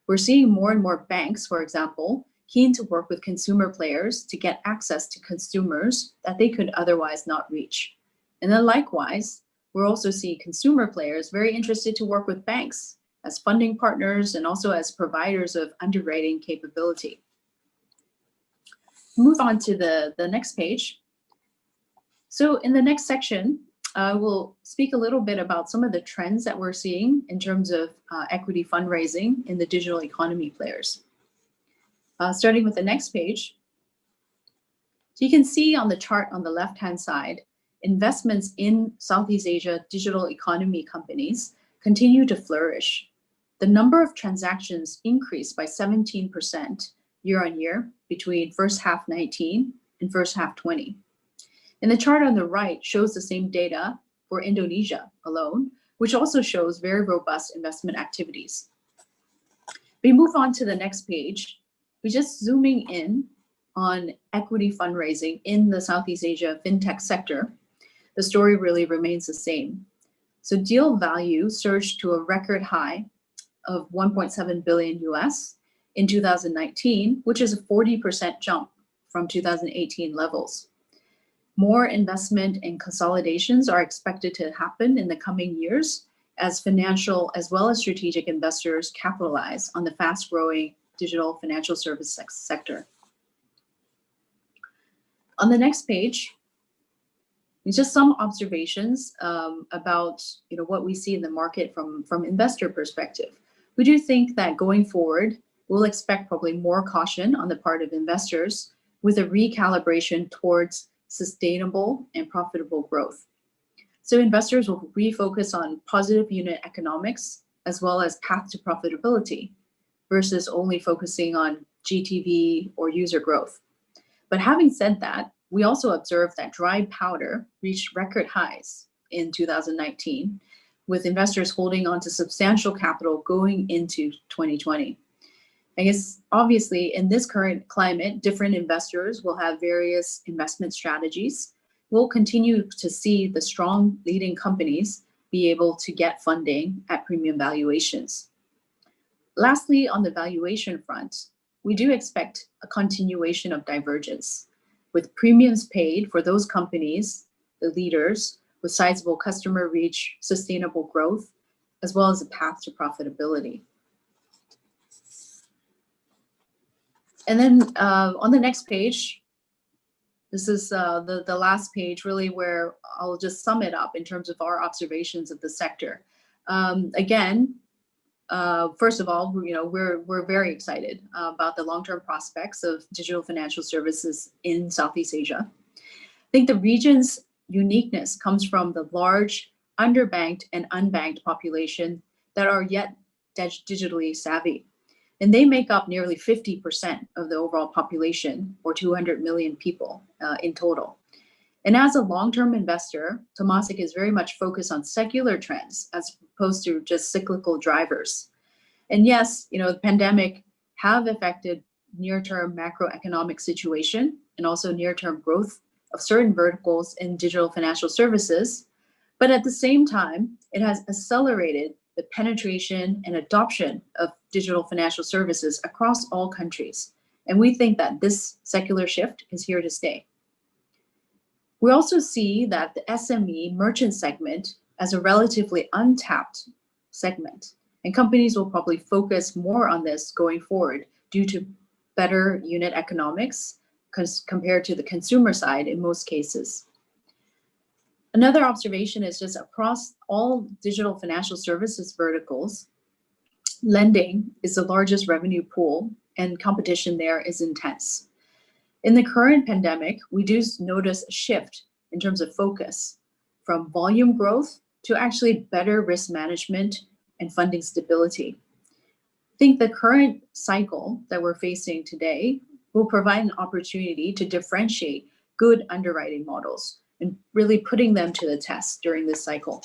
We're seeing more and more banks, for example, keen to work with consumer players to get access to consumers that they could otherwise not reach. And then likewise, we're also seeing consumer players very interested to work with banks as funding partners and also as providers of underwriting capability. Move on to the next page. So in the next section, I will speak a little bit about some of the trends that we're seeing in terms of equity fundraising in the digital economy players. Starting with the next page. So you can see on the chart on the left-hand side, investments in Southeast Asia digital economy companies continue to flourish. The number of transactions increased by 17% year on year between first half 19 and first half 20. And the chart on the right shows the same data for Indonesia alone, which also shows very robust investment activities. We move on to the next page. We're just zooming in on equity fundraising in the Southeast Asia fintech sector. The story really remains the same. So deal value surged to a record high of 1.7 billion US in 2019, which is a 40% jump from 2018 levels. More investment and consolidations are expected to happen in the coming years as financial as well as strategic investors capitalize on the fast-growing digital financial service sector. On the next page, just some observations about what we see in the market from investor perspective. We do think that going forward, we'll expect probably more caution on the part of investors with a recalibration towards sustainable and profitable growth. So investors will refocus on positive unit economics as well as path to profitability versus only focusing on GTV or user growth. But having said that, we also observed that dry powder reached record highs in 2019, with investors holding on to substantial capital going into 2020. I guess, obviously, in this current climate, different investors will have various investment strategies. We'll continue to see the strong leading companies be able to get funding at premium valuations. Lastly, on the valuation front, we do expect a continuation of divergence, with premiums paid for those companies, the leaders, with sizable customer reach, sustainable growth, as well as a path to profitability. And then on the next page, this is the last page, really, where I'll just sum it up in terms of our observations of the sector. Again, first of all, we're very excited about the long-term prospects of digital financial services in Southeast Asia. I think the region's uniqueness comes from the large underbanked and unbanked population that are yet digitally savvy. And they make up nearly 50% of the overall population, or 200 million people in total. And as a long-term investor, Temasek is very much focused on secular trends as opposed to just cyclical drivers. And yes, the pandemic have affected near-term macroeconomic situation and also near-term growth of certain verticals in digital financial services. But at the same time, it has accelerated the penetration and adoption of digital financial services across all countries. And we think that this secular shift is here to stay. We also see that the SME merchant segment as a relatively untapped segment, and companies will probably focus more on this going forward due to better unit economics compared to the consumer side in most cases. Another observation is just across all digital financial services verticals, lending is the largest revenue pool and competition there is intense. In the current pandemic, we do notice a shift in terms of focus from volume growth to actually better risk management and funding stability. I think the current cycle that we're facing today will provide an opportunity to differentiate good underwriting models and really putting them to the test during this cycle.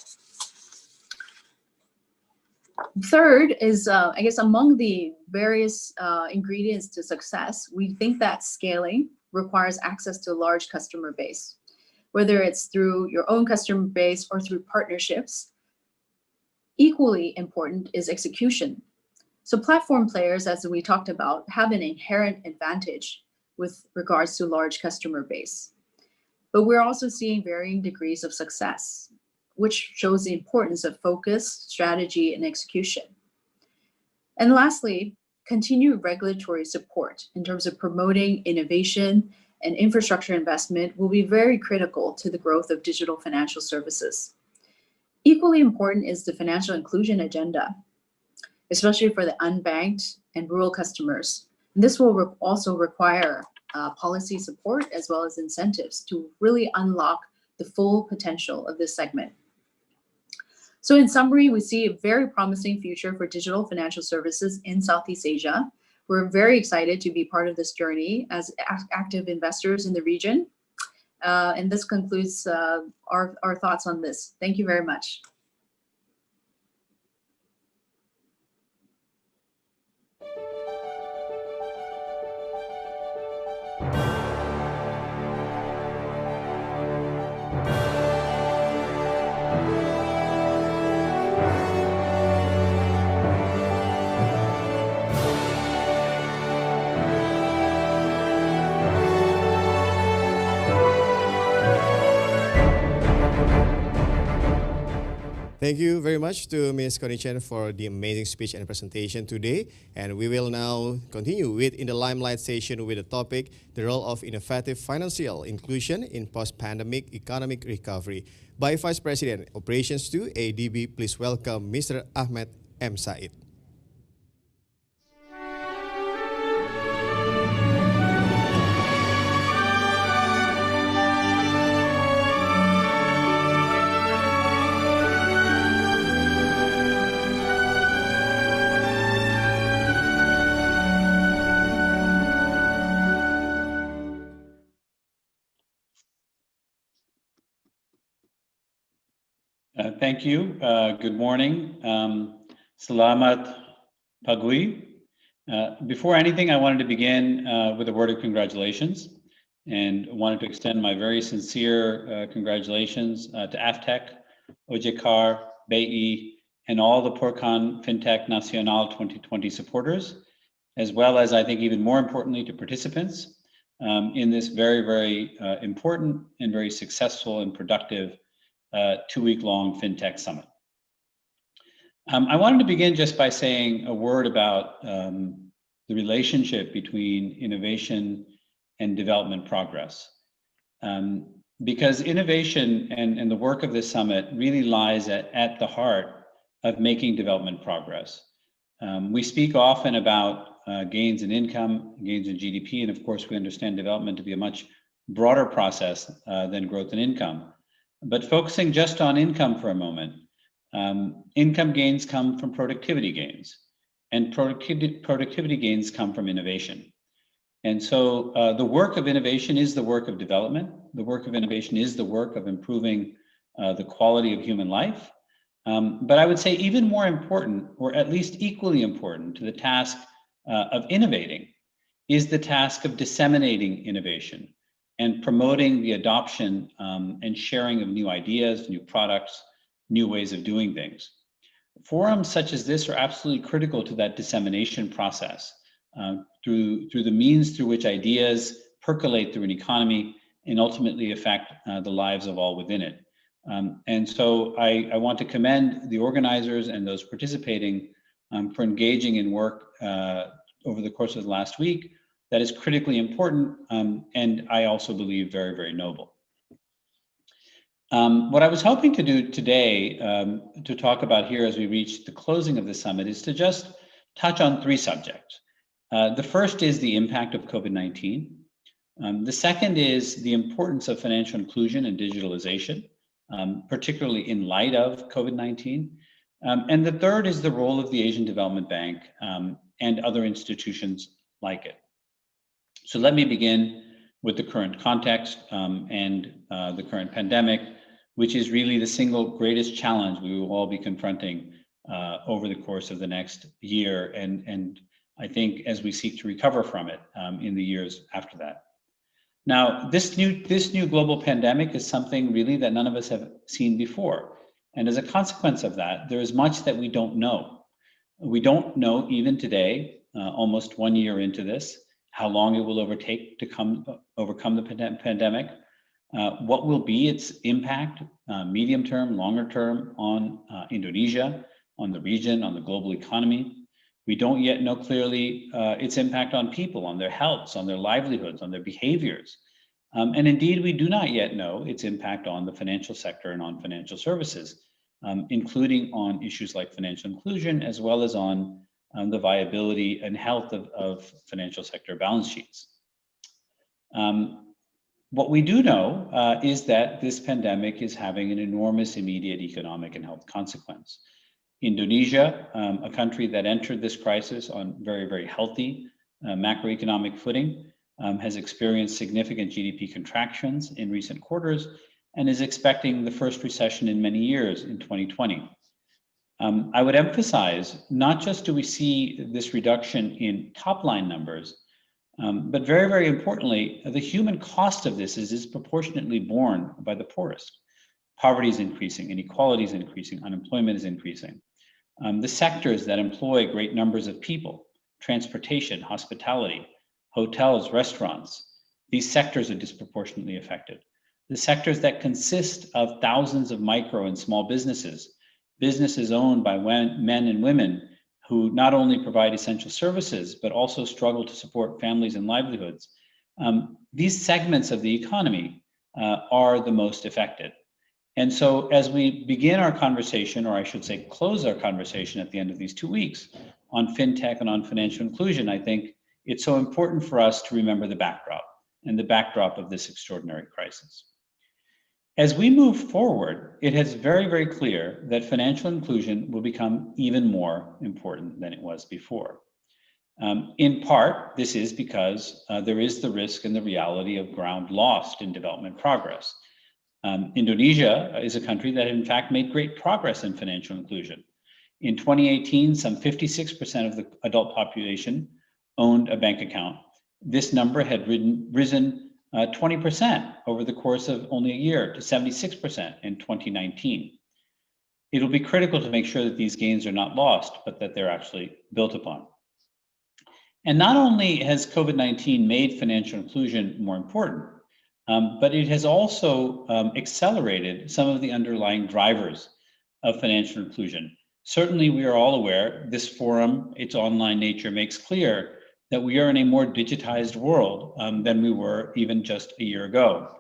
Third is, I guess, among the various ingredients to success, we think that scaling requires access to a large customer base, whether it's through your own customer base or through partnerships. Equally important is execution. So platform players, as we talked about, have an inherent advantage with regards to large customer base. But we're also seeing varying degrees of success, which shows the importance of focus, strategy, and execution. And lastly, continued regulatory support in terms of promoting innovation and infrastructure investment will be very critical to the growth of digital financial services. Equally important is the financial inclusion agenda, especially for the unbanked and rural customers. And this will also require policy support as well as incentives to really unlock the full potential of this segment. So in summary, we see a very promising future for digital financial services in Southeast Asia. We're very excited to be part of this journey as active investors in the region. And this concludes our thoughts on this. Thank you very much. Thank you very much to Ms. Connie Chen for the amazing speech and presentation today. And we will now continue with In the Limelight session with the topic, the role of innovative financial inclusion in post-pandemic economic recovery. By Vice President Operations 2 ADB, please welcome Mr. Ahmed M. Said. Thank you. Good morning. Selamat pagi. Before anything, I wanted to begin with a word of congratulations and wanted to extend my very sincere congratulations to AFTEC, OJK, BEI, and all the Pekan Fintech Nasional 2020 supporters, as well as, I think, even more importantly, to participants in this very, very important and very successful and productive 2-week-long FinTech Summit. I wanted to begin just by saying a word about the relationship between innovation and development progress. Because innovation and the work of this summit really lies at the heart of making development progress. We speak often about gains in income, gains in GDP, and of course we understand development to be a much broader process than growth in income. But focusing just on income for a moment, income gains come from productivity gains, and productivity gains come from innovation. And so the work of innovation is the work of development. The work of innovation is the work of improving the quality of human life. But I would say even more important, or at least equally important to the task of innovating, is the task of disseminating innovation and promoting the adoption and sharing of new ideas, new products, new ways of doing things. Forums such as this are absolutely critical to that dissemination process through the means through which ideas percolate through an economy and ultimately affect the lives of all within it. And so I want to commend the organizers and those participating for engaging in work over the course of the last week that is critically important, and I also believe very, very noble. What I was hoping to do today to talk about here as we reach the closing of the summit is to just touch on three subjects. The first is the impact of COVID-19. The second is the importance of financial inclusion and digitalization, particularly in light of COVID-19. And the third is the role of the Asian Development Bank and other institutions like it. So let me begin with the current context and the current pandemic, which is really the single greatest challenge we will all be confronting over the course of the next year, and I think as we seek to recover from it in the years after that. Now, this new global pandemic is something really that none of us have seen before, and as a consequence of that, there is much that we don't know. We don't know even today, almost 1 year into this, how long it will overtake to overcome the pandemic. What will be its impact, medium term, longer term, on Indonesia, on the region, on the global economy? We don't yet know clearly its impact on people, on their healths, on their livelihoods, on their behaviors. And indeed, we do not yet know its impact on the financial sector and on financial services, including on issues like financial inclusion, as well as on the viability and health of financial sector balance sheets. What we do know is that this pandemic is having an enormous immediate economic and health consequence. Indonesia, a country that entered this crisis on very, very healthy macroeconomic footing, has experienced significant GDP contractions in recent quarters and is expecting the first recession in many years in 2020. I would emphasize, not just do we see this reduction in top line numbers, but very, very importantly, the human cost of this is disproportionately borne by the poorest. Poverty is increasing, inequality is increasing, unemployment is increasing. The sectors that employ great numbers of people, transportation, hospitality, hotels, restaurants, these sectors are disproportionately affected. The sectors that consist of thousands of micro and small businesses, businesses owned by men and women who not only provide essential services, but also struggle to support families and livelihoods. These segments of the economy are the most affected. And so as we begin our conversation, or I should say close our conversation at the end of these 2 weeks on fintech and on financial inclusion, I think it's so important for us to remember the backdrop and the backdrop of this extraordinary crisis. As we move forward, it is very, very clear that financial inclusion will become even more important than it was before. In part, this is because there is the risk and the reality of ground lost in development progress. Indonesia is a country that in fact made great progress in financial inclusion. In 2018, some 56% of the adult population owned a bank account. This number had risen 20% over the course of only a year to 76% in 2019. It'll be critical to make sure that these gains are not lost, but that they're actually built upon. And not only has COVID-19 made financial inclusion more important, but it has also accelerated some of the underlying drivers of financial inclusion. Certainly, we are all aware, this forum, its online nature makes clear that we are in a more digitized world than we were even just a year ago.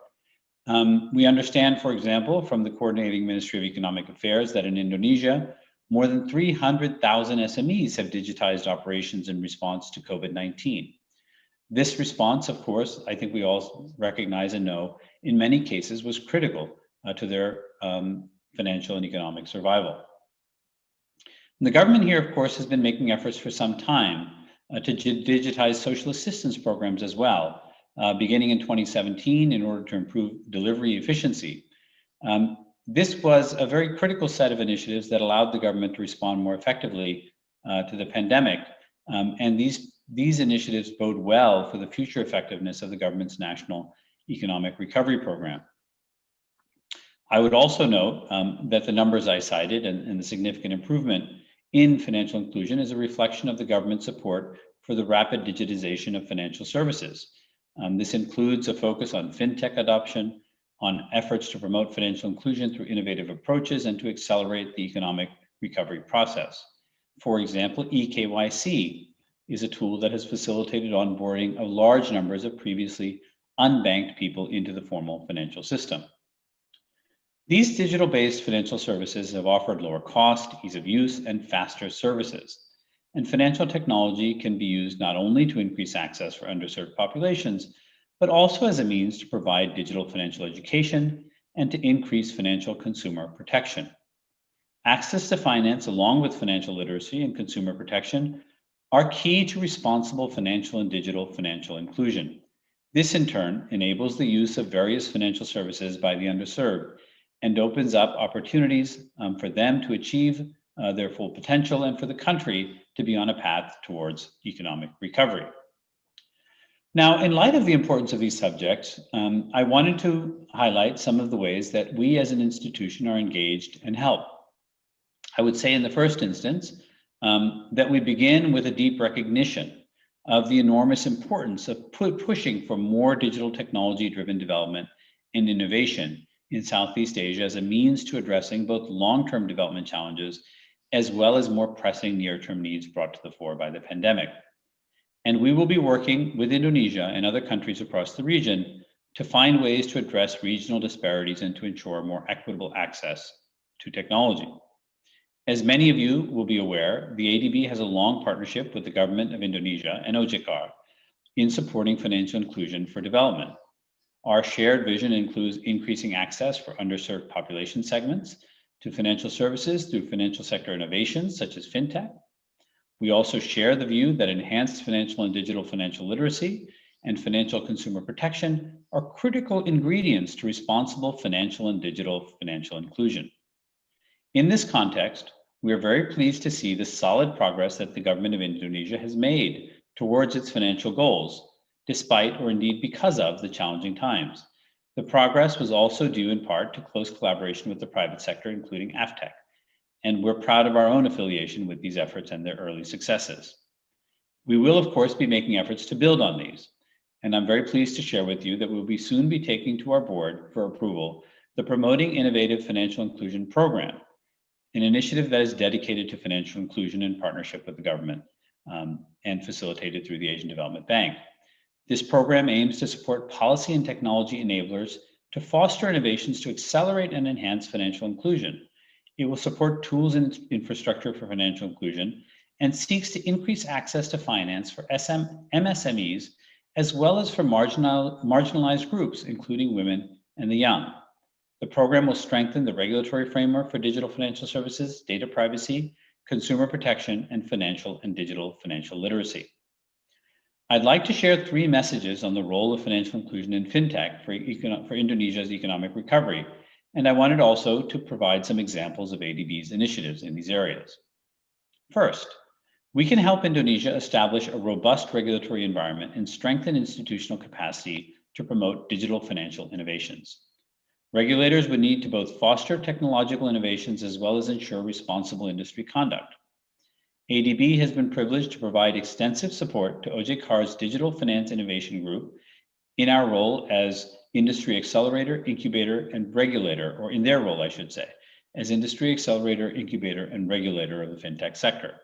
We understand, for example, from the Coordinating Ministry of Economic Affairs that in Indonesia, more than 300,000 SMEs have digitized operations in response to COVID-19. This response, of course, I think we all recognize and know, in many cases was critical to their financial and economic survival. And the government here, of course, has been making efforts for some time to digitize social assistance programs as well, beginning in 2017 in order to improve delivery efficiency. This was a very critical set of initiatives that allowed the government to respond more effectively to the pandemic. And these initiatives bode well for the future effectiveness of the government's National Economic Recovery Program. I would also note that the numbers I cited and the significant improvement in financial inclusion is a reflection of the government's support for the rapid digitization of financial services. This includes a focus on fintech adoption, on efforts to promote financial inclusion through innovative approaches and to accelerate the economic recovery process. For example, eKYC is a tool that has facilitated onboarding of large numbers of previously unbanked people into the formal financial system. These digital-based financial services have offered lower cost, ease of use, and faster services. And financial technology can be used not only to increase access for underserved populations, but also as a means to provide digital financial education and to increase financial consumer protection. Access to finance, along with financial literacy and consumer protection, are key to responsible financial and digital financial inclusion. This, in turn, enables the use of various financial services by the underserved and opens up opportunities for them to achieve their full potential and for the country to be on a path towards economic recovery. Now, in light of the importance of these subjects, I wanted to highlight some of the ways that we as an institution are engaged and help. I would say in the first instance that we begin with a deep recognition of the enormous importance of pushing for more digital technology-driven development and innovation in Southeast Asia as a means to addressing both long-term development challenges as well as more pressing near-term needs brought to the fore by the pandemic. And we will be working with Indonesia and other countries across the region to find ways to address regional disparities and to ensure more equitable access to technology. As many of you will be aware, the ADB has a long partnership with the government of Indonesia and OJK in supporting financial inclusion for development. Our shared vision includes increasing access for underserved population segments to financial services through financial sector innovations such as Fintech. We also share the view that enhanced financial and digital financial literacy and financial consumer protection are critical ingredients to responsible financial and digital financial inclusion. In this context, we are very pleased to see the solid progress that the government of Indonesia has made towards its financial goals, despite or indeed because of the challenging times. The progress was also due in part to close collaboration with the private sector, including AFTEC, and we're proud of our own affiliation with these efforts and their early successes. We will, of course, be making efforts to build on these, and I'm very pleased to share with you that we'll soon be taking to our board for approval the Promoting Innovative Financial Inclusion Program, an initiative that is dedicated to financial inclusion in partnership with the government and facilitated through the Asian Development Bank. This program aims to support policy and technology enablers to foster innovations to accelerate and enhance financial inclusion. It will support tools and infrastructure for financial inclusion and seeks to increase access to finance for MSMEs, as well as for marginalized groups, including women and the young. The program will strengthen the regulatory framework for digital financial services, data privacy, consumer protection, and financial and digital financial literacy. I'd like to share 3 messages on the role of financial inclusion in Fintech for Indonesia's economic recovery, and I wanted also to provide some examples of ADB's initiatives in these areas. First, we can help Indonesia establish a robust regulatory environment and strengthen institutional capacity to promote digital financial innovations. Regulators would need to both foster technological innovations as well as ensure responsible industry conduct. ADB has been privileged to provide extensive support to OJK's Digital Finance Innovation Group in our role as industry accelerator, incubator, and regulator, or in their role, I should say, as industry accelerator, incubator, and regulator of the fintech sector.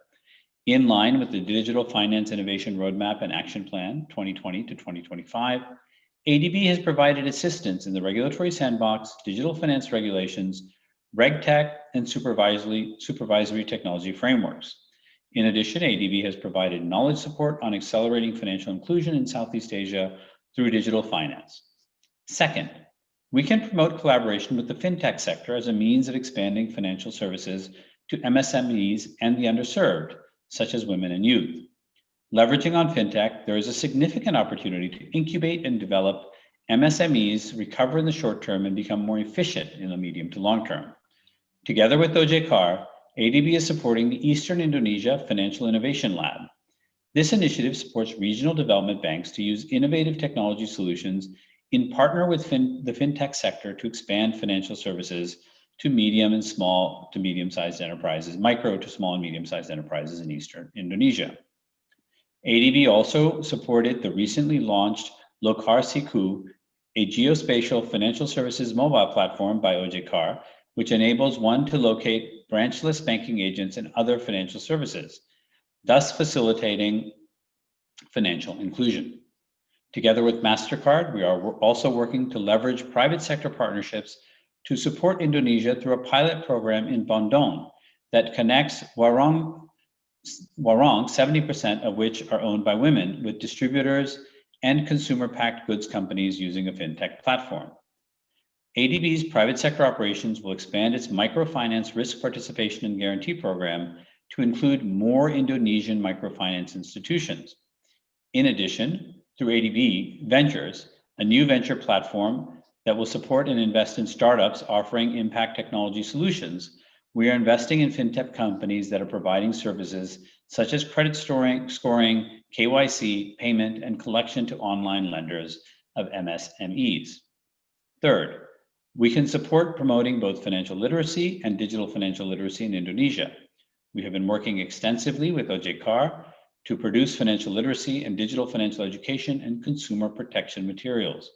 In line with the Digital Finance Innovation Roadmap and Action Plan 2020 to 2025, ADB has provided assistance in the regulatory sandbox, digital finance regulations, RegTech, and supervisory technology frameworks. In addition, ADB has provided knowledge support on accelerating financial inclusion in Southeast Asia through digital finance. Second, we can promote collaboration with the fintech sector as a means of expanding financial services to MSMEs and the underserved, such as women and youth. Leveraging on fintech, there is a significant opportunity to incubate and develop MSMEs, recover in the short term, and become more efficient in the medium to long term. Together with OJK, ADB is supporting the Eastern Indonesia Financial Innovation Lab. This initiative supports regional development banks to use innovative technology solutions in partner with the fintech sector to expand financial services to medium and small to medium-sized enterprises, micro to small and medium-sized enterprises in Eastern Indonesia. ADB also supported the recently launched Lokar Siku, a geospatial financial services mobile platform by OJK, which enables one to locate branchless banking agents and other financial services, thus facilitating financial inclusion. Together with MasterCard, we are also working to leverage private sector partnerships to support Indonesia through a pilot program in Bandung that connects warung, 70% of which are owned by women, with distributors and consumer-packed goods companies using a fintech platform. ADB's private sector operations will expand its microfinance risk participation and guarantee program to include more Indonesian microfinance institutions. In addition, through ADB Ventures, a new venture platform that will support and invest in startups offering impact technology solutions, we are investing in fintech companies that are providing services such as credit scoring, KYC, payment, and collection to online lenders of MSMEs. Third, we can support promoting both financial literacy and digital financial literacy in Indonesia. We have been working extensively with OJK to produce financial literacy and digital financial education and consumer protection materials.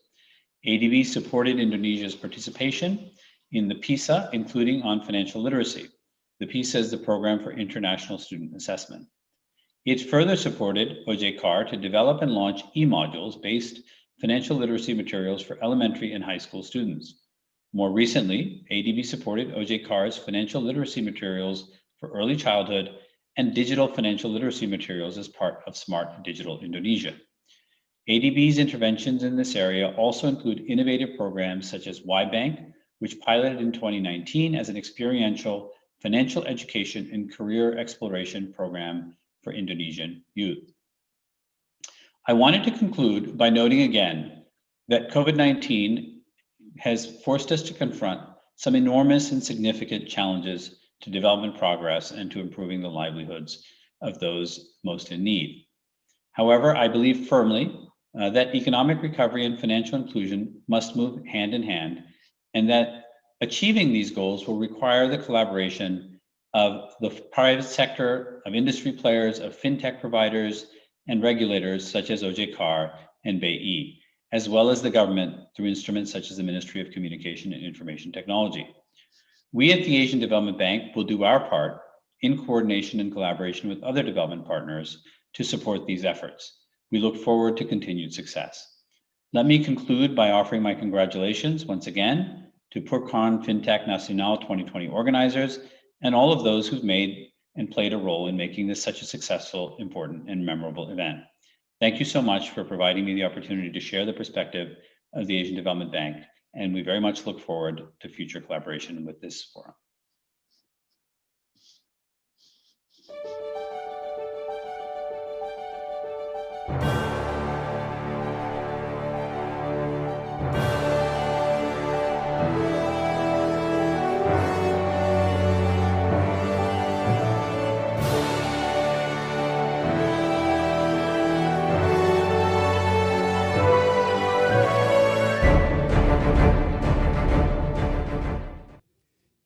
ADB supported Indonesia's participation in the PISA, including on financial literacy. The PISA is the Program for International Student Assessment. It further supported OJK to develop and launch e-modules based financial literacy materials for elementary and high school students. More recently, ADB supported OJK's financial literacy materials for early childhood and digital financial literacy materials as part of Smart Digital Indonesia. ADB's interventions in this area also include innovative programs such as YBank, which piloted in 2019 as an experiential financial education and career exploration program for Indonesian youth. I wanted to conclude by noting again that COVID-19 has forced us to confront some enormous and significant challenges to development progress and to improving the livelihoods of those most in need. However, I believe firmly that economic recovery and financial inclusion must move hand in hand, and that achieving these goals will require the collaboration of the private sector, of industry players, of fintech providers, and regulators such as OJK and BEI, as well as the government through instruments such as the Ministry of Communication and Information Technology. We at the Asian Development Bank will do our part in coordination and collaboration with other development partners to support these efforts. We look forward to continued success. Let me conclude by offering my congratulations once again to Pekan Fintech Nasional 2020 organizers and all of those who've made and played a role in making this such a successful, important, and memorable event. Thank you so much for providing me the opportunity to share the perspective of the Asian Development Bank, and we very much look forward to future collaboration with this forum.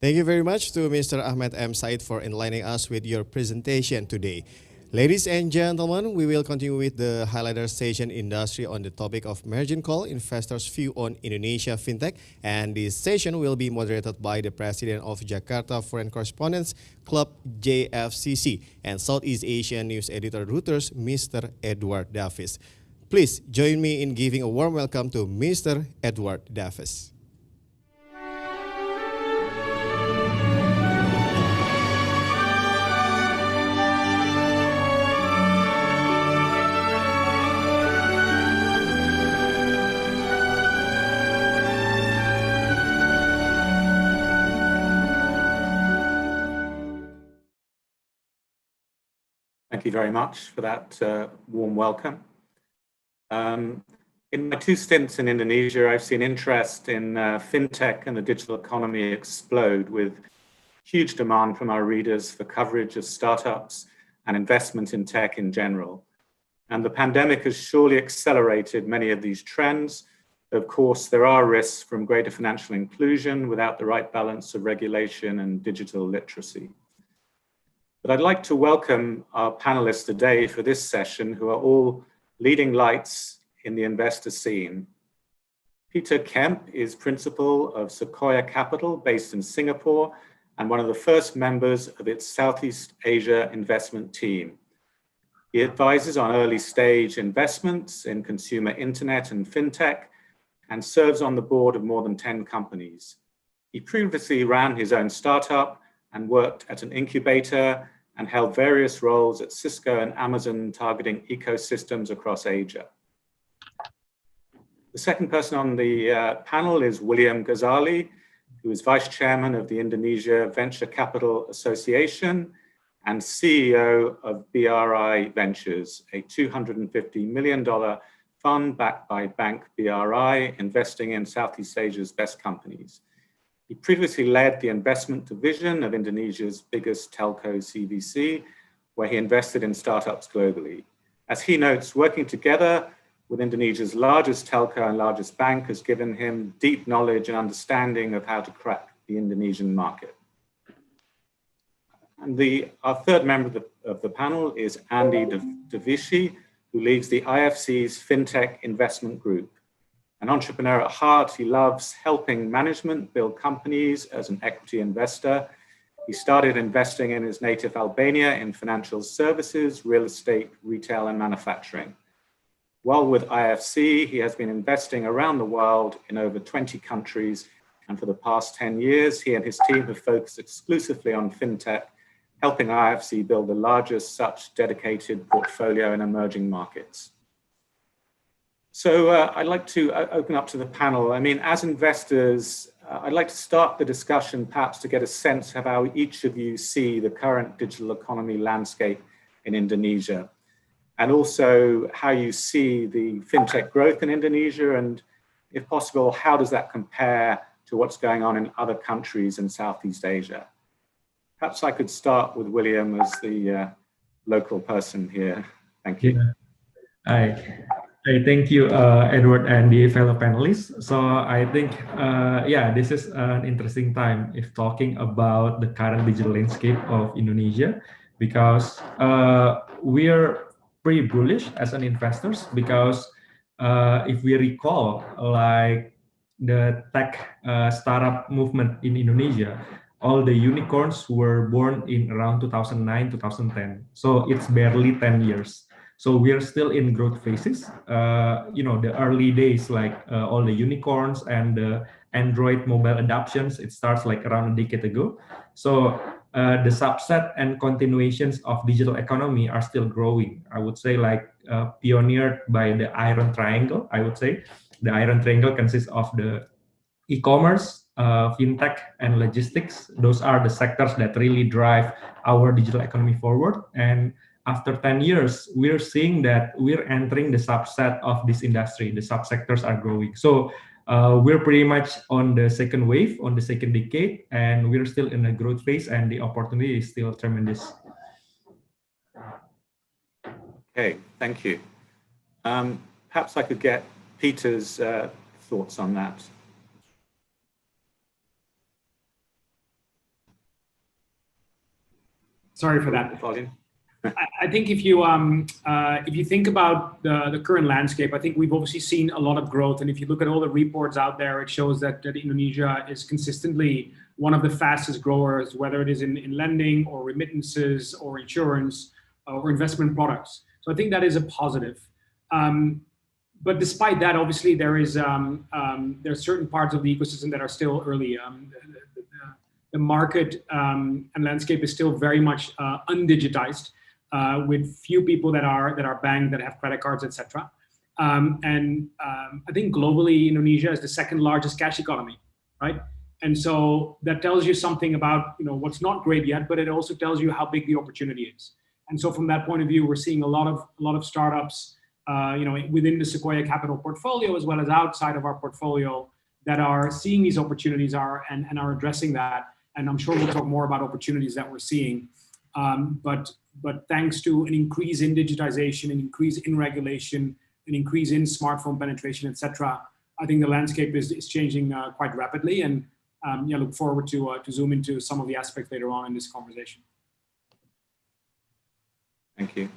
Thank you very much to Mr. Ahmed M. Said for enlightening us with your presentation today. Ladies and gentlemen, we will continue with the highlighter session industry on the topic of margin call, investors' view on Indonesia FinTech. And this session will be moderated by the President of Jakarta Foreign Correspondents Club, JFCC, and Southeast Asian News Editor Reuters, Mr. Edward Davis. Please join me in giving a warm welcome to Mr. Edward Davis. Thank you very much for that warm welcome. In my 2 stints in Indonesia, I've seen interest in fintech and the digital economy explode, with huge demand from our readers for coverage of startups and investment in tech in general. And the pandemic has surely accelerated many of these trends. Of course, there are risks from greater financial inclusion without the right balance of regulation and digital literacy. But I'd like to welcome our panelists today for this session, who are all leading lights in the investor scene. Peter Kemp is principal of Sequoia Capital, based in Singapore, and one of the first members of its Southeast Asia investment team. He advises on early stage investments in consumer internet and fintech, and serves on the board of more than 10 companies. He previously ran his own startup and worked at an incubator and held various roles at Cisco and Amazon, targeting ecosystems across Asia. The second person on the panel is William Ghazali, who is Vice Chairman of the Indonesia Venture Capital Association and CEO of BRI Ventures, a $250 million fund backed by Bank BRI, investing in Southeast Asia's best companies. He previously led the investment division of Indonesia's biggest telco CVC, where he invested in startups globally. As he notes, working together with Indonesia's largest telco and largest bank has given him deep knowledge and understanding of how to crack the Indonesian market. And our third member of the panel is Andy Devishi, who leads the IFC's Fintech Investment Group. An entrepreneur at heart, he loves helping management build companies as an equity investor. He started investing in his native Albania in financial services, real estate, retail, and manufacturing. While with IFC, he has been investing around the world in over 20 countries, and for the past 10 years, he and his team have focused exclusively on fintech, helping IFC build the largest such dedicated portfolio in emerging markets. So I'd like to open up to the panel. I mean, as investors, I'd like to start the discussion perhaps to get a sense of how each of you see the current digital economy landscape in Indonesia, and also how you see the fintech growth in Indonesia, and if possible, how does that compare to what's going on in other countries in Southeast Asia? Perhaps I could start with William as the local person here. Thank you. Hi. Thank you, Edward and the fellow panelists. So I think, yeah, this is an interesting time if talking about the current digital landscape of Indonesia, because we're pretty bullish as an investors, because if we recall, like the tech startup movement in Indonesia, all the unicorns were born in around 2009, 2010. So it's barely 10 years. So we are still in growth phases. You know, the early days, like all the unicorns and the Android mobile adoptions, it starts like around a decade ago. So the subset and continuations of digital economy are still growing. I would say like pioneered by the Iron Triangle, I would say. The Iron Triangle consists of the e-commerce, fintech, and logistics. Those are the sectors that really drive our digital economy forward. And after 10 years, we're seeing that we're entering the subset of this industry. The subsectors are growing. So we're pretty much on the second wave, on the second decade, and we're still in a growth phase, and the opportunity is still tremendous. Okay, thank you. Perhaps I could get Peter's thoughts on that. Sorry for that. I think if you think about the current landscape, I think we've obviously seen a lot of growth. And if you look at all the reports out there, it shows that Indonesia is consistently one of the fastest growers, whether it is in lending or remittances or insurance or investment products. So I think that is a positive. But despite that, obviously there are certain parts of the ecosystem that are still early. The market and landscape is still very much undigitized. With few people that are banked, that have credit cards, etc. I think globally, Indonesia is the second largest cash economy, right? And so that tells you something about what's not great yet, but it also tells you how big the opportunity is. And so from that point of view, we're seeing a lot of startups, within the Sequoia Capital portfolio as well as outside of our portfolio that are seeing these opportunities and are addressing that. And I'm sure we'll talk more about opportunities that we're seeing. But thanks to an increase in digitization, an increase in regulation, an increase in smartphone penetration, etc., I think the landscape is changing quite rapidly. And look forward to zoom into some of the aspects later on in this conversation. Thank you.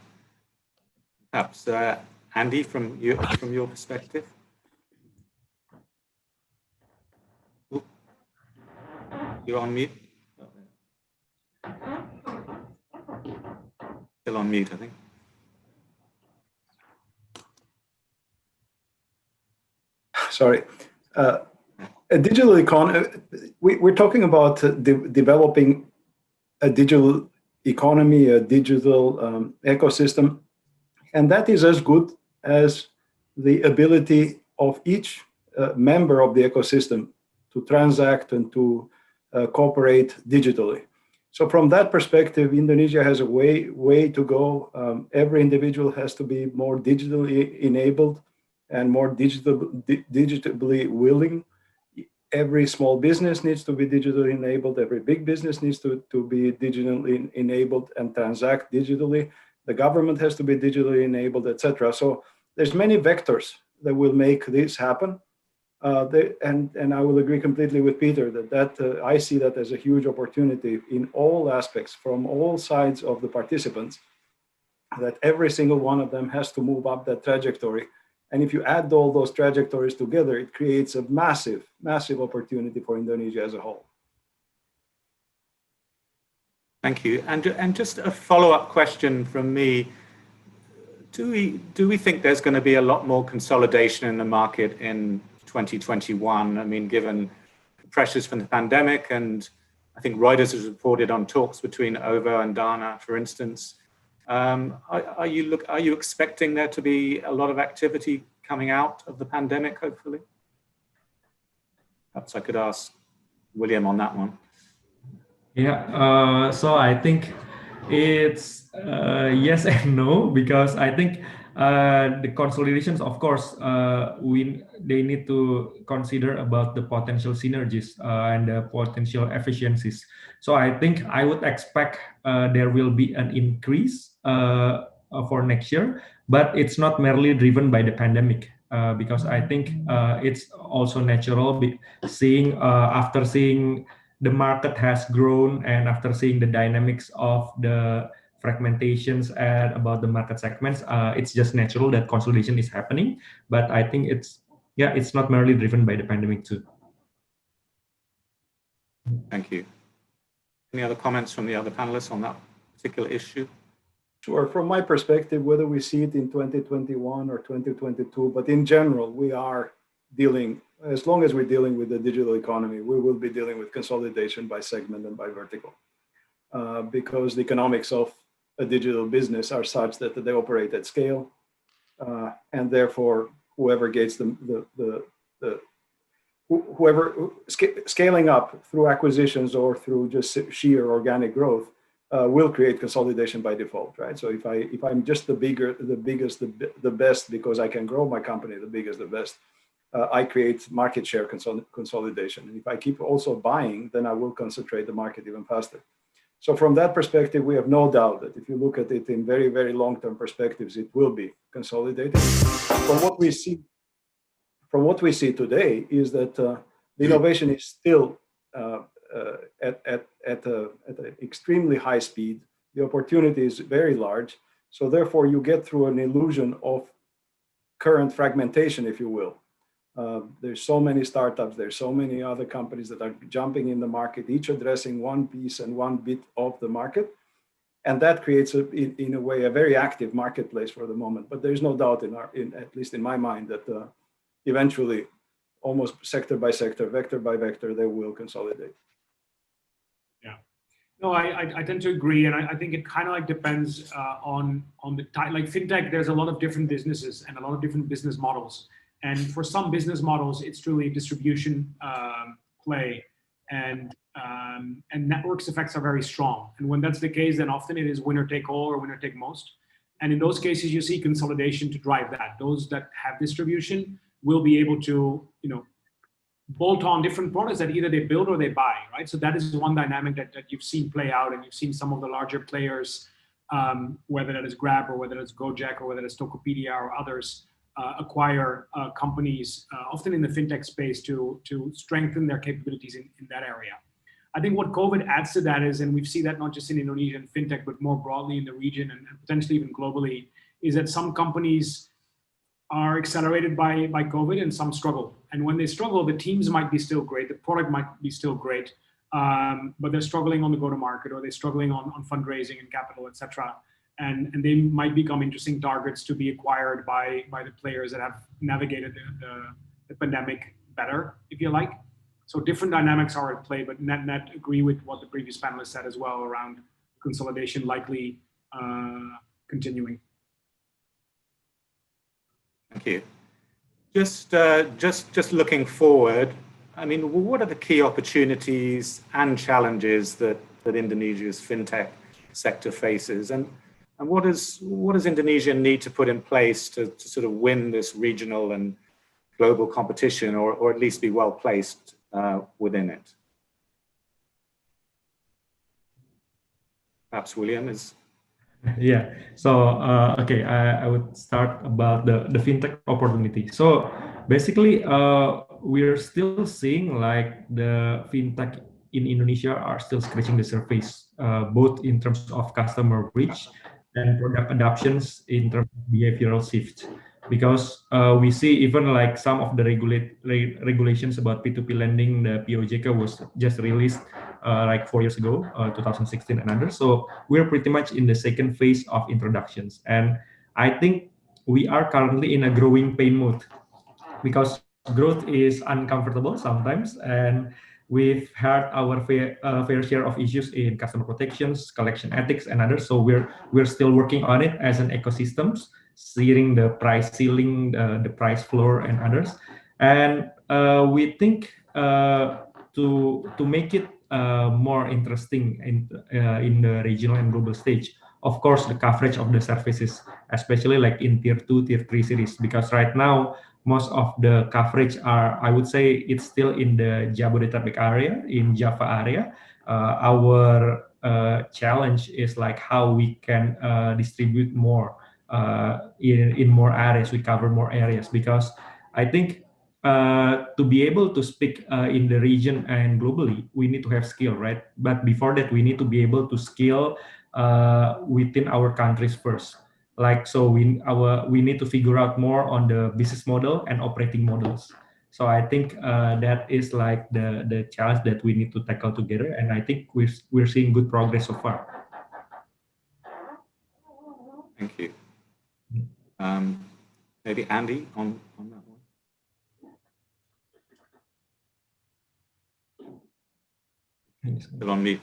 Perhaps Andy, from your perspective. You're on mute. Still on mute, I think. sorry. A digital economy, we're talking about developing a digital economy, a digital ecosystem, and that is as good as the ability of each member of the ecosystem to transact and to cooperate digitally. So from that perspective, Indonesia has a way to go. Every individual has to be more digitally enabled and more digitally willing. Every small business needs to be digitally enabled. Every big business needs to be digitally enabled and transact digitally. The government has to be digitally enabled, etc. So there's many vectors that will make this happen. And I will agree completely with Peter that I see that as a huge opportunity in all aspects, from all sides of the participants, that every single one of them has to move up that trajectory. And if you add all those trajectories together, it creates a massive, massive opportunity for Indonesia as a whole. Thank you. And just a follow-up question from me. Do we think there's going to be a lot more consolidation in the market in 2021? I mean, given the pressures from the pandemic, and I think Reuters has reported on talks between OVO and Dana, for instance. Are you expecting there to be a lot of activity coming out of the pandemic, hopefully? Perhaps I could ask William on that one. Yeah, so I think it's yes and no, because I think the consolidations, of course, they need to consider about the potential synergies and the potential efficiencies. So I think I would expect there will be an increase for next year, but it's not merely driven by the pandemic, because I think it's also natural after seeing the market has grown and after seeing the dynamics of the fragmentations and about the market segments, it's just natural that consolidation is happening. But I think it's not merely driven by the pandemic too. Thank you. Any other comments from the other panelists on that particular issue? Sure. From my perspective, whether we see it in 2021 or 2022, but in general, we are dealing, as long as we're dealing with the digital economy, we will be dealing with consolidation by segment and by vertical, because the economics of a digital business are such that they operate at scale, and therefore whoever gets scaling up through acquisitions or through just sheer organic growth will create consolidation by default, right? So if I'm just the biggest, the best, because I can grow my company the biggest, the best, I create market share consolidation. And if I keep also buying, then I will concentrate the market even faster. So from that perspective, we have no doubt that if you look at it in very, very long-term perspectives, it will be consolidated. From what we see today is that the innovation is still at an extremly high speed. The opportunity is very large. So therefore, you get through an illusion of current fragmentation, if you will. There's so many startups, there's so many other companies that are jumping in the market, each addressing one piece and one bit of the market. And that creates, in a way, a very active marketplace for the moment. But there's no doubt, at least in my mind, that eventually, almost sector by sector, vector by vector, they will consolidate. Yeah. No, I tend to agree. And I think it kind of like depends on the type. Like fintech, there's a lot of different businesses and a lot of different business models. And for some business models, it's truly a distribution play, and networks effects are very strong. And when that's the case, then often it is winner take all or winner take most. And in those cases, you see consolidation to drive that. Those that have distribution will be able to, bolt on different products that either they build or they buy, right? So that is one dynamic that you've seen play out, and you've seen some of the larger players, whether that is Grab or whether it's Gojek or whether it's Tokopedia or others, acquire companies, often in the fintech space, to strengthen their capabilities in that area. I think what COVID adds to that is, and we've seen that not just in Indonesian fintech, but more broadly in the region and potentially even globally, is that some companies are accelerated by COVID and some struggle. And when they struggle, the teams might be still great, the product might be still great, but they're struggling on the go-to-market, or they're struggling on fundraising and capital, et cetera. And they might become interesting targets to be acquired by the players that have navigated the pandemic better, if you like. So different dynamics are at play, but net agree with what the previous panelist said as well around consolidation likely continuing. Thank you. Just looking forward, I mean, what are the key opportunities and challenges that Indonesia's fintech sector faces, and what does Indonesia need to put in place to sort of win this regional and global competition, or at least be well placed within it? Perhaps William is. Yeah. So okay, I would start about the fintech opportunity. So basically, we're still seeing like the fintech in Indonesia are still scratching the surface, both in terms of customer reach and product adoptions in terms of behavioral shift. Because we see even like some of the regulations about P2P lending, the POJK was just released like 4 years ago, 2016 and others. So we're pretty much in the second phase of introductions. And I think we are currently in a growing pain mode because growth is uncomfortable sometimes. And we've had our fair share of issues in customer protections, collection ethics, and others. So we're still working on it as an ecosystem, steering the price ceiling, the price floor, and others. And we think to make it more interesting in the regional and global stage, of course, the coverage of the services, especially like in tier 2, tier 3 cities, because right now most of the coverage are, I would say, it's still in the Jabodetabek area, in Java area. Our challenge is like how we can distribute more in more areas. We cover more areas because I think to be able to speak in the region and globally, we need to have skill, right? But before that, we need to be able to scale within our countries first. Like, so we need to figure out more on the business model and operating models. So I think that is like the challenge that we need to tackle together, and I think we're seeing good progress so far. Thank you. Maybe Andy on that one. Still on me.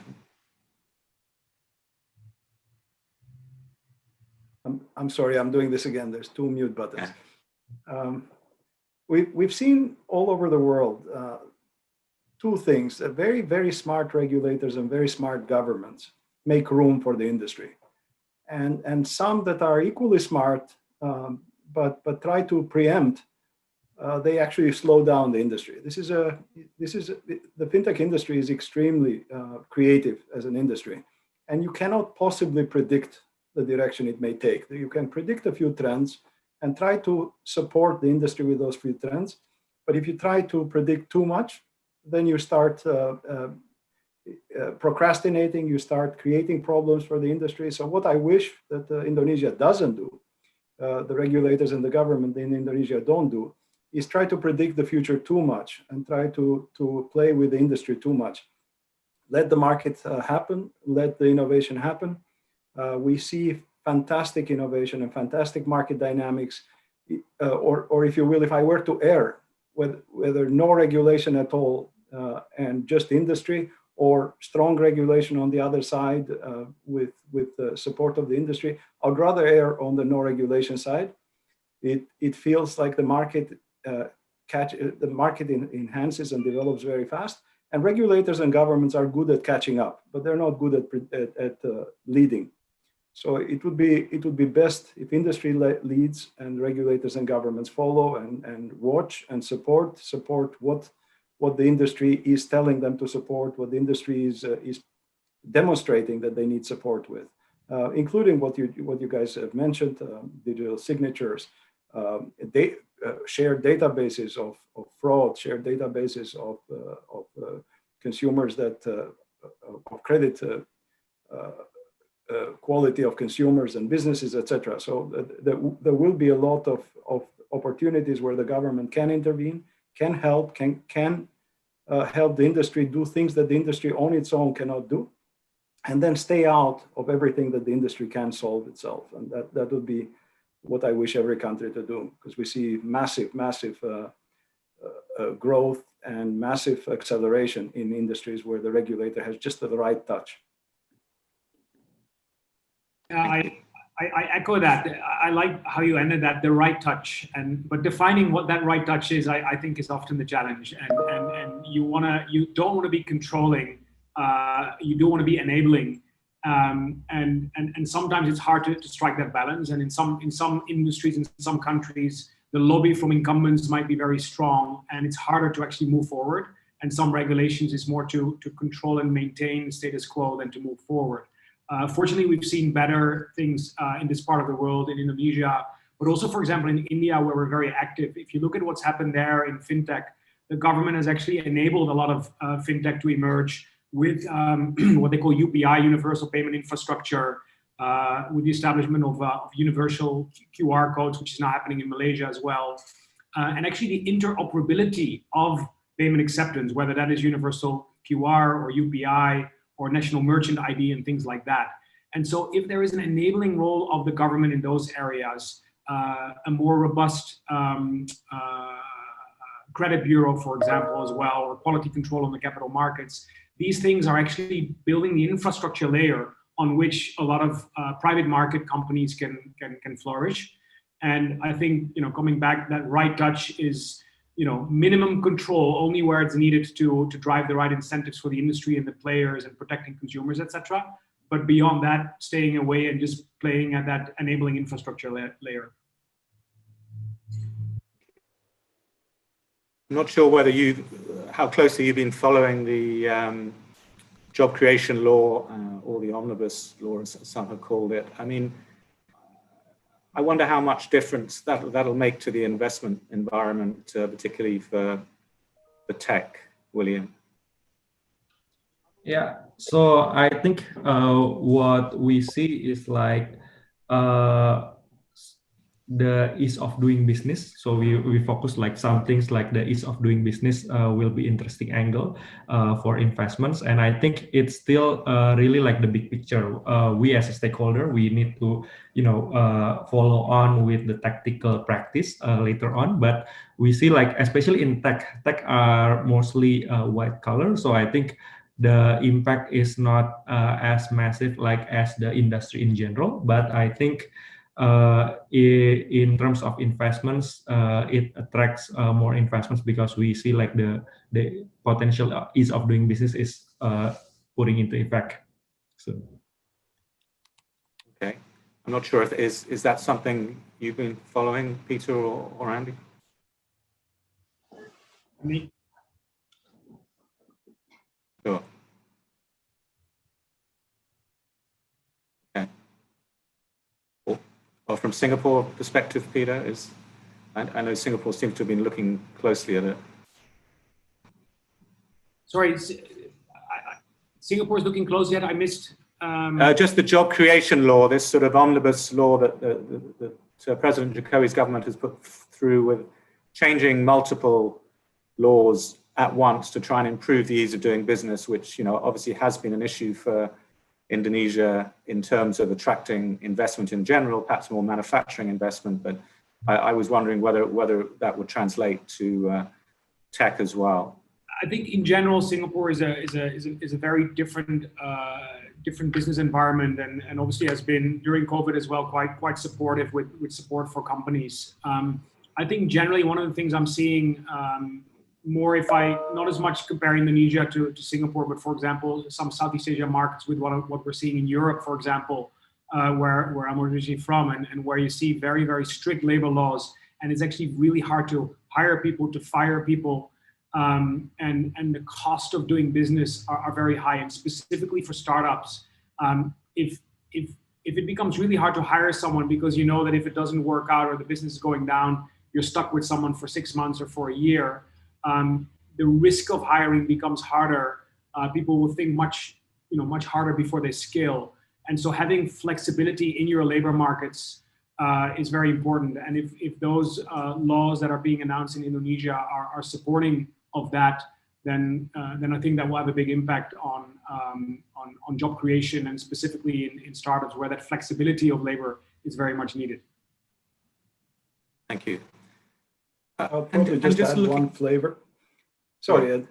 I'm sorry, I'm doing this again. There's 2 mute buttons. We've seen all over the world 2 things: very, very smart regulators and very smart governments make room for the industry, and some that are equally smart but try to preempt. They actually slow down the industry. The fintech industry is extremely creative as an industry, and you cannot possibly predict the direction it may take. You can predict a few trends and try to support the industry with those few trends. But if you try to predict too much, then you start procrastinating, you start creating problems for the industry. So what I wish that Indonesia doesn't do, the regulators and the government in Indonesia don't do, is try to predict the future too much and try to play with the industry too much. Let the market happen, let the innovation happen. We see fantastic innovation and fantastic market dynamics, or if you will, if I were to err, whether no regulation at all and just industry, or strong regulation on the other side with the support of the industry, I'd rather err on the no regulation side. It feels like the market enhances and develops very fast, and regulators and governments are good at catching up, but they're not good at leading. So it would be best if industry leads and regulators and governments follow and watch and support what the industry is telling them to support, what the industry is demonstrating that they need support with, including what you guys have mentioned, digital signatures, shared databases of fraud, shared databases of consumers that of credit quality of consumers and businesses, etc. So there will be a lot of opportunities where the government can intervene, can help, can help the industry do things that the industry on its own cannot do, and then stay out of everything that the industry can solve itself. And that would be what I wish every country to do, because we see massive growth and massive acceleration in industries where the regulator has just the right touch. I echo that. I like how you ended that, the right touch, but defining what that right touch is, I think is often the challenge. And you don't want to be controlling, you don't want to be enabling, and sometimes it's hard to strike that balance. And in some industries, in some countries, the lobby from incumbents might be very strong, and it's harder to actually move forward. And some regulations is more to control and maintain status quo than to move forward. Fortunately, we've seen better things in this part of the world, in Indonesia, but also, for example, in India, where we're very active. If you look at what's happened there in fintech, the government has actually enabled a lot of fintech to emerge with what they call UPI, Universal Payment Infrastructure, with the establishment of universal QR codes, which is now happening in Malaysia as well. And actually the interoperability of payment acceptance, whether that is universal QR or UPI, or national merchant ID and things like that. And so if there is an enabling role of the government in those areas, a more robust credit bureau, for example, as well, or quality control on the capital markets, these things are actually building the infrastructure layer on which a lot of private market companies can flourish. And I think, coming back, that right touch is, minimum control only where it's needed to drive the right incentives for the industry and the players and protecting consumers, etc. But beyond that, staying away and just playing at that enabling infrastructure layer. I'm not sure how closely you've been following the job creation law or the omnibus law, as some have called it. I mean, I wonder how much difference that'll make to the investment environment, particularly for tech, William. Yeah, so I think what we see is like the ease of doing business. So we focus like some things like the ease of doing business will be interesting angle for investments. And I think it's still really like the big picture. We as a stakeholder, we need to, follow on with the tactical practice later on. But we see like, especially in tech are mostly white collar. So I think the impact is not as massive like as the industry in general. But I think in terms of investments, it attracts more investments because we see like the potential ease of doing business is putting into effect. So, okay, I'm not sure if is that something you've been following, Peter or Andy? Me. Sure. Okay. Well, from Singapore perspective, Peter, I know Singapore seems to have been looking closely at it. Sorry, Singapore's looking closely at it. I missed. Just the job creation law, this sort of omnibus law that President Jokowi's government has put through, with changing multiple laws at once to try and improve the ease of doing business, which obviously has been an issue for Indonesia in terms of attracting investment in general, perhaps more manufacturing investment. But I was wondering whether that would translate to tech as well. I think in general, Singapore is a very different business environment, and obviously has been during COVID as well quite supportive with support for companies. I think generally one of the things I'm seeing more, not as much comparing Indonesia to Singapore, but for example, some Southeast Asia markets with what we're seeing in Europe, for example, where I'm originally from, and where you see very, very strict labor laws, and it's actually really hard to hire people, to fire people, and the cost of doing business are very high, and specifically for startups, if it becomes really hard to hire someone because you know that if it doesn't work out or the business is going down, you're stuck with someone for 6 months or for a year. The risk of hiring becomes harder. People will think much harder before they scale. And so having flexibility in your labor markets is very important. And if those laws that are being announced in Indonesia are supporting of that, then I think that will have a big impact on job creation, and specifically in startups where that flexibility of labor is very much needed. Thank you. I'll probably just add one flavor. Sorry, Ed.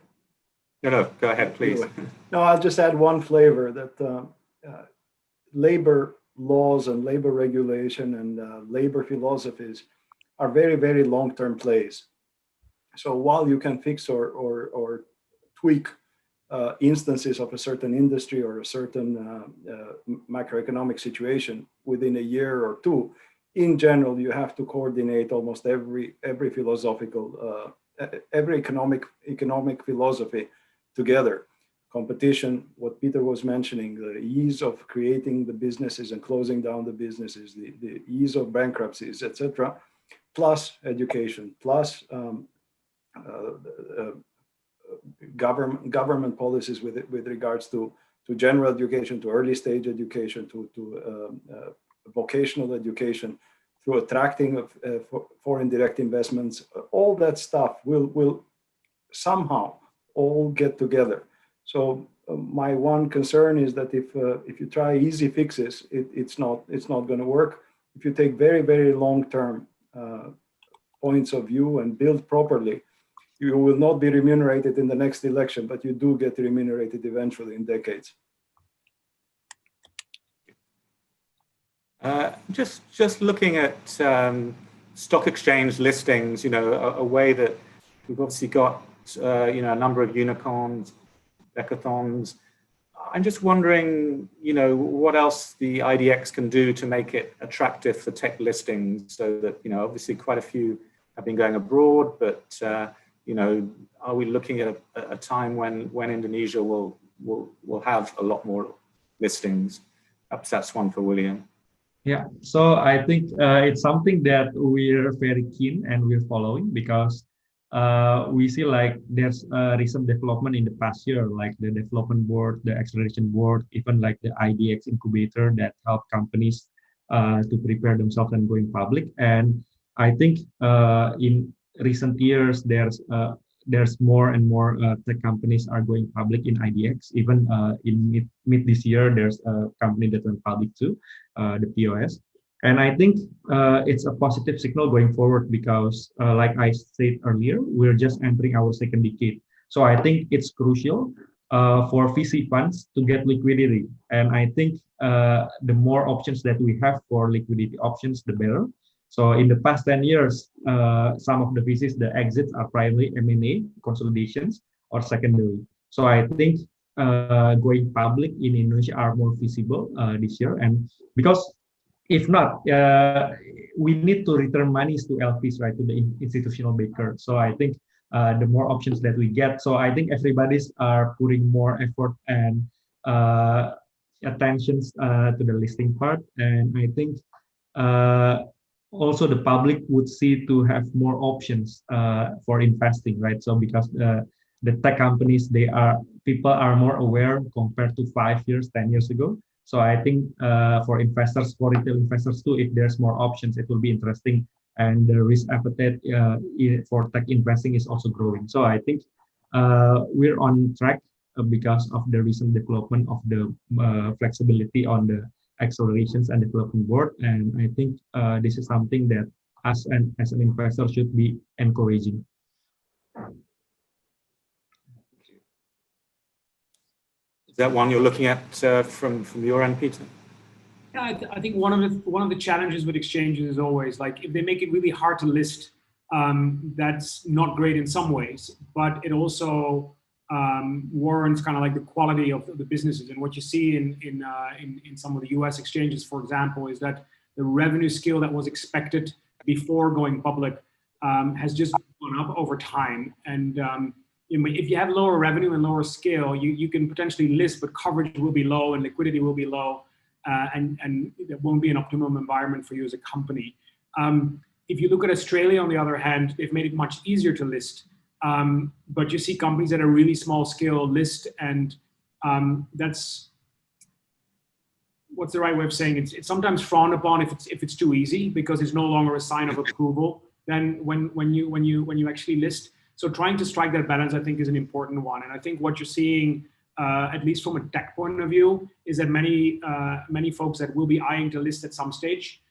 No, go ahead, please. No, I'll just add one flavor that labor laws and labor regulation and labor philosophies are very, very long-term plays. So while you can fix or tweak instances of a certain industry or a certain macroeconomic situation within a year or two, in general, you have to coordinate almost every philosophical, every economic philosophy together. Competition, what Peter was mentioning, the ease of creating the businesses and closing down the businesses, the ease of bankruptcies, etc., plus education, plus government policies with regards to general education, to early stage education, to vocational education, through attracting of foreign direct investments. All that stuff will somehow all get together. So my one concern is that if you try easy fixes, it's not going to work. If you take very, very long-term points of view and build properly, you will not be remunerated in the next election, but you do get remunerated eventually in decades. Just looking at stock exchange listings, a way that we've obviously got, a number of unicorns, hackathons. I'm just wondering, what else the IDX can do to make it attractive for tech listings, so that, obviously quite a few have been going abroad, but, are we looking at a time when Indonesia will have a lot more listings? Perhaps that's one for William. Yeah, so I think it's something that we're very keen and we're following, because we see like there's recent development in the past year, like the development board, the acceleration board, even like the IDX incubator that help companies to prepare themselves and going public. And I think in recent years, there's more and more tech companies are going public in IDX. Even in mid this year, there's a company that went public too, the POS. And I think it's a positive signal going forward, because like I said earlier, we're just entering our second decade. So I think it's crucial for VC funds to get liquidity. And I think the more options that we have for liquidity options, the better. So in the past 10 years, some of the VCs, the exits are primarily M&A, consolidations, or secondary. So I think going public in Indonesia are more feasible this year. And because if not, we need to return monies to LPs, right, to the institutional backer. So I think the more options that we get, so I think everybody's are putting more effort and attentions to the listing part. And I think also the public would see to have more options for investing, right? So because the tech companies, people are more aware compared to 5 years, 10 years ago. So I think for investors, for retail investors too, if there's more options, it will be interesting. And the risk appetite for tech investing is also growing. So I think we're on track because of the recent development of the flexibility on the accelerations and development board. And I think this is something that us as an investor should be encouraging. Is that one you're looking at from your end, Peter? Yeah, I think one of the challenges with exchanges is always like if they make it really hard to list, that's not great in some ways, but it also warrants kind of like the quality of the businesses. And what you see in some of the US exchanges, for example, is that the revenue scale that was expected before going public has just gone up over time. And if you have lower revenue and lower scale, you can potentially list, but coverage will be low and liquidity will be low, and it won't be an optimum environment for you as a company. If you look at Australia, on the other hand, they've made it much easier to list. But you see companies that are really small scale list, and that's, what's the right way of saying it? It's sometimes frowned upon if it's too easy, because it's no longer a sign of approval than when you actually list. So trying to strike that balance, I think, is an important one. And I think what you're seeing, at least from a tech point of view, is that many folks that will be eyeing to list at some stage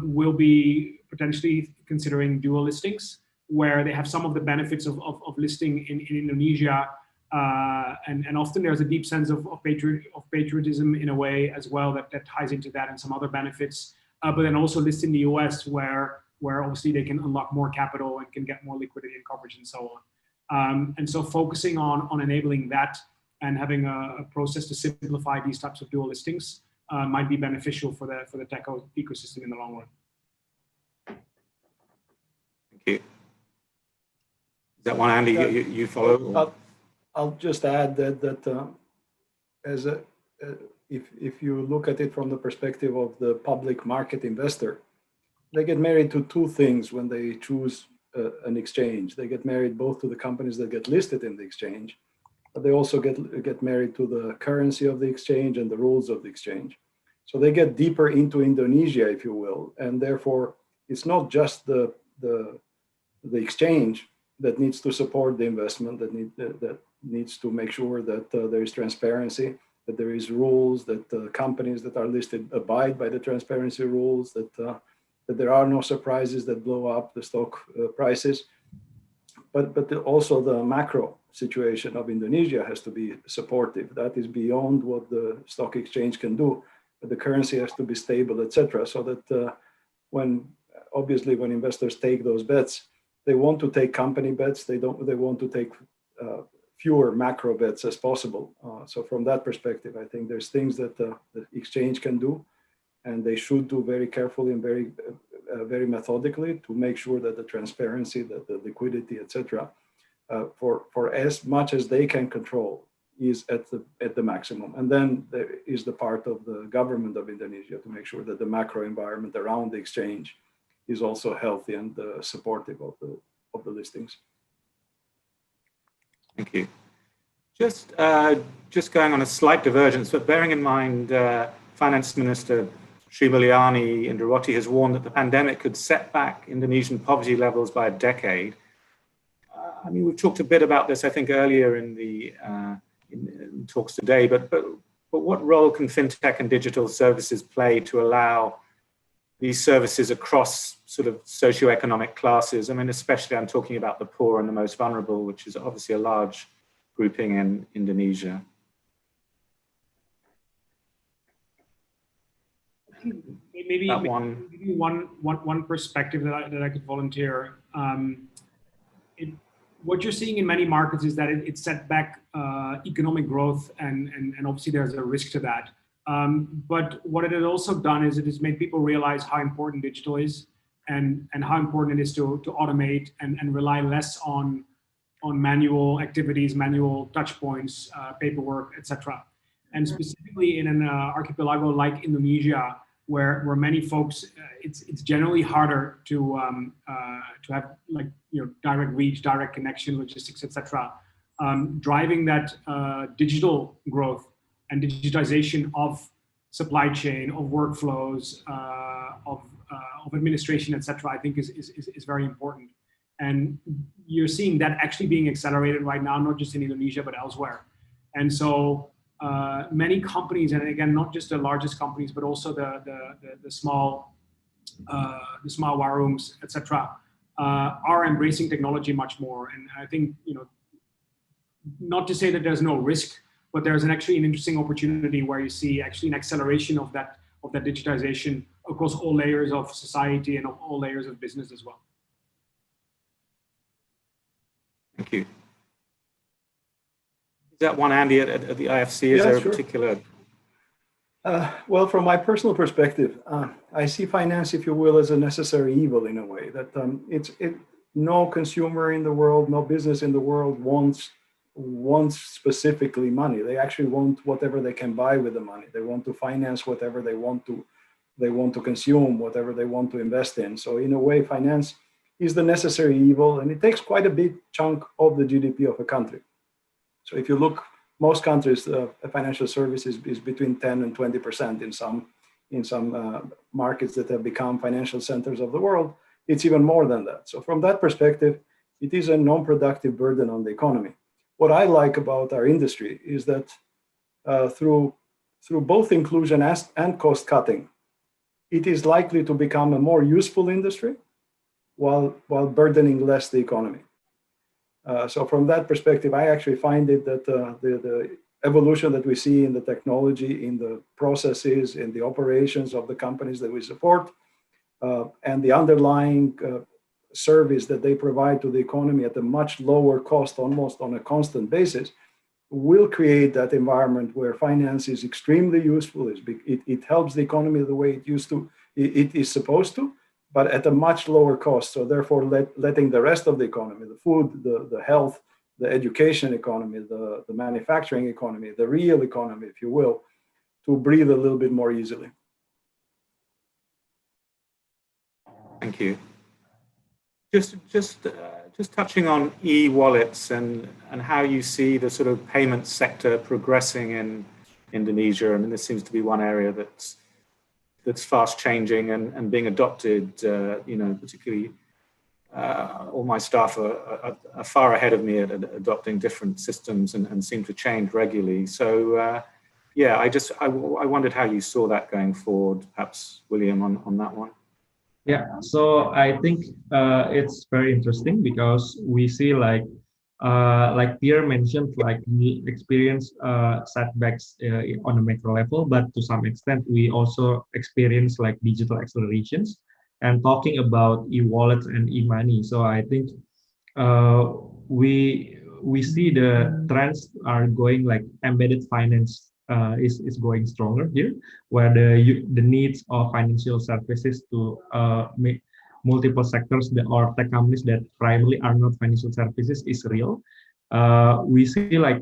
will be potentially considering dual listings. where they have some of the benefits of listing in Indonesia. And often there's a deep sense of patriotism in a way as well that ties into that, and some other benefits. But then also list in the US where obviously they can unlock more capital and can get more liquidity and coverage and so on. And so focusing on enabling that and having a process to simplify these types of dual listings might be beneficial for the tech ecosystem in the long run. Thank you. Is that one, Andy, you follow? I'll just add that if you look at it from the perspective of the public market investor, they get married to two things when they choose an exchange. They get married both to the companies that get listed in the exchange, but they also get married to the currency of the exchange and the rules of the exchange. So they get deeper into Indonesia, if you will, and therefore it's not just the exchange that needs to support the investment, that needs to make sure that there is transparency, that there is rules, that companies that are listed abide by the transparency rules, that there are no surprises that blow up the stock prices. But also the macro situation of Indonesia has to be supportive. That is beyond what the stock exchange can do. But the currency has to be stable, etc. So that when investors take those bets, they want to take company bets. They want to take fewer macro bets as possible. So from that perspective, I think there's things that the exchange can do, and they should do very carefully and very methodically to make sure that the transparency, that the liquidity, etc., for as much as they can control, is at the maximum. And then there is the part of the government of Indonesia to make sure that the macro environment around the exchange is also healthy and supportive of the listings. Thank you. Just going on a slight divergence, but bearing in mind Finance Minister Sri Mulyani Indrawati has warned that the pandemic could set back Indonesian poverty levels by a decade. I mean, we've talked a bit about this, I think, earlier in the in talks today, but what role can fintech and digital services play to allow these services across sort of socioeconomic classes? I mean, especially I'm talking about the poor and the most vulnerable, which is obviously a large grouping in Indonesia. Maybe one perspective that I could volunteer. What you're seeing in many markets is that it set back economic growth, and obviously there's a risk to that. But what it has also done is it has made people realize how important digital is, and how important it is to automate and rely less on manual activities, manual touch points, paperwork, etc. And specifically in an archipelago like Indonesia, where many folks, it's generally harder to have direct reach, direct connection, logistics, etc. Driving that digital growth and digitization of supply chain, of workflows, of administration, etc., I think is very important. And you're seeing that actually being accelerated right now, not just in Indonesia, but elsewhere. And so many companies, and again, not just the largest companies, but also the small warums, etc., are embracing technology much more. And I think, not to say that there's no risk, but there's actually an interesting opportunity where you see actually an acceleration of that digitization across all layers of society and of all layers of business as well. Thank you. Is that one, Andy, at the IFC? Is there a particular? Well, from my personal perspective, I see finance, if you will, as a necessary evil in a way. That no consumer in the world, no business in the world wants specifically money. They actually want whatever they can buy with the money. They want to finance whatever they want to consume, whatever they want to invest in. So in a way, finance is the necessary evil, and it takes quite a big chunk of the GDP of a country. So if you look, most countries, financial services is between 10 and 20% in some markets that have become financial centers of the world. It's even more than that. So from that perspective, it is a non-productive burden on the economy. What I like about our industry is that through both inclusion and cost cutting, it is likely to become a more useful industry, while burdening less the economy. So from that perspective, I actually find it that the evolution that we see in the technology, in the processes, in the operations of the companies that we support, and the underlying service that they provide to the economy at a much lower cost, almost on a constant basis, will create that environment where finance is extremely useful. It helps the economy the way it is supposed to, but at a much lower cost. So therefore, letting the rest of the economy, the food, the health, the education economy, the manufacturing economy, the real economy, if you will, to breathe a little bit more easily. Thank you. Just touching on e-wallets and how you see the sort of payment sector progressing in Indonesia. I mean, this seems to be one area that's fast changing and being adopted. You know, particularly all my staff are far ahead of me at adopting different systems and seem to change regularly. So yeah, I wondered how you saw that going forward. Perhaps William on that one. Yeah, so I think it's very interesting because we see like Pierre mentioned, like we experience setbacks on a macro level, but to some extent we also experience like digital accelerations. And talking about e-wallets and e-money, so I think we see the trends are going like embedded finance is going stronger here, where the needs of financial services to make multiple sectors or tech companies that primarily are not financial services is real. We see like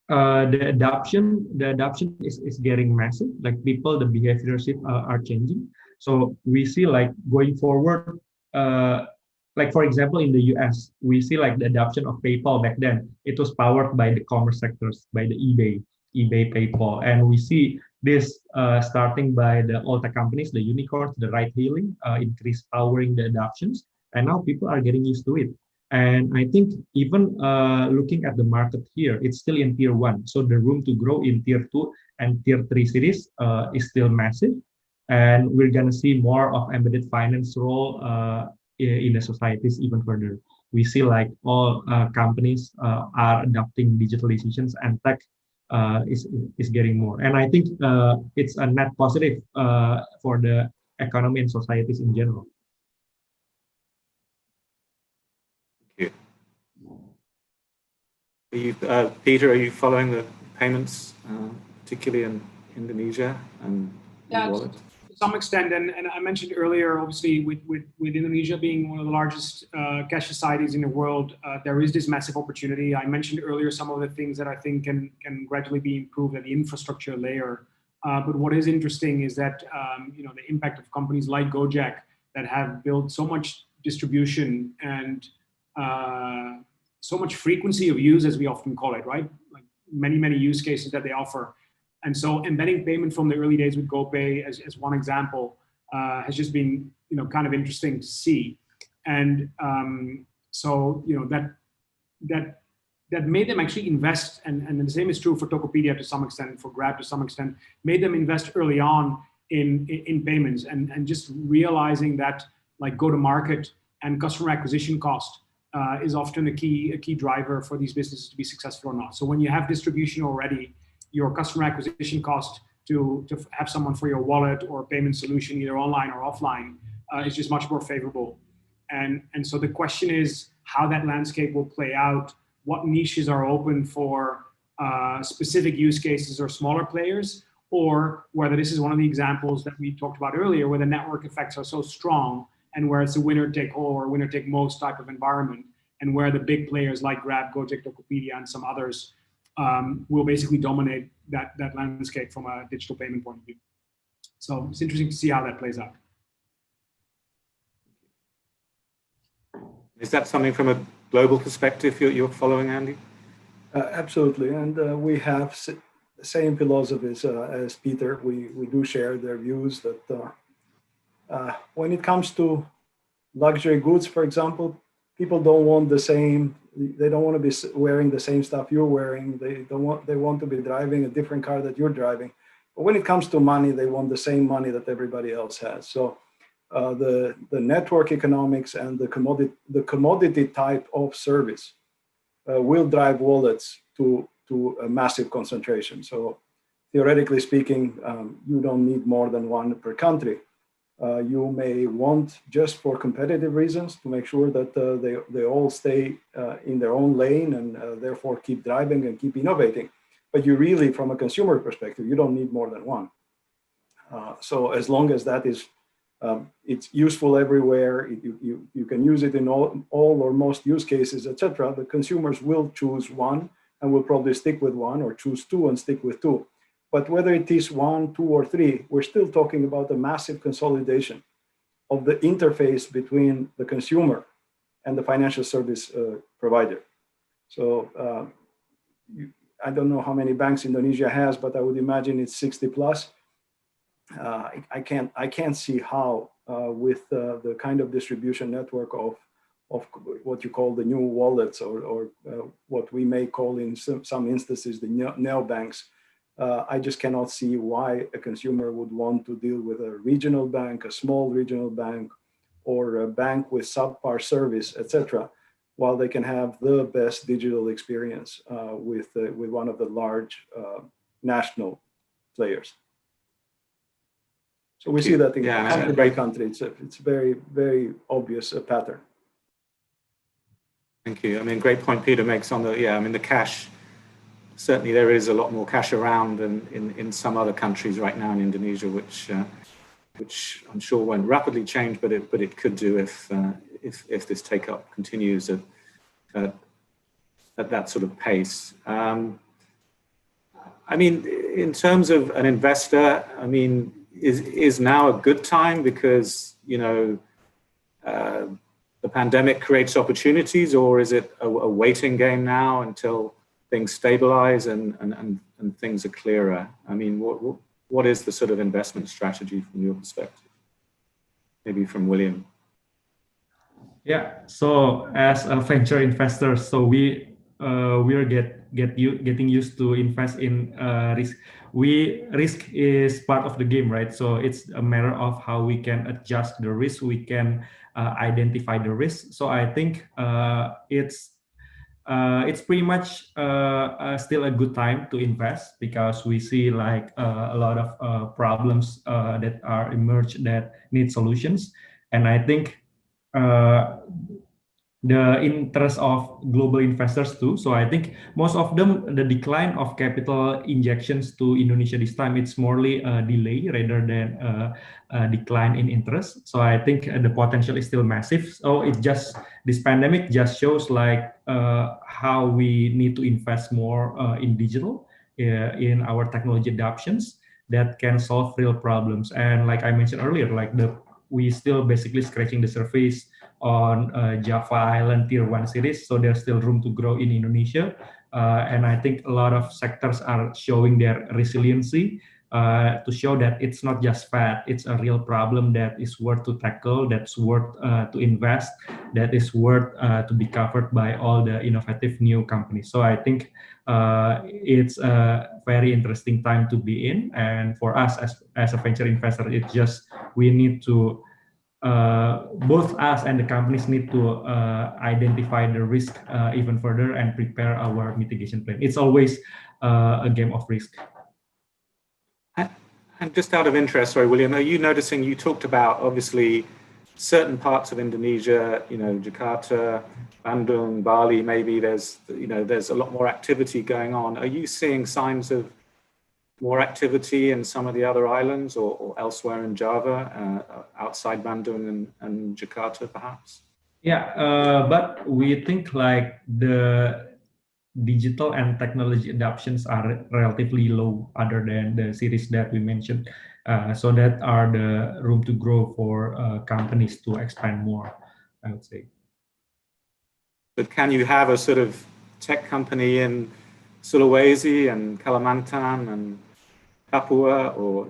the adoption is getting massive. Like people, the behavior shift are changing. So we see like going forward, like for example in the US, we see like the adoption of PayPal back then. It was powered by the commerce sectors, by the eBay, PayPal, and we see this starting by the all tech companies, the unicorns, the ride-hailing, increase powering the adoptions, and now people are getting used to it. And I think even looking at the market here, it's still in tier 1, so the room to grow in tier 2 and tier 3 cities is still massive, and we're gonna see more of embedded finance role in the societies even further. We see like all companies are adopting digitalizations, and tech is getting more. And I think it's a net positive for the economy and societies in general. Thank you. Peter, are you following the payments, particularly in Indonesia and e-wallet? To some extent, and I mentioned earlier, obviously with Indonesia being one of the largest cash societies in the world, there is this massive opportunity. I mentioned earlier some of the things that I think can gradually be improved at the infrastructure layer. But what is interesting is that you know, the impact of companies like Gojek that have built so much distribution and so much frequency of use, as we often call it, right? Like many use cases that they offer. And so embedding payment from the early days with GoPay as one example has just been, you know, kind of interesting to see. And so, you know, that made them actually invest, and the same is true for Tokopedia to some extent, for Grab to some extent, made them invest early on in payments and just realizing that like go-to-market and customer acquisition cost is often a key driver for these businesses to be successful or not. So when you have distribution already, your customer acquisition cost to have someone for your wallet or payment solution, either online or offline, is just much more favorable. And so the question is how that landscape will play out, what niches are open for specific use cases or smaller players, or whether this is one of the examples that we talked about earlier, where the network effects are so strong and where it's a winner-take-all or winner-take-most type of environment, and where the big players like Grab, Gojek, Tokopedia, and some others will basically dominate that landscape from a digital payment point of view. So it's interesting to see how that plays out. Is that something from a global perspective you're following, Andy? Absolutely, and we have the same philosophies as Peter. We do share their views that when it comes to luxury goods, for example, people don't want the same. They don't want to be wearing the same stuff you're wearing. They want to be driving a different car that you're driving. But when it comes to money, they want the same money that everybody else has. So the network economics and the commodity type of service will drive wallets to a massive concentration. So theoretically speaking, you don't need more than one per country. You may want, just for competitive reasons, to make sure that they all stay in their own lane and therefore keep driving and keep innovating. But you really, from a consumer perspective, you don't need more than one. So as long as that is, it's useful everywhere, you can use it in all or most use cases, etc. The consumers will choose one and will probably stick with one, or choose two and stick with two. But whether it is 1, 2, or 3, we're still talking about a massive consolidation of the interface between the consumer and the financial service provider. So I don't know how many banks Indonesia has, but I would imagine it's 60 plus. I can't see how with the kind of distribution network of what you call the new wallets, or what we may call in some instances the neobanks. I just cannot see why a consumer would want to deal with a regional bank, a small regional bank, or a bank with subpar service, etc., while they can have the best digital experience with one of the large national players. So we see that in every country. It's a very, very obvious pattern. Thank you. I mean, great point Peter makes on the cash. Certainly there is a lot more cash around than in some other countries right now in Indonesia, which I'm sure won't rapidly change, but it could do if this take up continues at that sort of pace. I mean, in terms of an investor, I mean, is now a good time because the pandemic creates opportunities, or is it a waiting game now until things stabilize and things are clearer? I mean, what is the sort of investment strategy from your perspective? Maybe from William. Yeah. So as a venture investor, so we are getting used to invest in risk. Risk is part of the game, right? So it's a matter of how we can adjust the risk. We can identify the risk. So I think it's pretty much still a good time to invest, because we see like a lot of problems that are emerged that need solutions. And I think the interest of global investors too. So I think most of them, the decline of capital injections to Indonesia this time, it's morely a delay rather than a decline in interest. So I think the potential is still massive. So this pandemic just shows like how we need to invest more in digital, in our technology adoptions that can solve real problems. And like I mentioned earlier, like we still basically scratching the surface on Java Island Tier 1 cities, so there's still room to grow in Indonesia. And I think a lot of sectors are showing their resiliency to show that it's not just fad, it's a real problem that is worth to tackle, that's worth to invest, that is worth to be covered by all the innovative new companies. So I think it's a very interesting time to be in. And for us as a venture investor, it's just we need to both us and the companies need to identify the risk even further and prepare our mitigation plan. It's always a game of risk. And just out of interest, sorry, William, are you noticing, you talked about obviously certain parts of Indonesia, Jakarta, Bandung, Bali, maybe there's a lot more activity going on. Are you seeing signs of more activity in some of the other islands or elsewhere in Java, outside Bandung and Jakarta, perhaps? Yeah, but we think like the digital and technology adoptions are relatively low other than the cities that we mentioned. So that are the room to grow for companies to expand more, I would say. But can you have a sort of tech company in Sulawesi and Kalimantan and Papua or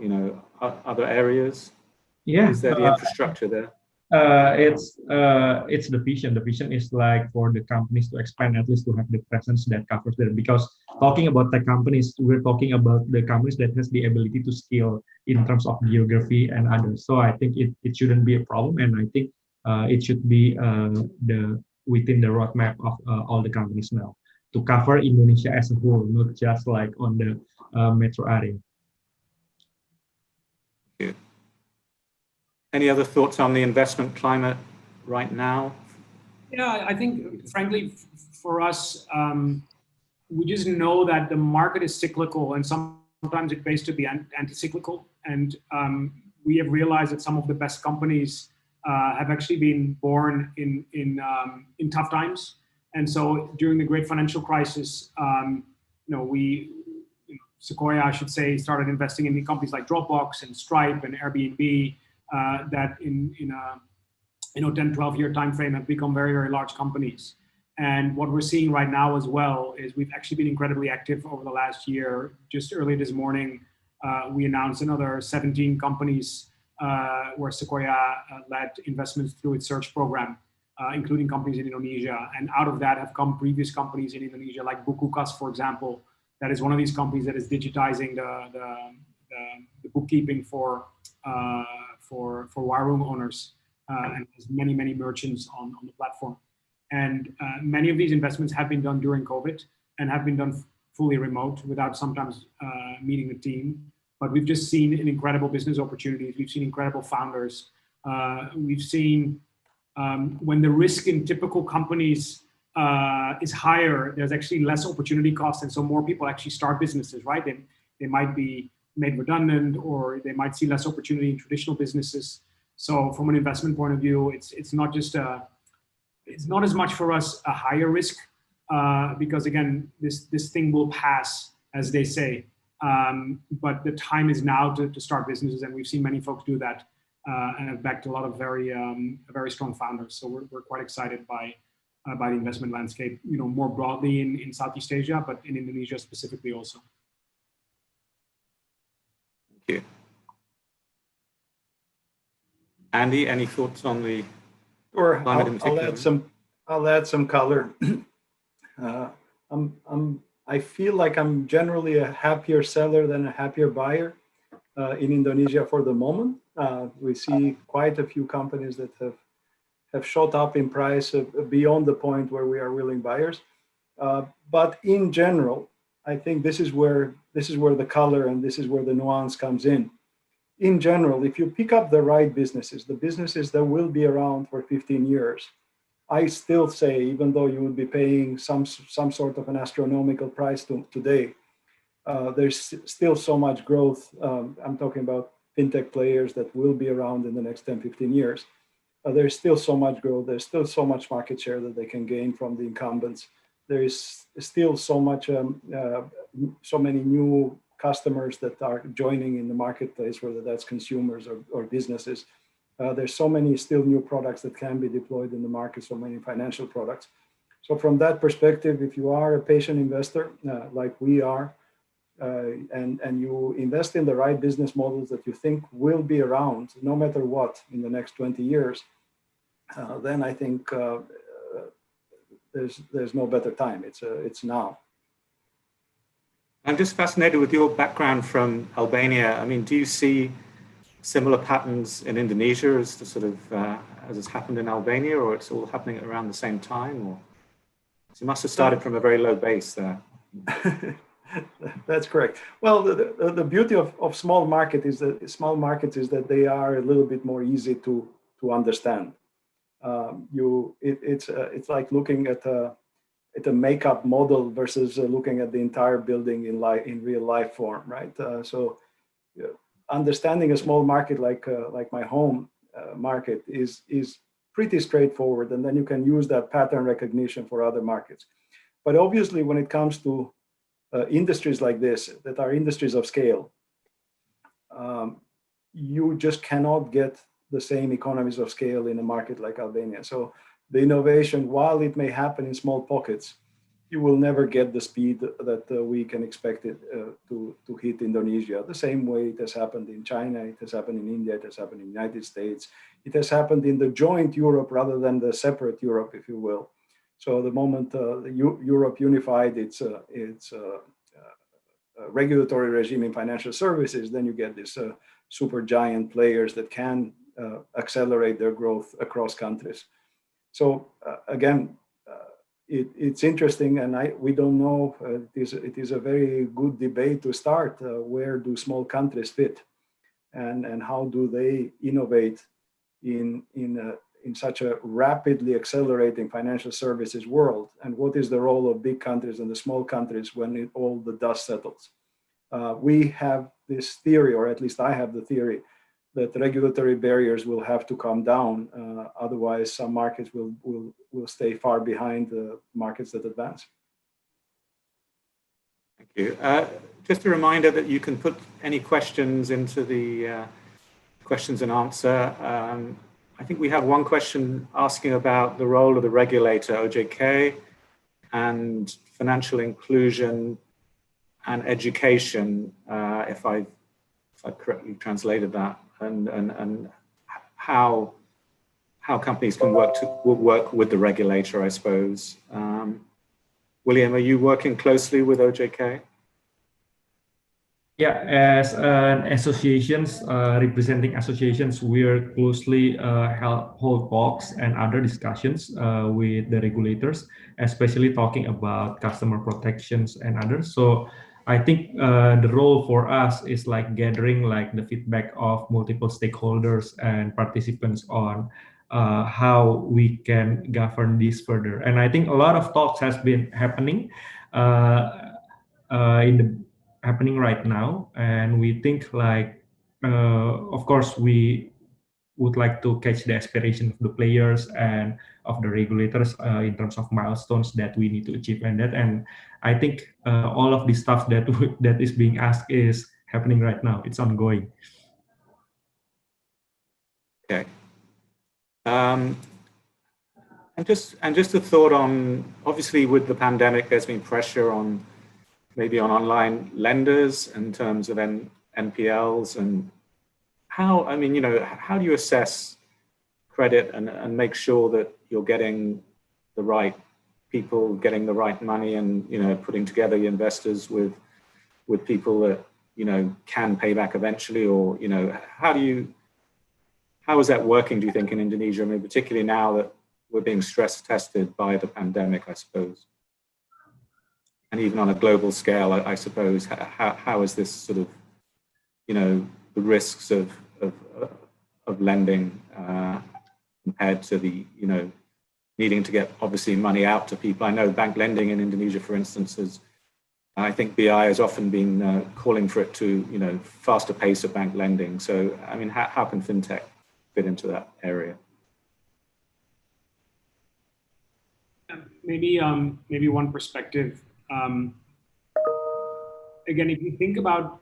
other areas? Yeah. Is there the infrastructure there? It's the vision. The vision is like for the companies to expand, at least to have the presence that covers them. Because talking about tech companies, we're talking about the companies that has the ability to scale in terms of geography and others. So I think it shouldn't be a problem, and I think it should be within the roadmap of all the companies now to cover Indonesia as a whole, not just like on the metro area. Any other thoughts on the investment climate right now? Yeah, I think, frankly, for us, we just know that the market is cyclical, and sometimes it pays to be anti-cyclical. And we have realized that some of the best companies have actually been born in tough times. And so during the great financial crisis, Sequoia, I should say, started investing in companies like Dropbox and Stripe and Airbnb that in a 10, 12-year time frame have become very, very large companies. And what we're seeing right now as well is we've actually been incredibly active over the last year. Just early this morning, we announced another 17 companies where Sequoia led investments through its search program, including companies in Indonesia. And out of that have come previous companies in Indonesia, like Bukukas, for example. That is one of these companies that is digitizing the bookkeeping for warung owners, and there's many, many merchants on the platform. And many of these investments have been done during COVID and have been done fully remote without sometimes meeting the team. But we've just seen an incredible business opportunities. We've seen incredible founders. We've seen when the risk in typical companies is higher, there's actually less opportunity cost. And so more people actually start businesses, right? They might be made redundant, or they might see less opportunity in traditional businesses. So from an investment point of view, it's not just it's not as much for us a higher risk, because again, this thing will pass, as they say. But the time is now to start businesses, and we've seen many folks do that, and have backed a lot of very strong founders. So we're quite excited by the investment landscape, more broadly in Southeast Asia, but in Indonesia specifically also. Thank you. Andy, any thoughts on the climate in particular? I'll add some color. I feel like I'm generally a happier seller than a happier buyer in Indonesia for the moment. We see quite a few companies that have shot up in price beyond the point where we are willing buyers. But in general, I think this is where the color and this is where the nuance comes in. In general, if you pick up the right businesses, the businesses that will be around for 15 years, I still say, even though you would be paying some sort of an astronomical price today, there's still so much growth. I'm talking about fintech players that will be around in the next 10, 15 years. There's still so much growth. There's still so much market share that they can gain from the incumbents. There is still so many new customers that are joining in the marketplace, whether that's consumers or businesses. There's so many still new products that can be deployed in the market, so many financial products. So from that perspective, if you are a patient investor, like we are, and you invest in the right business models that you think will be around no matter what in the next 20 years, then I think there's no better time. It's now. I'm just fascinated with your background from Albania. I mean, do you see similar patterns in Indonesia as to sort of as it's happened in Albania, or it's all happening around the same time? Or so you must have started from a very low base there. That's correct. Well, the beauty of small markets is that they are a little bit more easy to understand. It's like looking at a makeup model versus looking at the entire building in real life form, right? So understanding a small market like my home market is pretty straightforward, and then you can use that pattern recognition for other markets. But obviously, when it comes to industries like this, that are industries of scale, you just cannot get the same economies of scale in a market like Albania. So the innovation, while it may happen in small pockets, you will never get the speed that we can expect it to hit Indonesia. The same way it has happened in China, it has happened in India, it has happened in the United States. It has happened in the joint Europe rather than the separate Europe, if you will. So the moment Europe unified its regulatory regime in financial services, then you get this super giant players that can accelerate their growth across countries. So again, it's interesting, and we don't know. It is a very good debate to start. Where do small countries fit, and how do they innovate in such a rapidly accelerating financial services world? And what is the role of big countries and the small countries when all the dust settles? We have this theory, or at least I have the theory, that regulatory barriers will have to come down. Otherwise, some markets will stay far behind the markets that advance. Thank you. Just a reminder that you can put any questions into the questions and answer. I think we have one question asking about the role of the regulator, OJK, and financial inclusion and education, if I correctly translated that, and how companies can work with the regulator, I suppose. William, are you working closely with OJK? Yeah, as associations, representing associations, we're closely hold talks and other discussions with the regulators, especially talking about customer protections and others. So I think the role for us is like gathering like the feedback of multiple stakeholders and participants on how we can govern this further. And I think a lot of talks has been happening happening right now, and we think like, of course, we would like to catch the aspiration of the players and of the regulators in terms of milestones that we need to achieve, and I think all of the stuff that is being asked is happening right now. It's ongoing. Okay. And just a thought on, obviously with the pandemic, there's been pressure on maybe on online lenders in terms of NPLs, and how, I mean, how do you assess credit and make sure that you're getting the right people, getting the right money, and, putting together the investors with people that, can pay back eventually, or, how is that working, do you think, in Indonesia? I mean, particularly now that we're being stress tested by the pandemic, I suppose. And even on a global scale, I suppose, how is this sort of, the risks of lending compared to the, needing to get obviously money out to people? I know bank lending in Indonesia, for instance, I think BI has often been calling for it to, faster pace of bank lending. So, I mean, how can fintech fit into that area? Maybe one perspective. Again, if you think about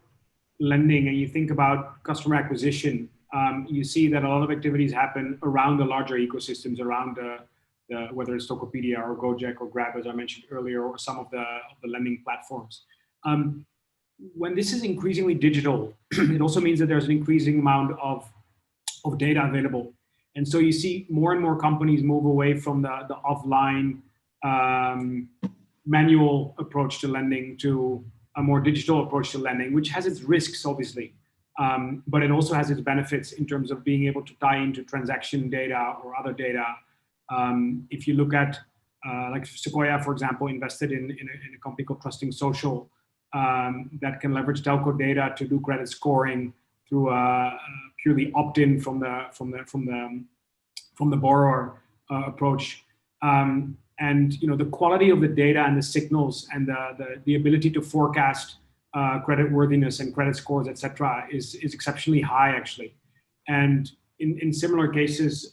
lending and you think about customer acquisition, you see that a lot of activities happen around the larger ecosystems, around whether it's Tokopedia or Gojek or Grab, as I mentioned earlier, or some of the lending platforms. When this is increasingly digital, it also means that there's an increasing amount of data available. And so you see more and more companies move away from the offline manual approach to lending to a more digital approach to lending, which has its risks, obviously, but it also has its benefits in terms of being able to tie into transaction data or other data. If you look at, like Sequoia, for example, invested in a company called Trusting Social that can leverage telco data to do credit scoring through purely opt-in from the borrower approach. And the quality of the data and the signals and the ability to forecast credit worthiness and credit scores, etc., is exceptionally high, actually. And in similar cases,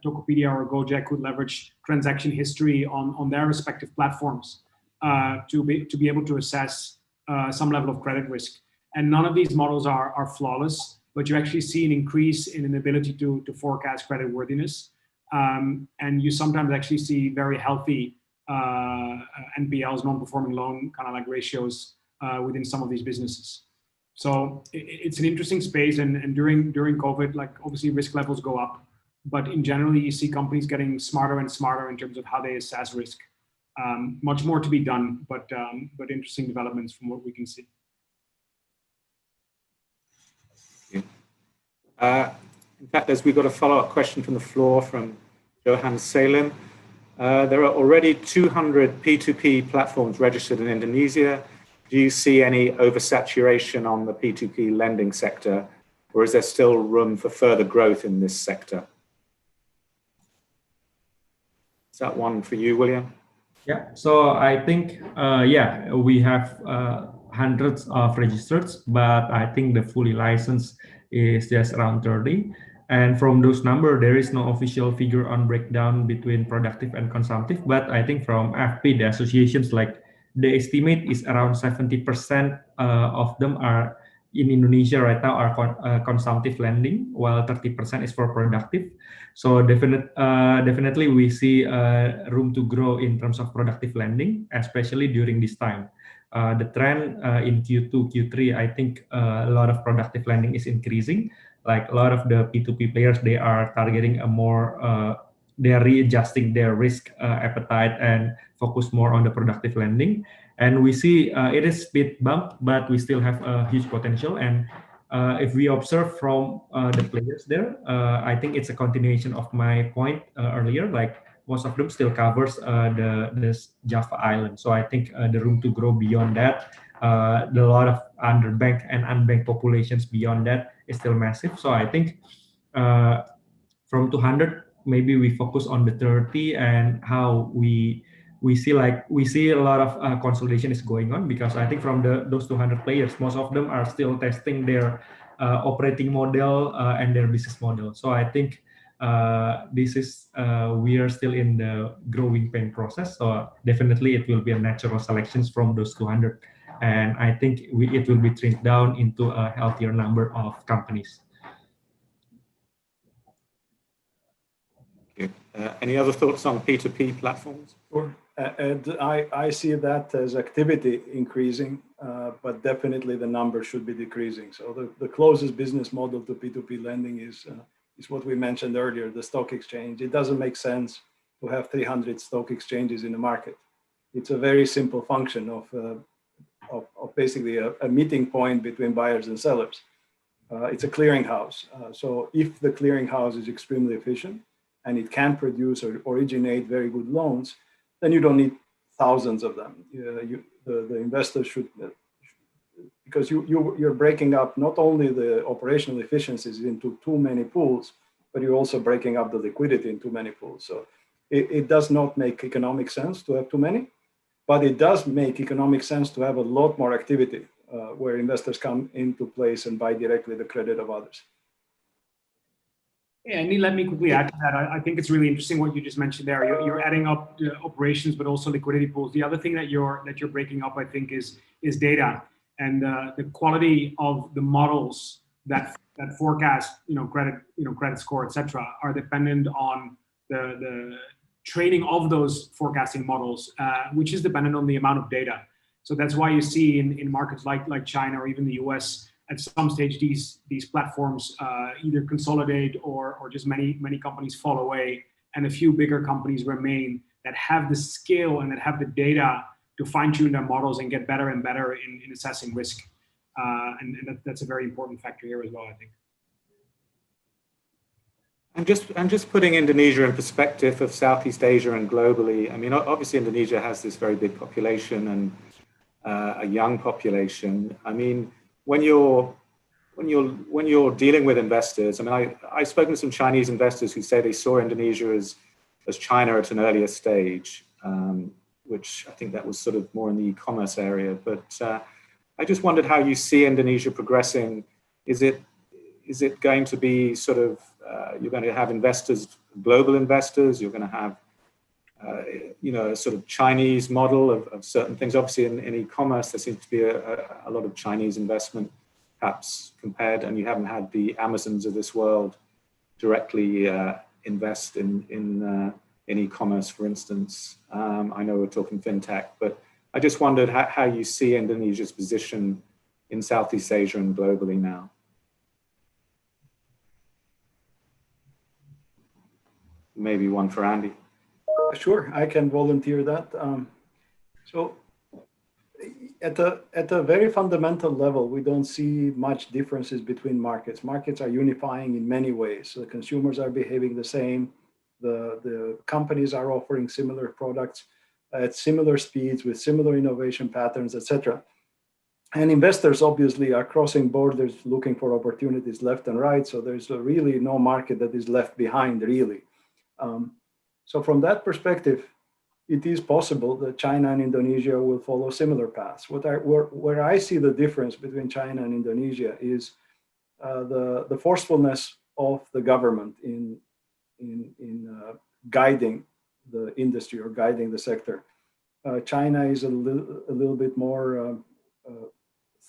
Tokopedia or Gojek could leverage transaction history on their respective platforms to be able to assess some level of credit risk. And none of these models are flawless, but you actually see an increase in an ability to forecast credit worthiness. And you sometimes actually see very healthy NPLs, non-performing loan kind of like ratios within some of these businesses. So it's an interesting space, and during COVID, like obviously risk levels go up. But in general, you see companies getting smarter and smarter in terms of how they assess risk. Much more to be done, but interesting developments from what we can see. In fact, as we've got a follow-up question from the floor from Johan Salim. There are already 200 P2P platforms registered in Indonesia. Do you see any oversaturation on the P2P lending sector, or is there still room for further growth in this sector? Is that one for you, William? Yeah, so I think, yeah, we have hundreds of registered, but I think the fully licensed is just around 30. And from those numbers, there is no official figure on breakdown between productive and consumptive. But I think from FP, the associations, like the estimate is around 70% of them are in Indonesia right now are consumptive lending, while 30% is for productive. So definitely we see room to grow in terms of productive lending, especially during this time. The trend in Q2, Q3, I think a lot of productive lending is increasing. Like a lot of the P2P players, they are targeting a more, they are readjusting their risk appetite and focus more on the productive lending. And we see it is speed bump, but we still have a huge potential. And if we observe from the players there, I think it's a continuation of my point earlier, like most of them still covers this Java island. So I think the room to grow beyond that, the lot of underbanked and unbanked populations beyond that is still massive. So I think from 200, maybe we focus on the 30 and how we see a lot of consolidation is going on, because I think from those 200 players, most of them are still testing their operating model and their business model. So I think this is we are still in the growing pain process. So definitely it will be a natural selections from those 200, and I think it will be trimmed down into a healthier number of companies. Any other thoughts on P2P platforms? Sure. And I see that as activity increasing, but definitely the number should be decreasing. So the closest business model to P2P lending is what we mentioned earlier, the stock exchange. It doesn't make sense to have 300 stock exchanges in the market. It's a very simple function of basically a meeting point between buyers and sellers. It's a clearinghouse. So if the clearinghouse is extremely efficient and it can produce or originate very good loans, then you don't need thousands of them. The investors should, because you're breaking up not only the operational efficiencies into too many pools, but you're also breaking up the liquidity in too many pools. So it does not make economic sense to have too many, but it does make economic sense to have a lot more activity where investors come into place and buy directly the credit of others. Yeah, and let me quickly add to that. I think it's really interesting what you just mentioned there. You're adding up the operations, but also liquidity pools. The other thing that you're breaking up, I think, is data and the quality of the models that forecast, credit score, etc., are dependent on the training of those forecasting models, which is dependent on the amount of data. So that's why you see in markets like China or even the US, at some stage these platforms either consolidate or just many companies fall away, and a few bigger companies remain that have the skill and that have the data to fine-tune their models and get better and better in assessing risk. And that's a very important factor here as well, I think. And just putting Indonesia in perspective of Southeast Asia and globally, I mean, obviously Indonesia has this very big population and a young population. I mean, when you're dealing with investors, I mean, I've spoken to some Chinese investors who say they saw Indonesia as China at an earlier stage, which I think that was sort of more in the e-commerce area. But I just wondered how you see Indonesia progressing. Is it going to be sort of, you're going to have investors, global investors, you're going to have, a sort of Chinese model of certain things. Obviously in e-commerce, there seems to be a lot of Chinese investment, perhaps compared, and you haven't had the Amazons of this world directly invest in e-commerce, for instance. I know we're talking fintech, but I just wondered how you see Indonesia's position in Southeast Asia and globally now. maybe one for Andy. Sure, I can volunteer that. So at a very fundamental level, we don't see much differences between markets. Markets are unifying in many ways. So the consumers are behaving the same. The companies are offering similar products at similar speeds with similar innovation patterns, etc. And investors obviously are crossing borders looking for opportunities left and right. So there's really no market that is left behind, really. So from that perspective, it is possible that China and Indonesia will follow similar paths. Where I see the difference between China and Indonesia is the forcefulness of the government in guiding the industry or guiding the sector. China is a little bit more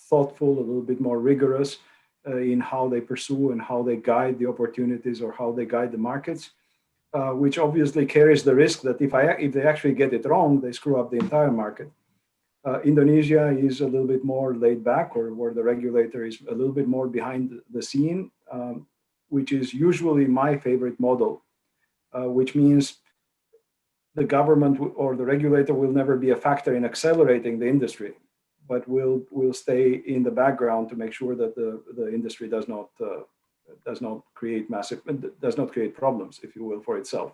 thoughtful, a little bit more rigorous in how they pursue and how they guide the opportunities or how they guide the markets, which obviously carries the risk that if they actually get it wrong, they screw up the entire market. Indonesia is a little bit more laid back, or where the regulator is a little bit more behind the scene, which is usually my favorite model, which means the government or the regulator will never be a factor in accelerating the industry, but will stay in the background to make sure that the industry does not create problems, if you will, for itself.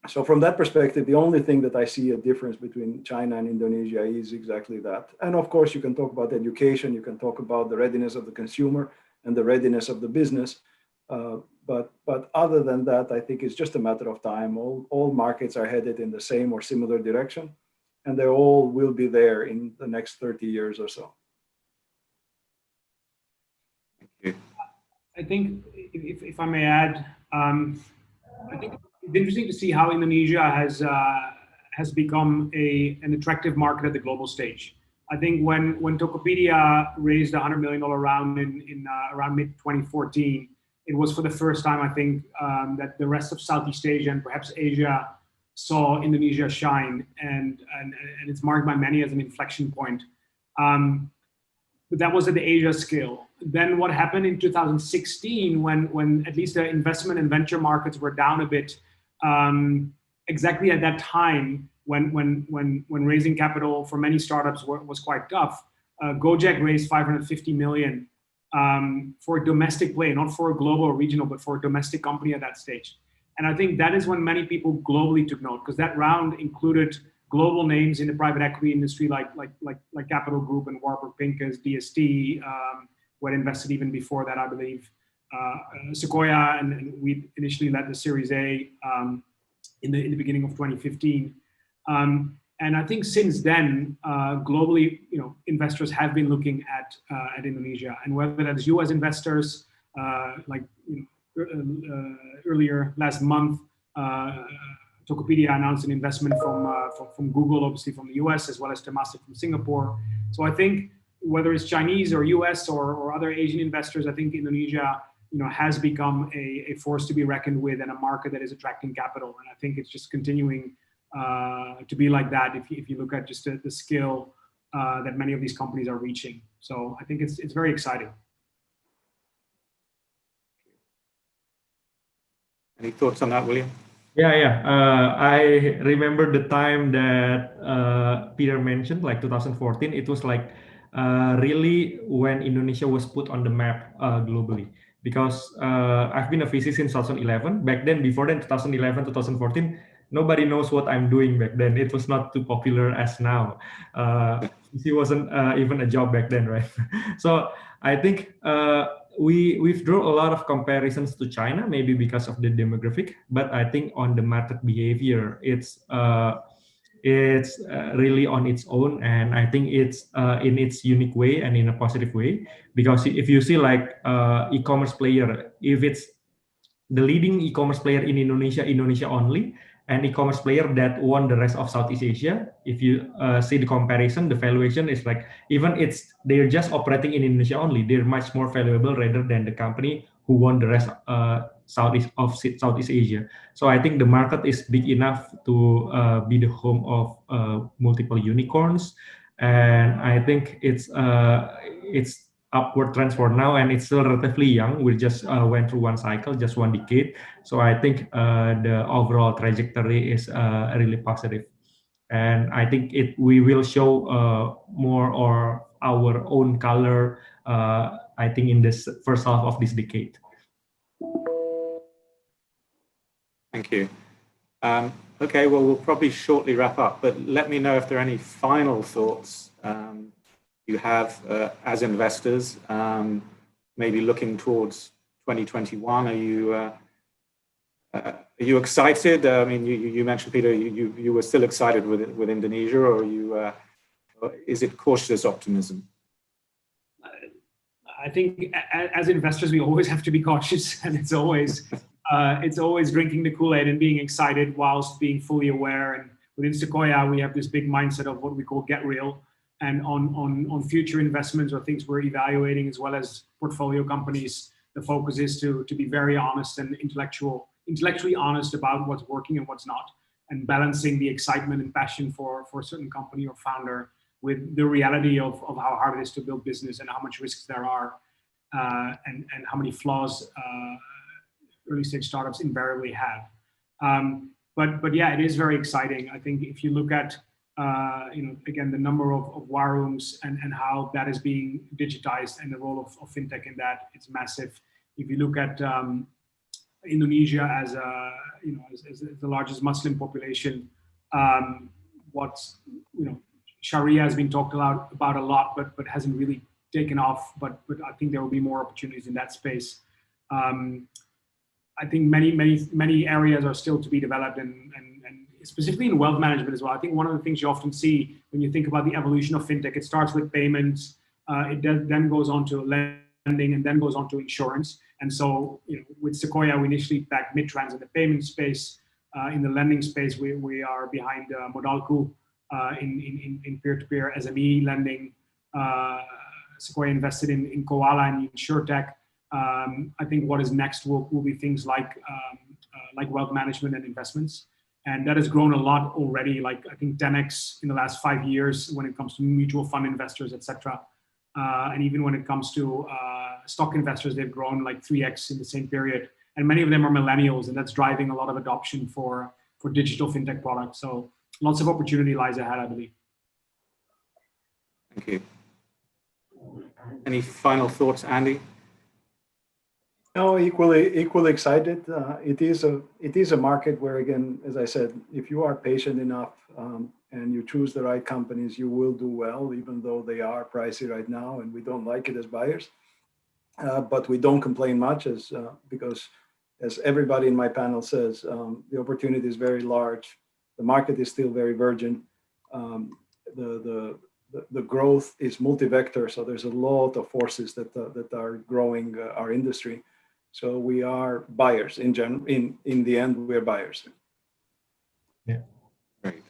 So from that perspective, the only thing that I see a difference between China and Indonesia is exactly that. And of course, you can talk about education, you can talk about the readiness of the consumer and the readiness of the business. But other than that, I think it's just a matter of time. All markets are headed in the same or similar direction, and they all will be there in the next 30 years or so. I think, if I may add, I think it's interesting to see how Indonesia has become an attractive market at the global stage. I think when Tokopedia raised a $100 million round in around mid-2014, it was for the first time, I think, that the rest of Southeast Asia and perhaps Asia saw Indonesia shine, and it's marked by many as an inflection point. But that was at the Asia scale. Then what happened in 2016, when at least the investment and venture markets were down a bit, exactly at that time, when raising capital for many startups was quite tough, Gojek raised 550 million for a domestic play, not for a global or regional, but for a domestic company at that stage. And I think that is when many people globally took note, because that round included global names in the private equity industry like Capital Group and Warburg Pincus, DST, who had invested even before that, I believe, Sequoia, and we initially led the Series A in the beginning of 2015. And I think since then, globally, investors have been looking at Indonesia, and whether that is U.S. investors, earlier last month, Tokopedia announced an investment from Google, obviously from the US, as well as Temasek from Singapore. So I think whether it's Chinese or US or other Asian investors, I think Indonesia, has become a force to be reckoned with and a market that is attracting capital. And I think it's just continuing to be like that if you look at just the scale that many of these companies are reaching. So I think it's very exciting. Any thoughts on that, William? Yeah. I remember the time that Peter mentioned, like 2014. It was like really when Indonesia was put on the map globally. Because I've been a VC since 2011. Back then, before then, 2011, 2014, nobody knows what I'm doing back then. It was not too popular as now. VC wasn't even a job back then, right? So I think we've drawn a lot of comparisons to China, maybe because of the demographic, but I think on the market behavior, it's really on its own, and I think it's in its unique way and in a positive way. Because if you see like e-commerce player, if it's the leading e-commerce player in Indonesia only, and e-commerce player that won the rest of Southeast Asia, if you see the comparison, the valuation is like, even they're just operating in Indonesia only, they're much more valuable rather than the company who won the rest Southeast Asia. So I think the market is big enough to be the home of multiple unicorns, and I think it's upward trends for now, and it's still relatively young. We just went through one cycle, just one decade. So I think the overall trajectory is really positive. And I think we will show more or our own color, I think, in this first half of this decade. Thank you. Okay, well, we'll probably shortly wrap up, but let me know if there are any final thoughts you have as investors, maybe looking towards 2021. Are you excited? I mean, you mentioned, Peter, you were still excited with Indonesia, or is it cautious optimism? I think as investors, we always have to be cautious, and it's always drinking the Kool-Aid and being excited whilst being fully aware. And within Sequoia, we have this big mindset of what we call get real, and on future investments or things we're evaluating, as well as portfolio companies, the focus is to be very honest and intellectually honest about what's working and what's not, and balancing the excitement and passion for a certain company or founder with the reality of how hard it is to build business and how much risks there are, and how many flaws early stage startups invariably have. But yeah, it is very exciting. I think if you look at again, the number of war rooms and how that is being digitized, and the role of fintech in that, it's massive. If you look at Indonesia as the largest Muslim population, Sharia has been talked about a lot, but hasn't really taken off. But I think there will be more opportunities in that space. I think many areas are still to be developed, and specifically in wealth management as well. I think one of the things you often see when you think about the evolution of fintech, it starts with payments, it then goes on to lending, and then goes on to insurance. And so, with Sequoia, we initially backed Midtrans in the payment space. In the lending space, we are behind Modalku in peer-to-peer SME lending. Sequoia invested in Koala and InsurTech. I think what is next will be things like wealth management and investments. And that has grown a lot already, like I think 10x in the last 5 years when it comes to mutual fund investors, etc. And even when it comes to stock investors, they've grown like 3x in the same period. And many of them are millennials, and that's driving a lot of adoption for digital fintech products. So lots of opportunity lies ahead, I believe. Thank you. Any final thoughts, Andy? No, equally excited. It is a market where, again, as I said, if you are patient enough and you choose the right companies, you will do well, even though they are pricey right now, and we don't like it as buyers. But we don't complain much, because as everybody in my panel says, the opportunity is very large. The market is still very virgin. The growth is multi-vector, so there's a lot of forces that are growing our industry. So we are buyers in general. In the end, we're buyers. Yeah. Great.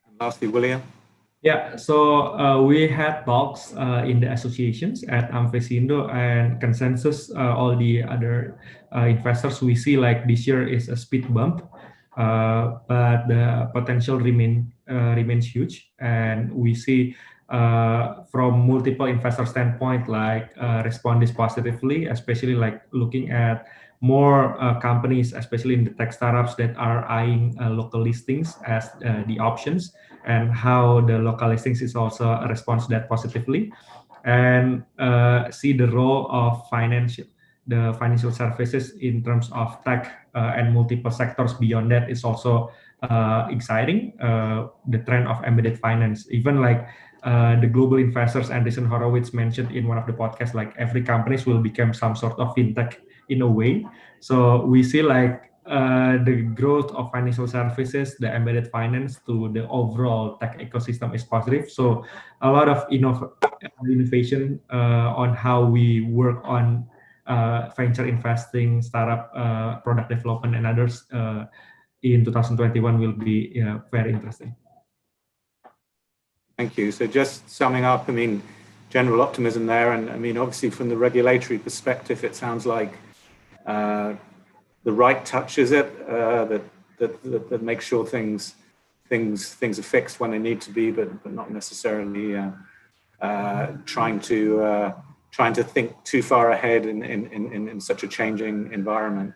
And lastly, William. Yeah, so we had talks in the associations at Amfesindo and Consensus. All the other investors, we see like this year is a speed bump, but the potential remains huge, and we see from multiple investor standpoint, like respond this positively, especially like looking at more companies, especially in the tech startups that are eyeing local listings as the options, and how the local listings is also a response to that positively, and see the role of the financial services in terms of tech and multiple sectors beyond that is also exciting. The trend of embedded finance, even like the global investors, Andreessen Horowitz mentioned in one of the podcasts, like every companies will become some sort of fintech in a way. So we see like the growth of financial services, the embedded finance to the overall tech ecosystem is positive. So a lot of innovation on how we work on venture investing, startup product development, and others in 2021 will be very interesting. Thank you. So just summing up, I mean, general optimism there, and I mean, obviously from the regulatory perspective, it sounds like the right touch is it that makes sure things are fixed when they need to be, but not necessarily trying to think too far ahead in such a changing environment.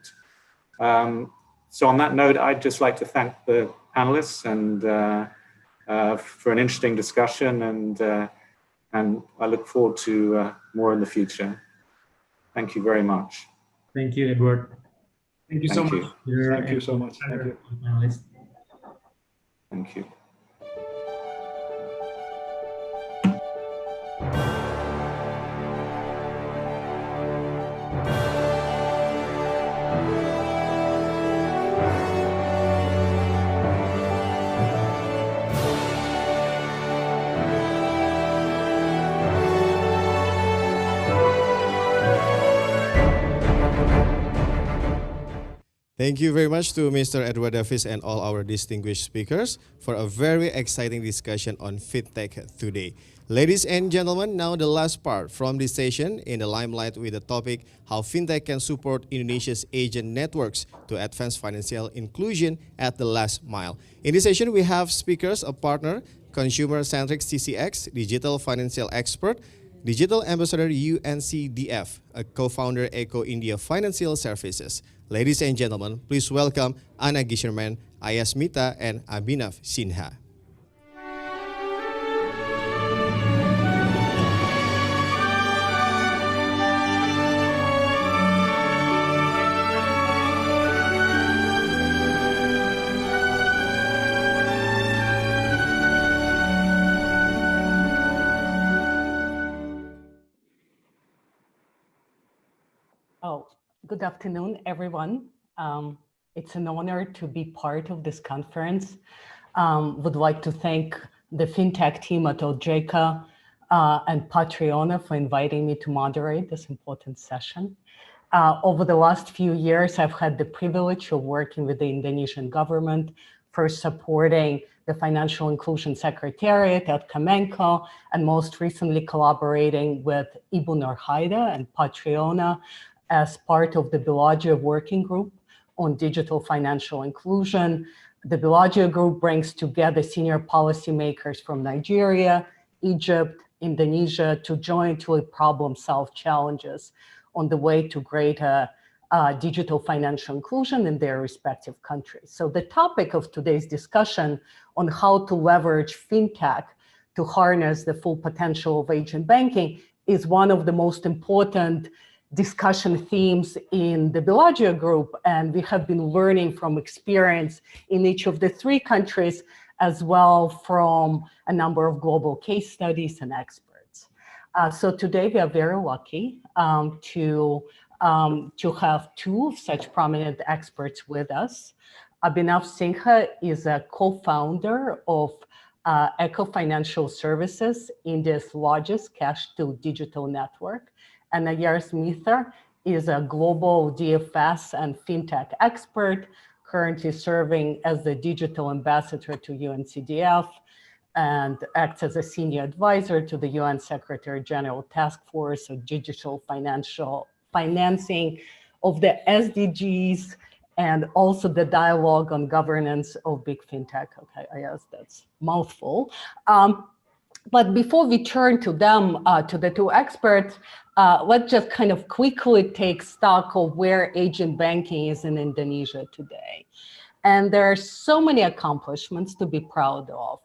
So on that note, I'd just like to thank the panelists and for an interesting discussion, and I look forward to more in the future. Thank you very much. Thank you, Edward. Thank you so much. Thank you so much. Thank you. Thank you. Thank you very much to Mr. Edward Davis and all our distinguished speakers for a very exciting discussion on FinTech today. Ladies and gentlemen, now the last part from this session in the limelight with the topic how FinTech can support Indonesia's agent networks to advance financial inclusion at the last mile. In this session, we have speakers, a partner, consumer-centric CCX, digital financial expert, Digital Ambassador UNCDF, a co-founder Eco India Financial Services. Ladies and gentlemen, please welcome Anna Gisherman, Ayas Mita, and Abhinav Sinha. Good afternoon, everyone. It's an honor to be part of this conference. Would like to thank the FinTech team at OJK and Patreona for inviting me to moderate this important session. Over the last few years, I've had the privilege of working with the Indonesian government, first supporting the Financial Inclusion Secretariat at Kemenko, and most recently collaborating with Ibu Nur Haida and Patreona as part of the Bellagio Working Group on Digital Financial Inclusion. The Bellagio Group brings together senior policymakers from Nigeria, Egypt, Indonesia to jointly problem-solve challenges on the way to greater digital financial inclusion in their respective countries. So the topic of today's discussion on how to leverage FinTech to harness the full potential of agent banking is one of the most important discussion themes in the Bellagio Group, and we have been learning from experience in each of the three countries, as well from a number of global case studies and experts. So today we are very lucky to have two such prominent experts with us. Abhinav Sinha is a co-founder of Eco Financial Services, India's largest cash-to-digital network. And Ayas Mita is a global DFS and FinTech expert, currently serving as the digital ambassador to UNCDF and acts as a senior advisor to the UN Secretary General Task Force of Digital Financing of the SDGs, and also the dialogue on governance of big FinTech. Okay, Ayas, that's mouthful. But before we turn to them, to the two experts, let's just kind of quickly take stock of where agent banking is in Indonesia today. And there are so many accomplishments to be proud of.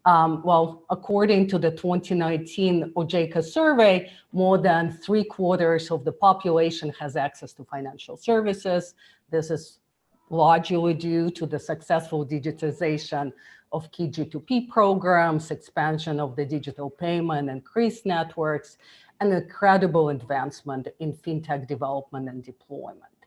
Well, according to the 2019 OJK survey, more than 3/4 of the population has access to financial services. This is largely due to the successful digitization of key G2P programs, expansion of the digital payment and CRIS networks, and incredible advancement in FinTech development and deployment.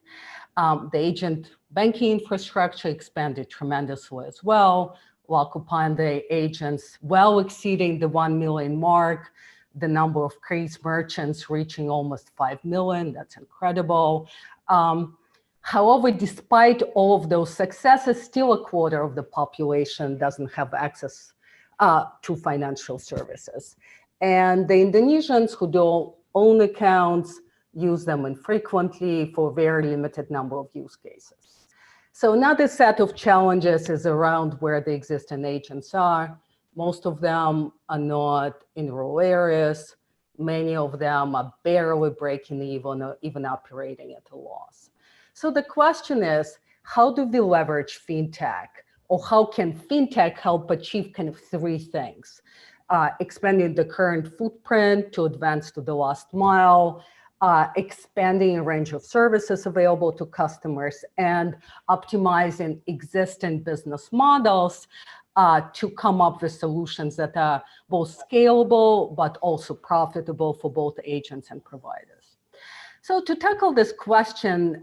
The agent banking infrastructure expanded tremendously as well, while Kupande agents well exceeding the 1 million mark, the number of CRIS merchants reaching almost 5 million, that's incredible. However, despite all of those successes, still 1/4 of the population doesn't have access to financial services. And the Indonesians who don't own accounts use them infrequently for a very limited number of use cases. So another set of challenges is around where the existing agents are. Most of them are not in rural areas. Many of them are barely breaking even or even operating at a loss. So the question is, how do we leverage fintech, or how can fintech help achieve kind of three things? Expanding the current footprint to advance to the last mile, expanding a range of services available to customers, and optimizing existing business models to come up with solutions that are both scalable but also profitable for both agents and providers. So to tackle this question,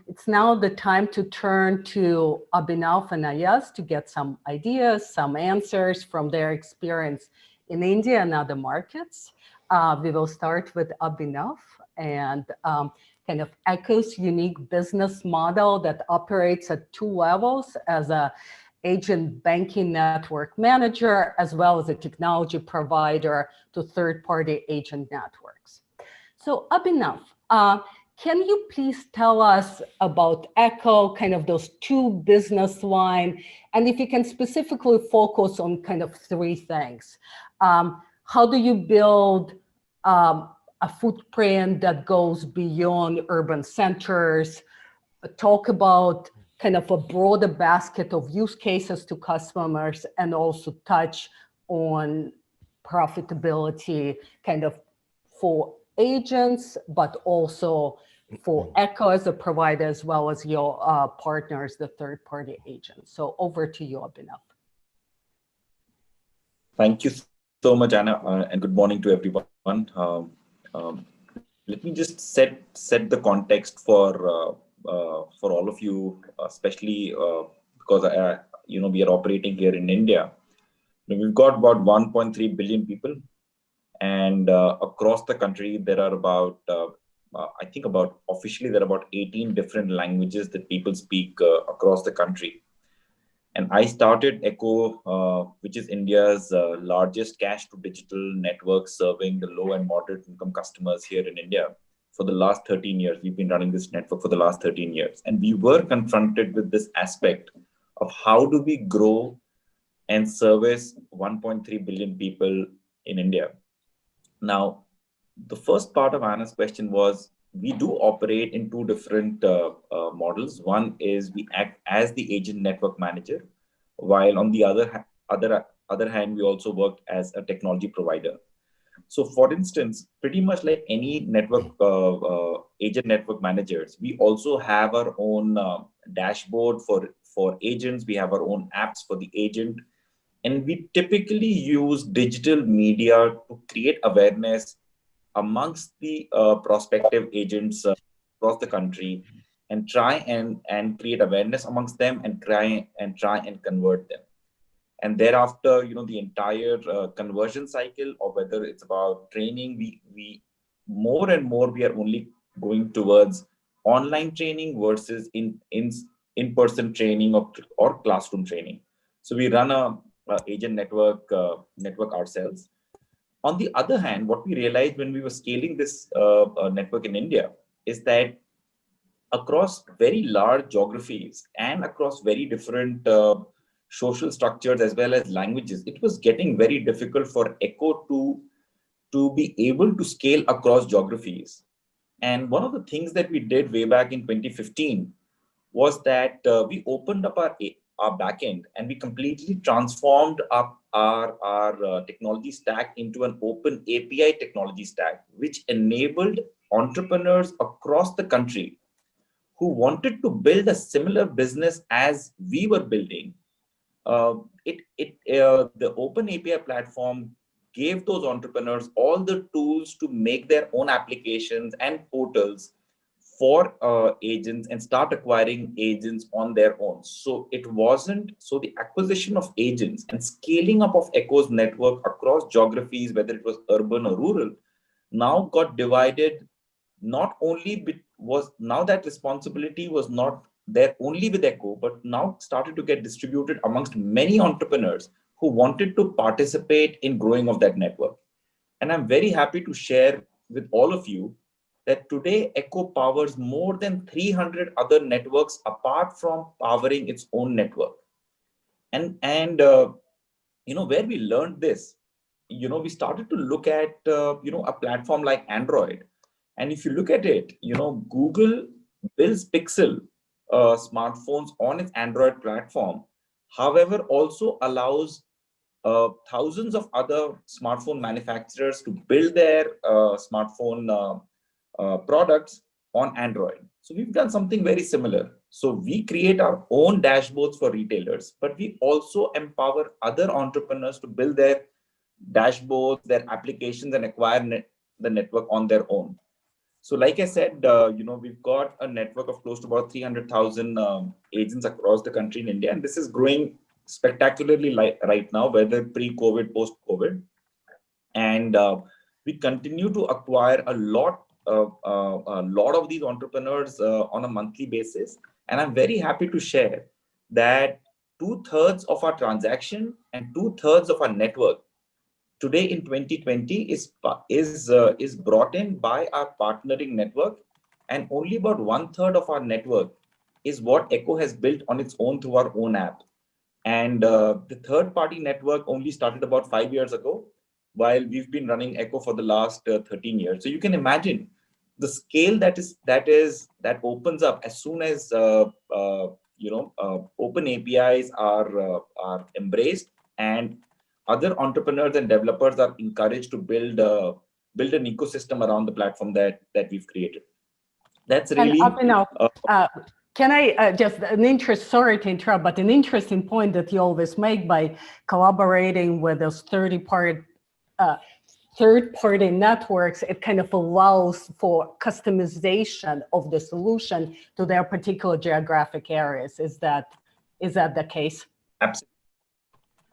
it's now the time to turn to Abhinav and Ayaz to get some ideas, some answers from their experience in India and other markets. We will start with Abhinav and kind of Echo's unique business model that operates at two levels as a agent banking network manager, as well as a technology provider to third-party agent networks. So Abhinav, can you please tell us about Echo, kind of those two business lines, and if you can specifically focus on kind of three things. How do you build a footprint that goes beyond urban centers? Talk about kind of a broader basket of use cases to customers, and also touch on profitability kind of for agents, but also for Echo as a provider, as well as your partners, the third-party agents. So over to you, Abhinav. Thank you so much, Anna, and good morning to everyone. Let me just set the context for all of you, especially because we are operating here in India. We've got about 1.3 billion people, and across the country there are about officially there are about 18 different languages that people speak across the country. And I started Echo, which is India's largest cash to digital network serving the low and moderate income customers here in India. For the last 13 years, we've been running this network for the last 13 years. And we were confronted with this aspect of how do we grow and service 1.3 billion people in India. Now, the first part of Anna's question was, we do operate in two different models. One is we act as the agent network manager, while on the other hand, we also work as a technology provider. So for instance, pretty much like any network agent network managers, we also have our own dashboard for agents. We have our own apps for the agent. And we typically use digital media to create awareness amongst the prospective agents across the country, and try and create awareness amongst them, and try and convert them. And thereafter, the entire conversion cycle, or whether it's about training, we more and more we are only going towards online training versus in-person training or classroom training. So we run a agent network ourselves. On the other hand, what we realized when we were scaling this network in India is that across very large geographies and across very different social structures as well as languages, it was getting very difficult for Echo to be able to scale across geographies. And one of the things that we did way back in 2015 was that we opened up our backend, and we completely transformed our technology stack into an open API technology stack, which enabled entrepreneurs across the country who wanted to build a similar business as we were building. The open API platform gave those entrepreneurs all the tools to make their own applications and portals for agents and start acquiring agents on their own. So the acquisition of agents and scaling up of Echo's network across geographies, whether it was urban or rural, now got divided. Not only now that responsibility was not there only with Echo, but now started to get distributed amongst many entrepreneurs who wanted to participate in growing of that network. And I'm very happy to share with all of you that today Echo powers more than 300 other networks apart from powering its own network. And where we learned this, we started to look at, a platform like Android. And if you look at it, Google builds Pixel smartphones on its Android platform. However, also allows thousands of other smartphone manufacturers to build their smartphone products on Android. So we've done something very similar. So we create our own dashboards for retailers, but we also empower other entrepreneurs to build their dashboards, their applications, and acquire the network on their own. So like I said, we've got a network of close to about 300,000 agents across the country in India, and this is growing spectacularly right now, whether pre-COVID, post-COVID. And we continue to acquire a lot of these entrepreneurs on a monthly basis. And I'm very happy to share that 2/3 of our transaction and 2/3 of our network today in 2020 is brought in by our partnering network, and only about 1/3 of our network is what Echo has built on its own through our own app. And the third-party network only started about 5 years ago, while we've been running Echo for the last 13 years. So you can imagine the scale that opens up as soon as open APIs are embraced, and other entrepreneurs and developers are encouraged to build an ecosystem around the platform that we've created. That's really. Can I sorry to interrupt, but an interesting point that you always make by collaborating with those third-party networks, it kind of allows for customization of the solution to their particular geographic areas. Is that the case?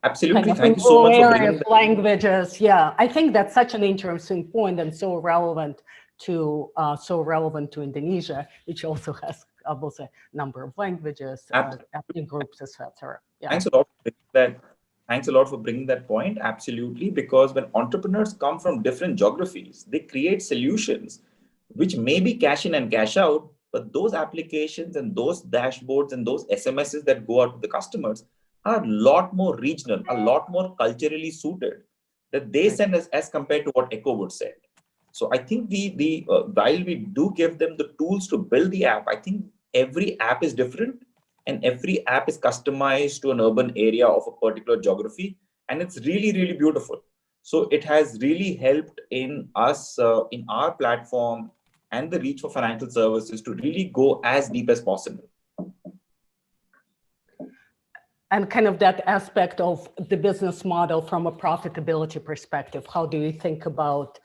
Absolutely. Kind of Thank you so much for bringing that. Languages. Yeah, I think that's such an interesting point and so relevant to Indonesia, which also has a number of languages, ethnic groups, etc. Yeah. Thanks a lot for bringing that. Thanks a lot for bringing that point. Absolutely, because when entrepreneurs come from different geographies, they create solutions which may be cash in and cash out, but those applications and those dashboards and those SMSs that go out to the customers are a lot more regional, a lot more culturally suited that they send us as compared to what Echo would send. So I think while we do give them the tools to build the app, I think every app is different and every app is customized to an urban area of a particular geography, and it's really, really beautiful. So it has really helped in us, in our platform and the reach for financial services to really go as deep as possible. And kind of that aspect of the business model from a profitability perspective, how do you think about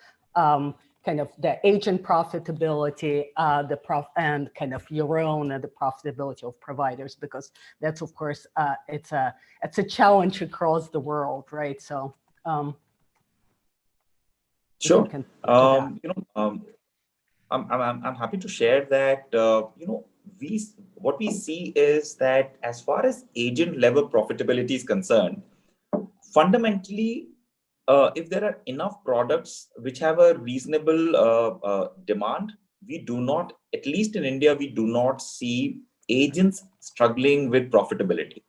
kind of the agent profitability, and kind of your own the profitability of providers, because that's of course it's a challenge across the world, right? So sure. I'm happy to share that what we see is that as far as agent level profitability is concerned, fundamentally, if there are enough products which have a reasonable demand, we do not, at least in India, we do not see agents struggling with profitability.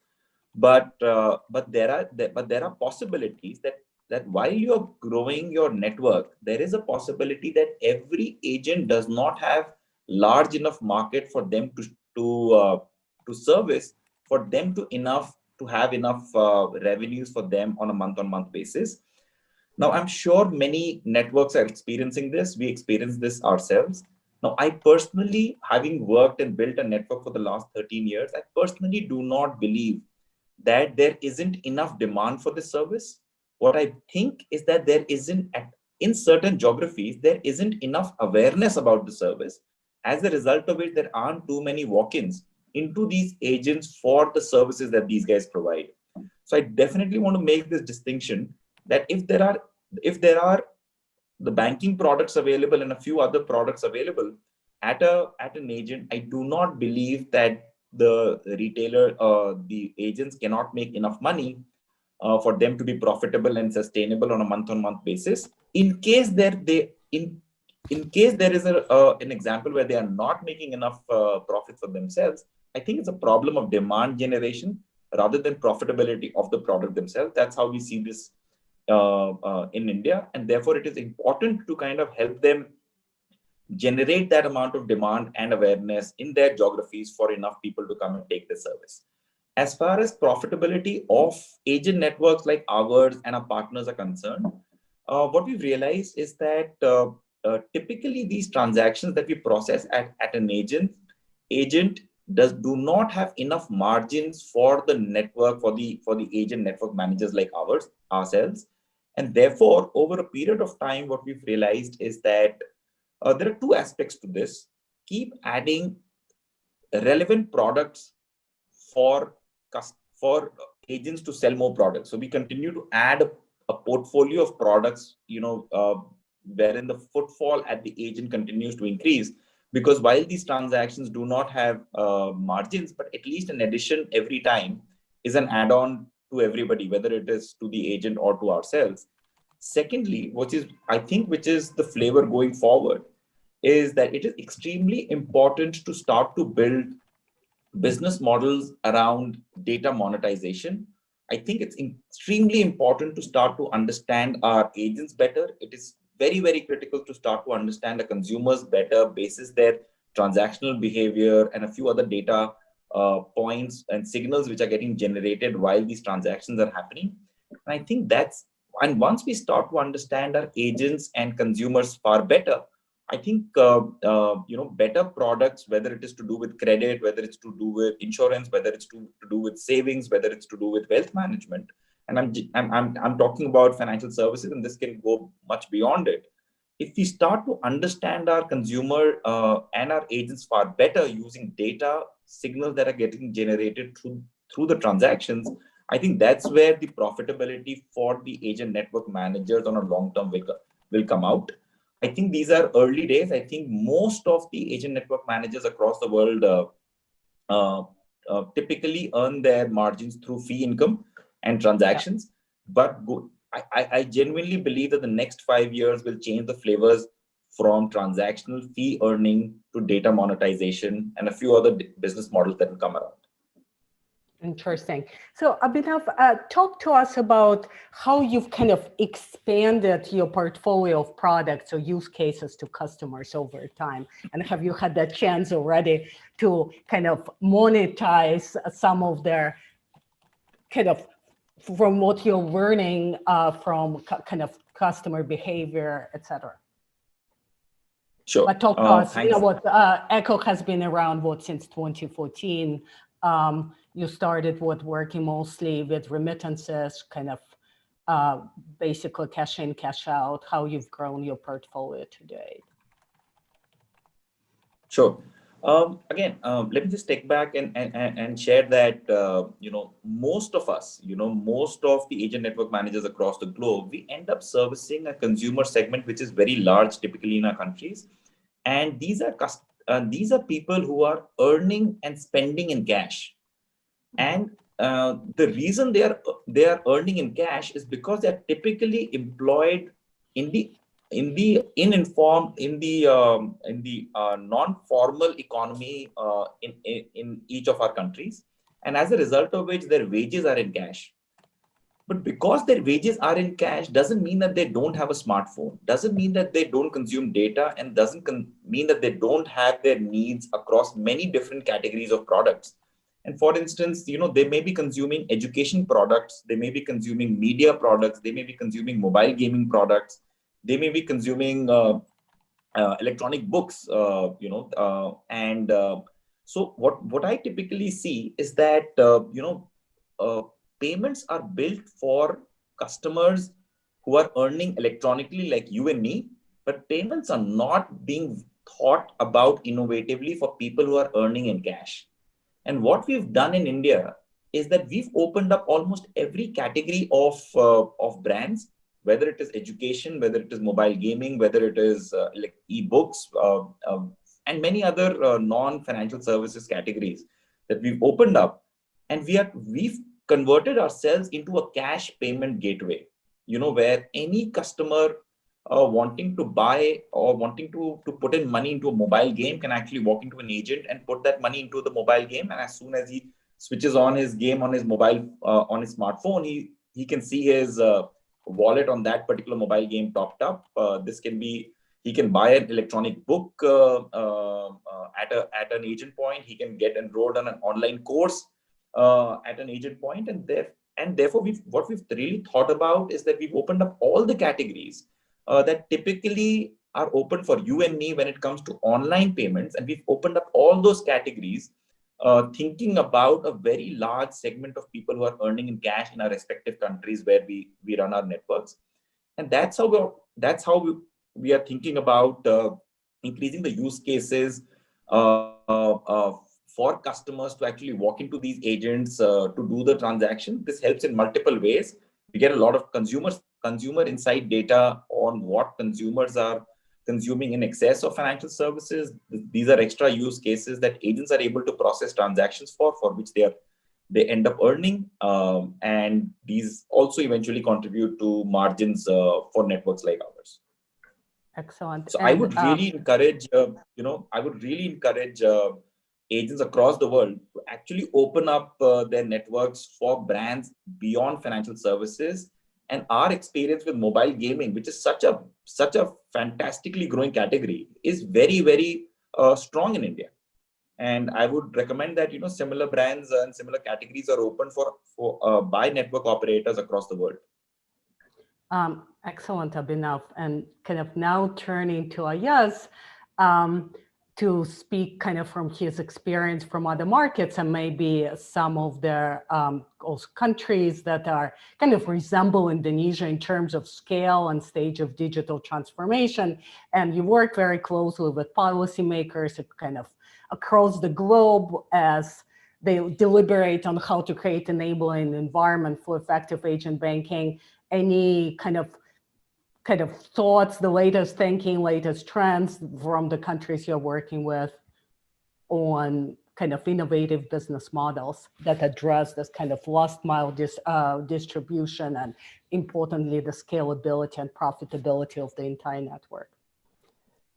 But there are possibilities that while you're growing your network, there is a possibility that every agent does not have large enough market for them to service, for them to have enough revenues for them on a month-on-month basis. Now, I'm sure many networks are experiencing this. We experience this ourselves. Now, I personally, having worked and built a network for the last 13 years, I personally do not believe that there isn't enough demand for this service. What I think is that there isn't, in certain geographies, there isn't enough awareness about the service. As a result of it, there aren't too many walk-ins into these agents for the services that these guys provide. So I definitely want to make this distinction that if there are the banking products available and a few other products available at an agent, I do not believe that the retailer, the agents cannot make enough money for them to be profitable and sustainable on a month-on-month basis. In case there is an example where they are not making enough profit for themselves, I think it's a problem of demand generation rather than profitability of the product themselves. That's how we see this in India. And therefore, it is important to kind of help them generate that amount of demand and awareness in their geographies for enough people to come and take the service. As far as profitability of agent networks like ours and our partners are concerned, what we've realized is that typically these transactions that we process at an agent do not have enough margins for the network, for the agent network managers like ourselves. And therefore, over a period of time, what we've realized is that there are two aspects to this. Keep adding relevant products for agents to sell more products. So we continue to add a portfolio of products, wherein the footfall at the agent continues to increase. Because while these transactions do not have margins, but at least an addition every time is an add-on to everybody, whether it is to the agent or to ourselves. Secondly, which is the flavor going forward, is that it is extremely important to start to build business models around data monetization. I think it's extremely important to start to understand our agents better. It is very, very critical to start to understand the consumers better, basis their transactional behavior and a few other data points and signals which are getting generated while these transactions are happening. And I think and once we start to understand our agents and consumers far better, I think better products, whether it is to do with credit, whether it's to do with insurance, whether it's to do with savings, whether it's to do with wealth management, and I'm talking about financial services, and this can go much beyond it. If we start to understand our consumer and our agents far better using data signals that are getting generated through the transactions, I think that's where the profitability for the agent network managers on a long term will come out. I think these are early days. I think most of the agent network managers across the world typically earn their margins through fee income and transactions. Yeah. But I genuinely believe that the next 5 years will change the flavors from transactional fee earning to data monetization and a few other business models that will come around. Interesting. So Abhinav, talk to us about how you've kind of expanded your portfolio of products or use cases to customers over time. And have you had that chance already to kind of monetize some of their kind of from what you're learning from kind of customer behavior, et cetera? Sure. But talk to us, what Echo has been around since 2014. You started working mostly with remittances, kind of basically cash in, cash out, how you've grown your portfolio today. Sure. Again, let me just take back and share that, most of us, most of the agent network managers across the globe, we end up servicing a consumer segment, which is very large typically in our countries. And these are people who are earning and spending in cash. And the reason they are earning in cash is because they are typically employed in the non-formal economy in each of our countries, and as a result of which their wages are in cash. But because their wages are in cash doesn't mean that they don't have a smartphone, doesn't mean that they don't consume data, and doesn't mean that they don't have their needs across many different categories of products. And for instance, they may be consuming education products, they may be consuming media products, they may be consuming mobile gaming products, they may be consuming electronic books, and so what I typically see is that payments are built for customers who are earning electronically like you and me, but payments are not being thought about innovatively for people who are earning in cash. And what we've done in India is that we've opened up almost every category of brands, whether it is education, whether it is mobile gaming, whether it is like e-books, and many other non-financial services categories that we've opened up. And we've converted ourselves into a cash payment gateway, where any customer wanting to buy or wanting to put in money into a mobile game can actually walk into an agent and put that money into the mobile game. And as soon as he switches on his game on his mobile, on his smartphone, he can see his wallet on that particular mobile game topped up. This can be, he can buy an electronic book at an agent point. He can get enrolled on an online course at an agent point, and therefore what we've really thought about is that we've opened up all the categories that typically are open for you and me when it comes to online payments, and we've opened up all those categories thinking about a very large segment of people who are earning in cash in our respective countries where we run our networks. And that's how we are thinking about increasing the use cases for customers to actually walk into these agents to do the transaction. This helps in multiple ways. We get a lot of consumer insight data on what consumers are consuming in excess of financial services. These are extra use cases that agents are able to process transactions for which they end up earning. And these also eventually contribute to margins for networks like ours. Excellent. So I would really encourage, agents across the world to actually open up their networks for brands beyond financial services. And our experience with mobile gaming, which is such a fantastically growing category, is very, very strong in India. And I would recommend that similar brands and similar categories are open for by network operators across the world. Excellent, Abhinav. And kind of now turning to Ayaz to speak kind of from his experience from other markets and maybe some of their also countries that are kind of resemble Indonesia in terms of scale and stage of digital transformation. And you work very closely with policymakers kind of across the globe as they deliberate on how to create enabling environment for effective agent banking. Any kind of thoughts, the latest thinking, latest trends from the countries you're working with on kind of innovative business models that address this kind of last mile distribution and importantly, the scalability and profitability of the entire network?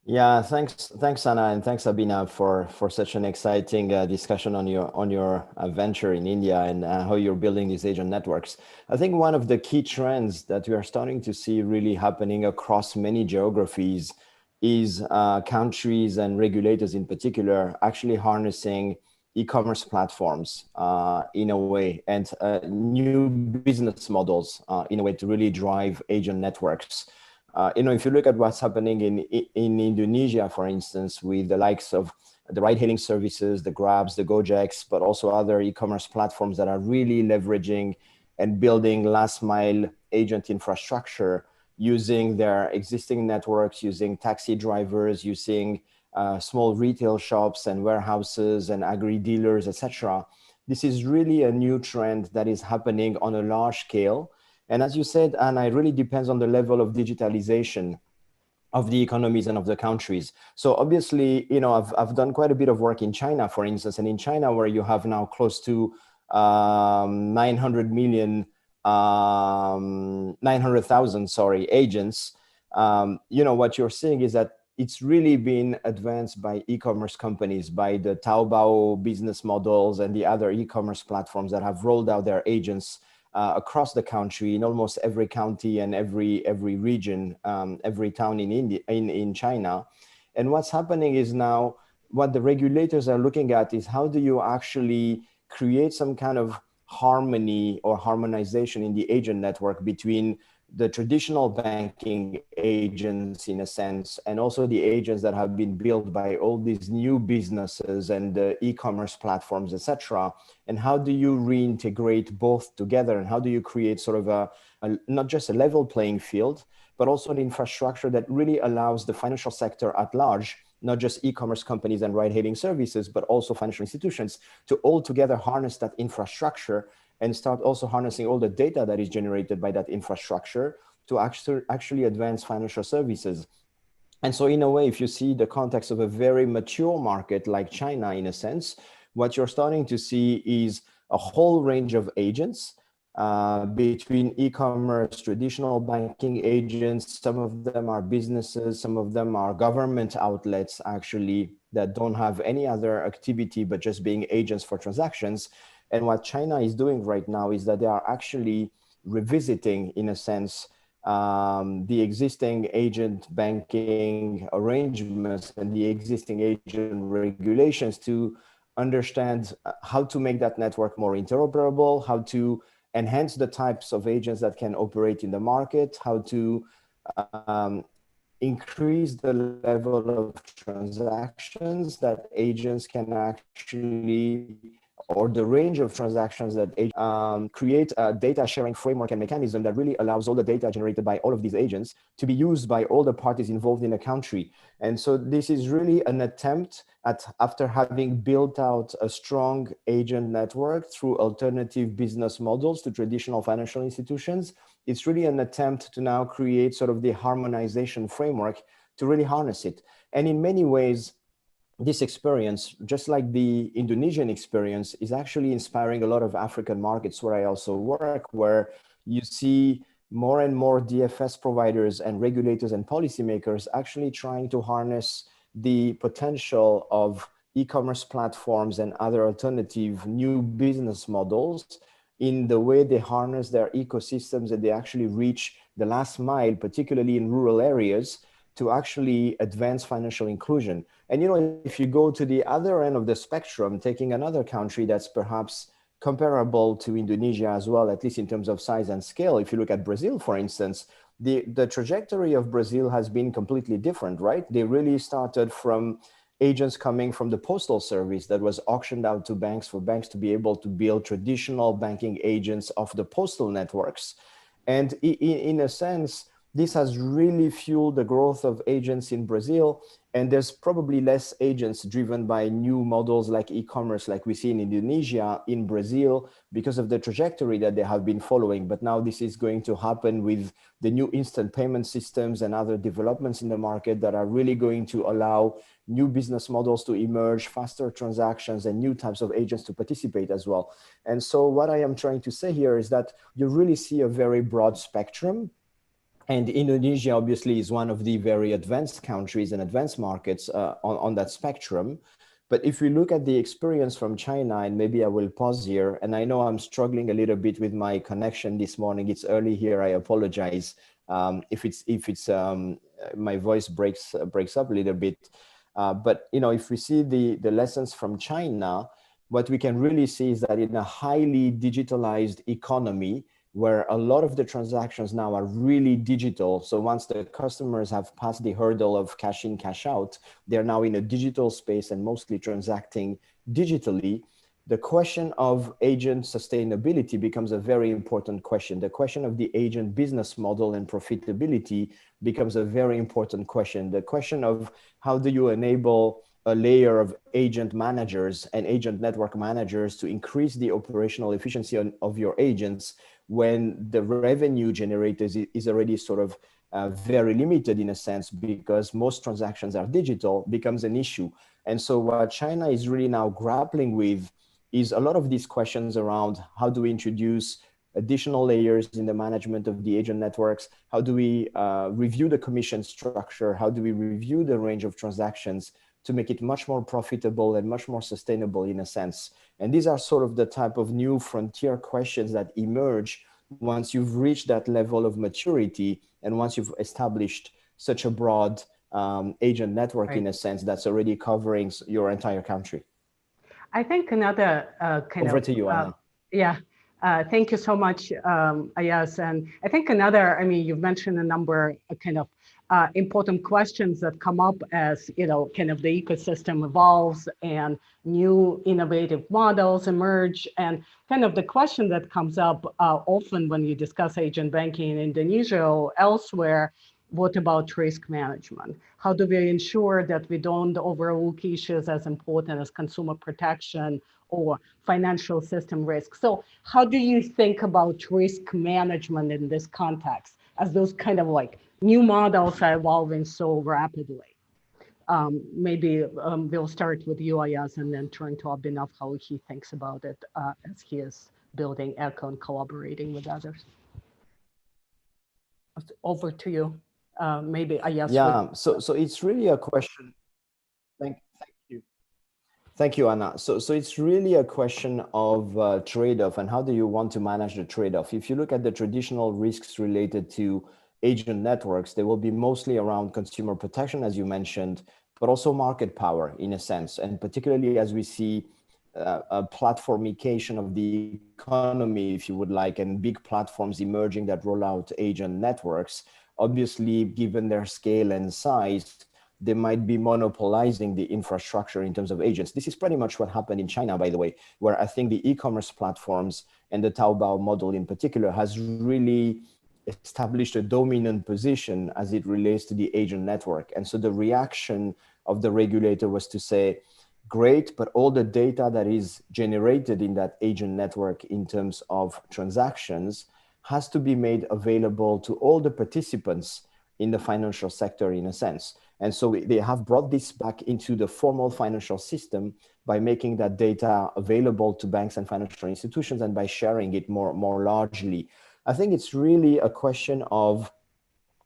Yeah, thanks Anna, and thanks Abhinav for such an exciting discussion on your venture in India and how you're building these agent networks. I think one of the key trends that we are starting to see really happening across many geographies is countries and regulators in particular actually harnessing e-commerce platforms in a way, and new business models in a way to really drive agent networks. If you look at what's happening in Indonesia, for instance, with the likes of the ride-hailing services, the Grabs, the Gojeks, but also other e-commerce platforms that are really leveraging and building last-mile agent infrastructure using their existing networks, using taxi drivers, using small retail shops and warehouses and agri-dealers, etc. This is really a new trend that is happening on a large scale. And as you said, Anna, it really depends on the level of digitalization of the economies and of the countries. So obviously, I've done quite a bit of work in China, for instance, and in China, where you have now close to 900,000 agents, what you're seeing is that it's really been advanced by e-commerce companies, by the Taobao business models and the other e-commerce platforms that have rolled out their agents across the country in almost every county and every region, every town in China. And what's happening is now what the regulators are looking at is how do you actually create some kind of harmony or harmonization in the agent network between the traditional banking agents in a sense, and also the agents that have been built by all these new businesses and the e-commerce platforms, etc. And how do you reintegrate both together? And how do you create sort of a not just a level playing field, but also an infrastructure that really allows the financial sector at large, not just e-commerce companies and ride-hailing services, but also financial institutions, to all together harness that infrastructure and start also harnessing all the data that is generated by that infrastructure to actually advance financial services. And so in a way, if you see the context of a very mature market like China, in a sense, what you're starting to see is a whole range of agents between e-commerce, traditional banking agents. Some of them are businesses, some of them are government outlets actually that don't have any other activity but just being agents for transactions. And what China is doing right now is that they are actually revisiting, in a sense, the existing agent banking arrangements and the existing agent regulations to understand how to make that network more interoperable, how to enhance the types of agents that can operate in the market, how to increase the level of transactions that agents can actually, or the range of transactions that create a data sharing framework and mechanism that really allows all the data generated by all of these agents to be used by all the parties involved in a country. And so this is really an attempt at, after having built out a strong agent network through alternative business models to traditional financial institutions, it's really an attempt to now create sort of the harmonization framework to really harness it. And in many ways, this experience, just like the Indonesian experience, is actually inspiring a lot of African markets where I also work, where you see more and more DFS providers and regulators and policymakers actually trying to harness the potential of e-commerce platforms and other alternative new business models in the way they harness their ecosystems and they actually reach the last mile, particularly in rural areas, to actually advance financial inclusion. And you know, if you go to the other end of the spectrum, taking another country that's perhaps comparable to Indonesia as well, at least in terms of size and scale, if you look at Brazil, for instance, the trajectory of Brazil has been completely different, right? They really started from agents coming from the postal service that was auctioned out to banks for banks to be able to build traditional banking agents of the postal networks. And in a sense, this has really fueled the growth of agents in Brazil. And there's probably less agents driven by new models like e-commerce, like we see in Indonesia, in Brazil, because of the trajectory that they have been following. But now this is going to happen with the new instant payment systems and other developments in the market that are really going to allow new business models to emerge, faster transactions, and new types of agents to participate as well. And so what I am trying to say here is that you really see a very broad spectrum. And Indonesia obviously is one of the very advanced countries and advanced markets on that spectrum. But if we look at the experience from China, and maybe I will pause here, and I know I'm struggling a little bit with my connection this morning. It's early here, I apologize if my voice breaks up a little bit. But you know, if we see the lessons from China, what we can really see is that in a highly digitalized economy, where a lot of the transactions now are really digital. So once the customers have passed the hurdle of cash in, cash out, they're now in a digital space and mostly transacting digitally. The question of agent sustainability becomes a very important question. The question of the agent business model and profitability becomes a very important question. The question of how do you enable a layer of agent managers and agent network managers to increase the operational efficiency of your agents when the revenue generated is already sort of very limited in a sense, because most transactions are digital, becomes an issue. And so what China is really now grappling with is a lot of these questions around how do we introduce additional layers in the management of the agent networks? How do we review the commission structure? How do we review the range of transactions to make it much more profitable and much more sustainable in a sense? And these are sort of the type of new frontier questions that emerge once you've reached that level of maturity and once you've established such a broad agent network, right, in a sense that's already covering your entire country. I think another Over to you, Anna. Yeah. Thank you so much, Ayaz. And I think another, I mean, you've mentioned a number of kind of important questions that come up as, you know, kind of the ecosystem evolves and new innovative models emerge. And kind of the question that comes up often when you discuss agent banking in Indonesia or elsewhere, what about risk management? How do we ensure that we don't overlook issues as important as consumer protection or financial system risk? So how do you think about risk management in this context as those kind of like new models are evolving so rapidly? Maybe we'll start with you, Ayaz, and then turn to Abhinav, how he thinks about it as he is building Echo and collaborating with others. Over to you. Maybe Ayaz. Yeah, so it's really a question. Thank you. Thank you, Anna. So it's really a question of trade-off, and how do you want to manage the trade-off? If you look at the traditional risks related to agent networks, they will be mostly around consumer protection, as you mentioned, but also market power in a sense. And particularly as we see a platformification of the economy, if you would like, and big platforms emerging that roll out agent networks, obviously, given their scale and size, they might be monopolizing the infrastructure in terms of agents. This is pretty much what happened in China, by the way, where I think the e-commerce platforms and the Taobao model in particular has really established a dominant position as it relates to the agent network. And so the reaction of the regulator was to say, great, but all the data that is generated in that agent network in terms of transactions has to be made available to all the participants in the financial sector in a sense. And so they have brought this back into the formal financial system by making that data available to banks and financial institutions and by sharing it more largely. I think it's really a question of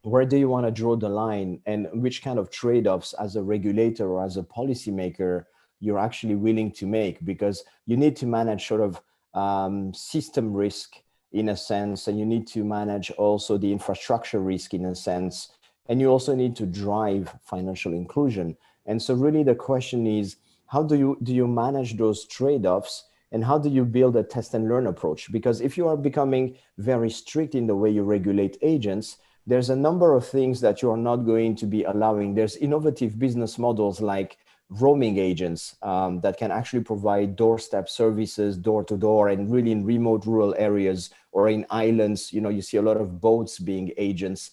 where do you want to draw the line and which kind of trade-offs as a regulator or as a policymaker you're actually willing to make, because you need to manage sort of system risk in a sense, and you need to manage also the infrastructure risk in a sense, and you also need to drive financial inclusion. And so really the question is, how do you manage those trade-offs, and how do you build a test and learn approach? Because if you are becoming very strict in the way you regulate agents, there's a number of things that you are not going to be allowing. There's innovative business models like roaming agents that can actually provide doorstep services, door to door, and really in remote rural areas or in islands, you see a lot of boats being agents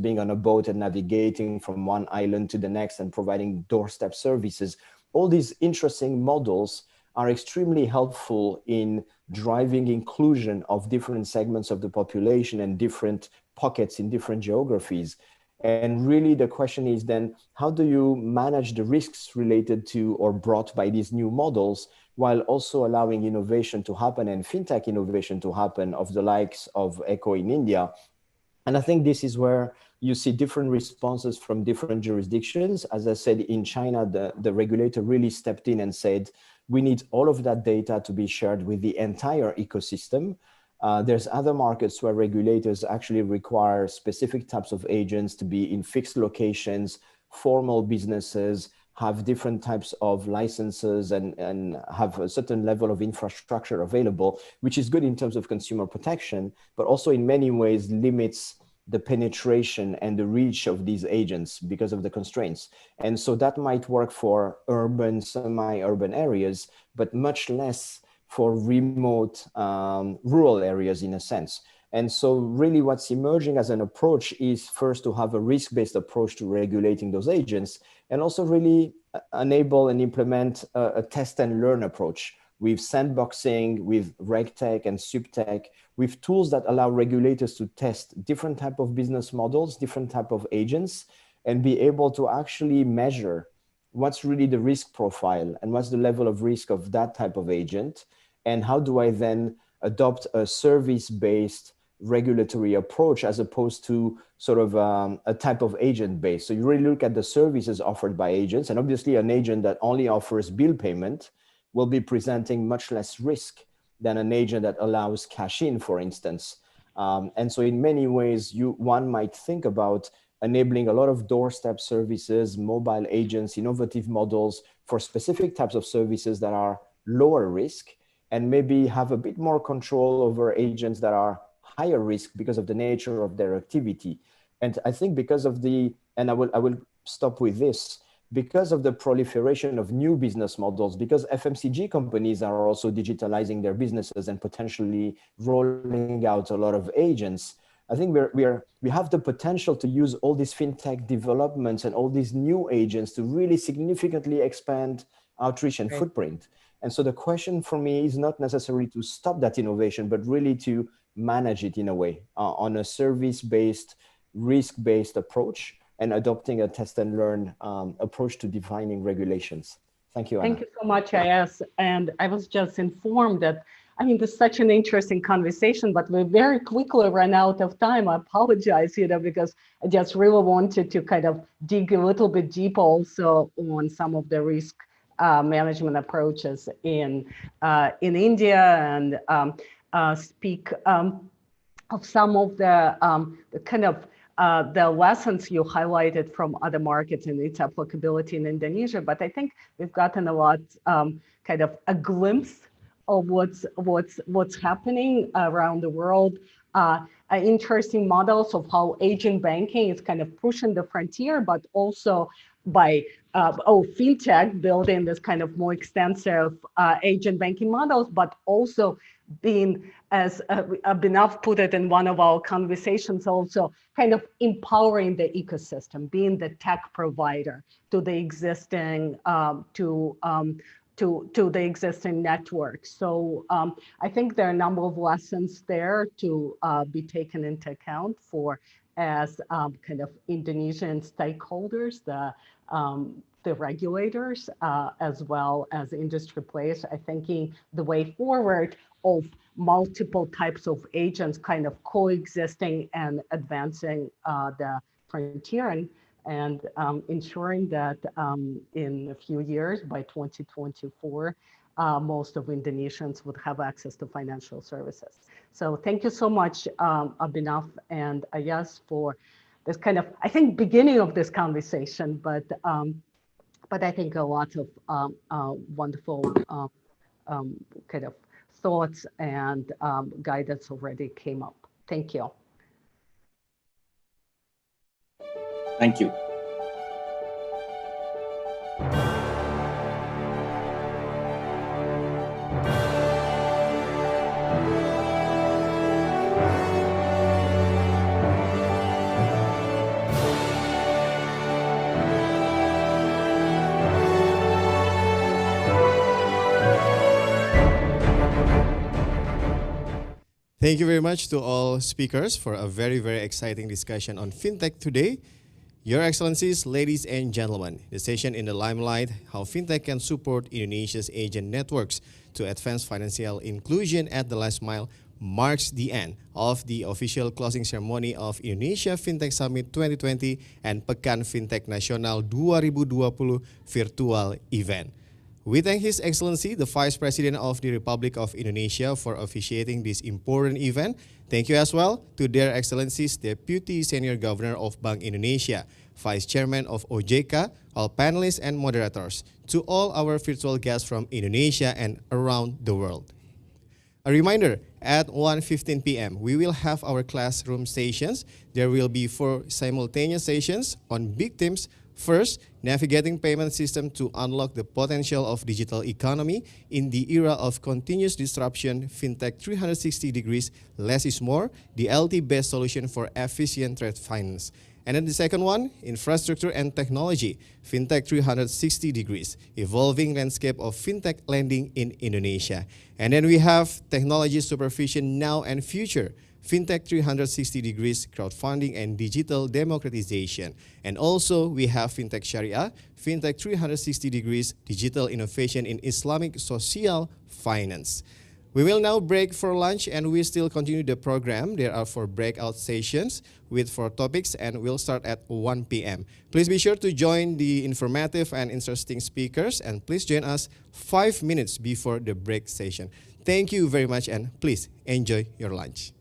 being on a boat and navigating from one island to the next and providing doorstep services. All these interesting models are extremely helpful in driving inclusion of different segments of the population and different pockets in different geographies. And really the question is then, how do you manage the risks related to or brought by these new models while also allowing innovation to happen and fintech innovation to happen of the likes of Echo in India? And I think this is where you see different responses from different jurisdictions. As I said, in China, the regulator really stepped in and said, we need all of that data to be shared with the entire ecosystem. There's other markets where regulators actually require specific types of agents to be in fixed locations, formal businesses, have different types of licenses and have a certain level of infrastructure available, which is good in terms of consumer protection, but also in many ways limits the penetration and the reach of these agents because of the constraints. And so that might work for urban, semi-urban areas, but much less for remote rural areas in a sense. And so really what's emerging as an approach is first to have a risk-based approach to regulating those agents, and also really enable and implement a test and learn approach with sandboxing, with RegTech and SupTech, with tools that allow regulators to test different type of business models, different type of agents, and be able to actually measure what's really the risk profile and what's the level of risk of that type of agent, and how do I then adopt a service-based regulatory approach as opposed to sort of a type of agent base. So you really look at the services offered by agents, and obviously an agent that only offers bill payment will be presenting much less risk than an agent that allows cash in, for instance. And so in many ways, one might think about enabling a lot of doorstep services, mobile agents, innovative models for specific types of services that are lower risk, and maybe have a bit more control over agents that are higher risk because of the nature of their activity. And I think because of and I will stop with this, because of the proliferation of new business models, because FMCG companies are also digitalizing their businesses and potentially rolling out a lot of agents, I think we have the potential to use all these fintech developments and all these new agents to really significantly expand outreach and footprint. And so the question for me is not necessarily to stop that innovation, but really to manage it in a way on a service-based, risk-based approach, and adopting a test and learn approach to defining regulations. Thank you, Anna. Thank you so much, IS. And I was just informed that, I mean, this is such an interesting conversation, but we very quickly ran out of time. I apologize, because I just really wanted to kind of dig a little bit deeper also on some of the risk management approaches in India, and speak of some of the kind of the lessons you highlighted from other markets and its applicability in Indonesia. But I think we've gotten a lot, kind of a glimpse of what's happening around the world. Interesting models of how agent banking is kind of pushing the frontier, but also by fintech building this kind of more extensive agent banking models, but also being, as Abhinav put it in one of our conversations, also kind of empowering the ecosystem, being the tech provider to the existing to the existing network. So I think there are a number of lessons there to be taken into account for as kind of Indonesian stakeholders, the regulators, as well as industry players, are thinking the way forward of multiple types of agents kind of coexisting and advancing the frontier, and ensuring that in a few years, by 2024, most of Indonesians would have access to financial services. So thank you so much, Abhinav and Ayaz, for this kind of, I think, beginning of this conversation, but I think a lot of wonderful kind of thoughts and guidance already came up. Thank you. Thank you. Thank you very much to all speakers for a very, very exciting discussion on fintech today. Your Excellencies, ladies and gentlemen, the session in the limelight, how fintech can support Indonesia's agent networks to advance financial inclusion at the last mile, marks the end of the official closing ceremony of Indonesia Fintech Summit 2020 and Pekan Fintech Nasional 2020 virtual event. We thank His Excellency, the Vice President of the Republic of Indonesia, for officiating this important event. Thank you as well to their Excellencies, Deputy Senior Governor of Bank Indonesia, Vice Chairman of OJK, all panelists and moderators, to all our virtual guests from Indonesia and around the world. A reminder, at 1:15 p.m., we will have our classroom sessions. There will be 4 simultaneous sessions on big themes. First, navigating payment system to unlock the potential of digital economy in the era of continuous disruption, Fintech 360 degrees, less is more, the LT-based solution for efficient trade finance. And then the second one, infrastructure and technology, Fintech 360 degrees, evolving landscape of fintech lending in Indonesia. And then we have technology supervision now and future, Fintech 360 degrees, crowdfunding and digital democratization. And also we have Fintech Sharia, Fintech 360 degrees, digital innovation in Islamic social finance. We will now break for lunch and we still continue the program. There are 4 breakout sessions with 4 topics and we'll start at 1 p.m. Please be sure to join the informative and interesting speakers and please join us 5 minutes before the break session. Thank you very much and please enjoy your lunch.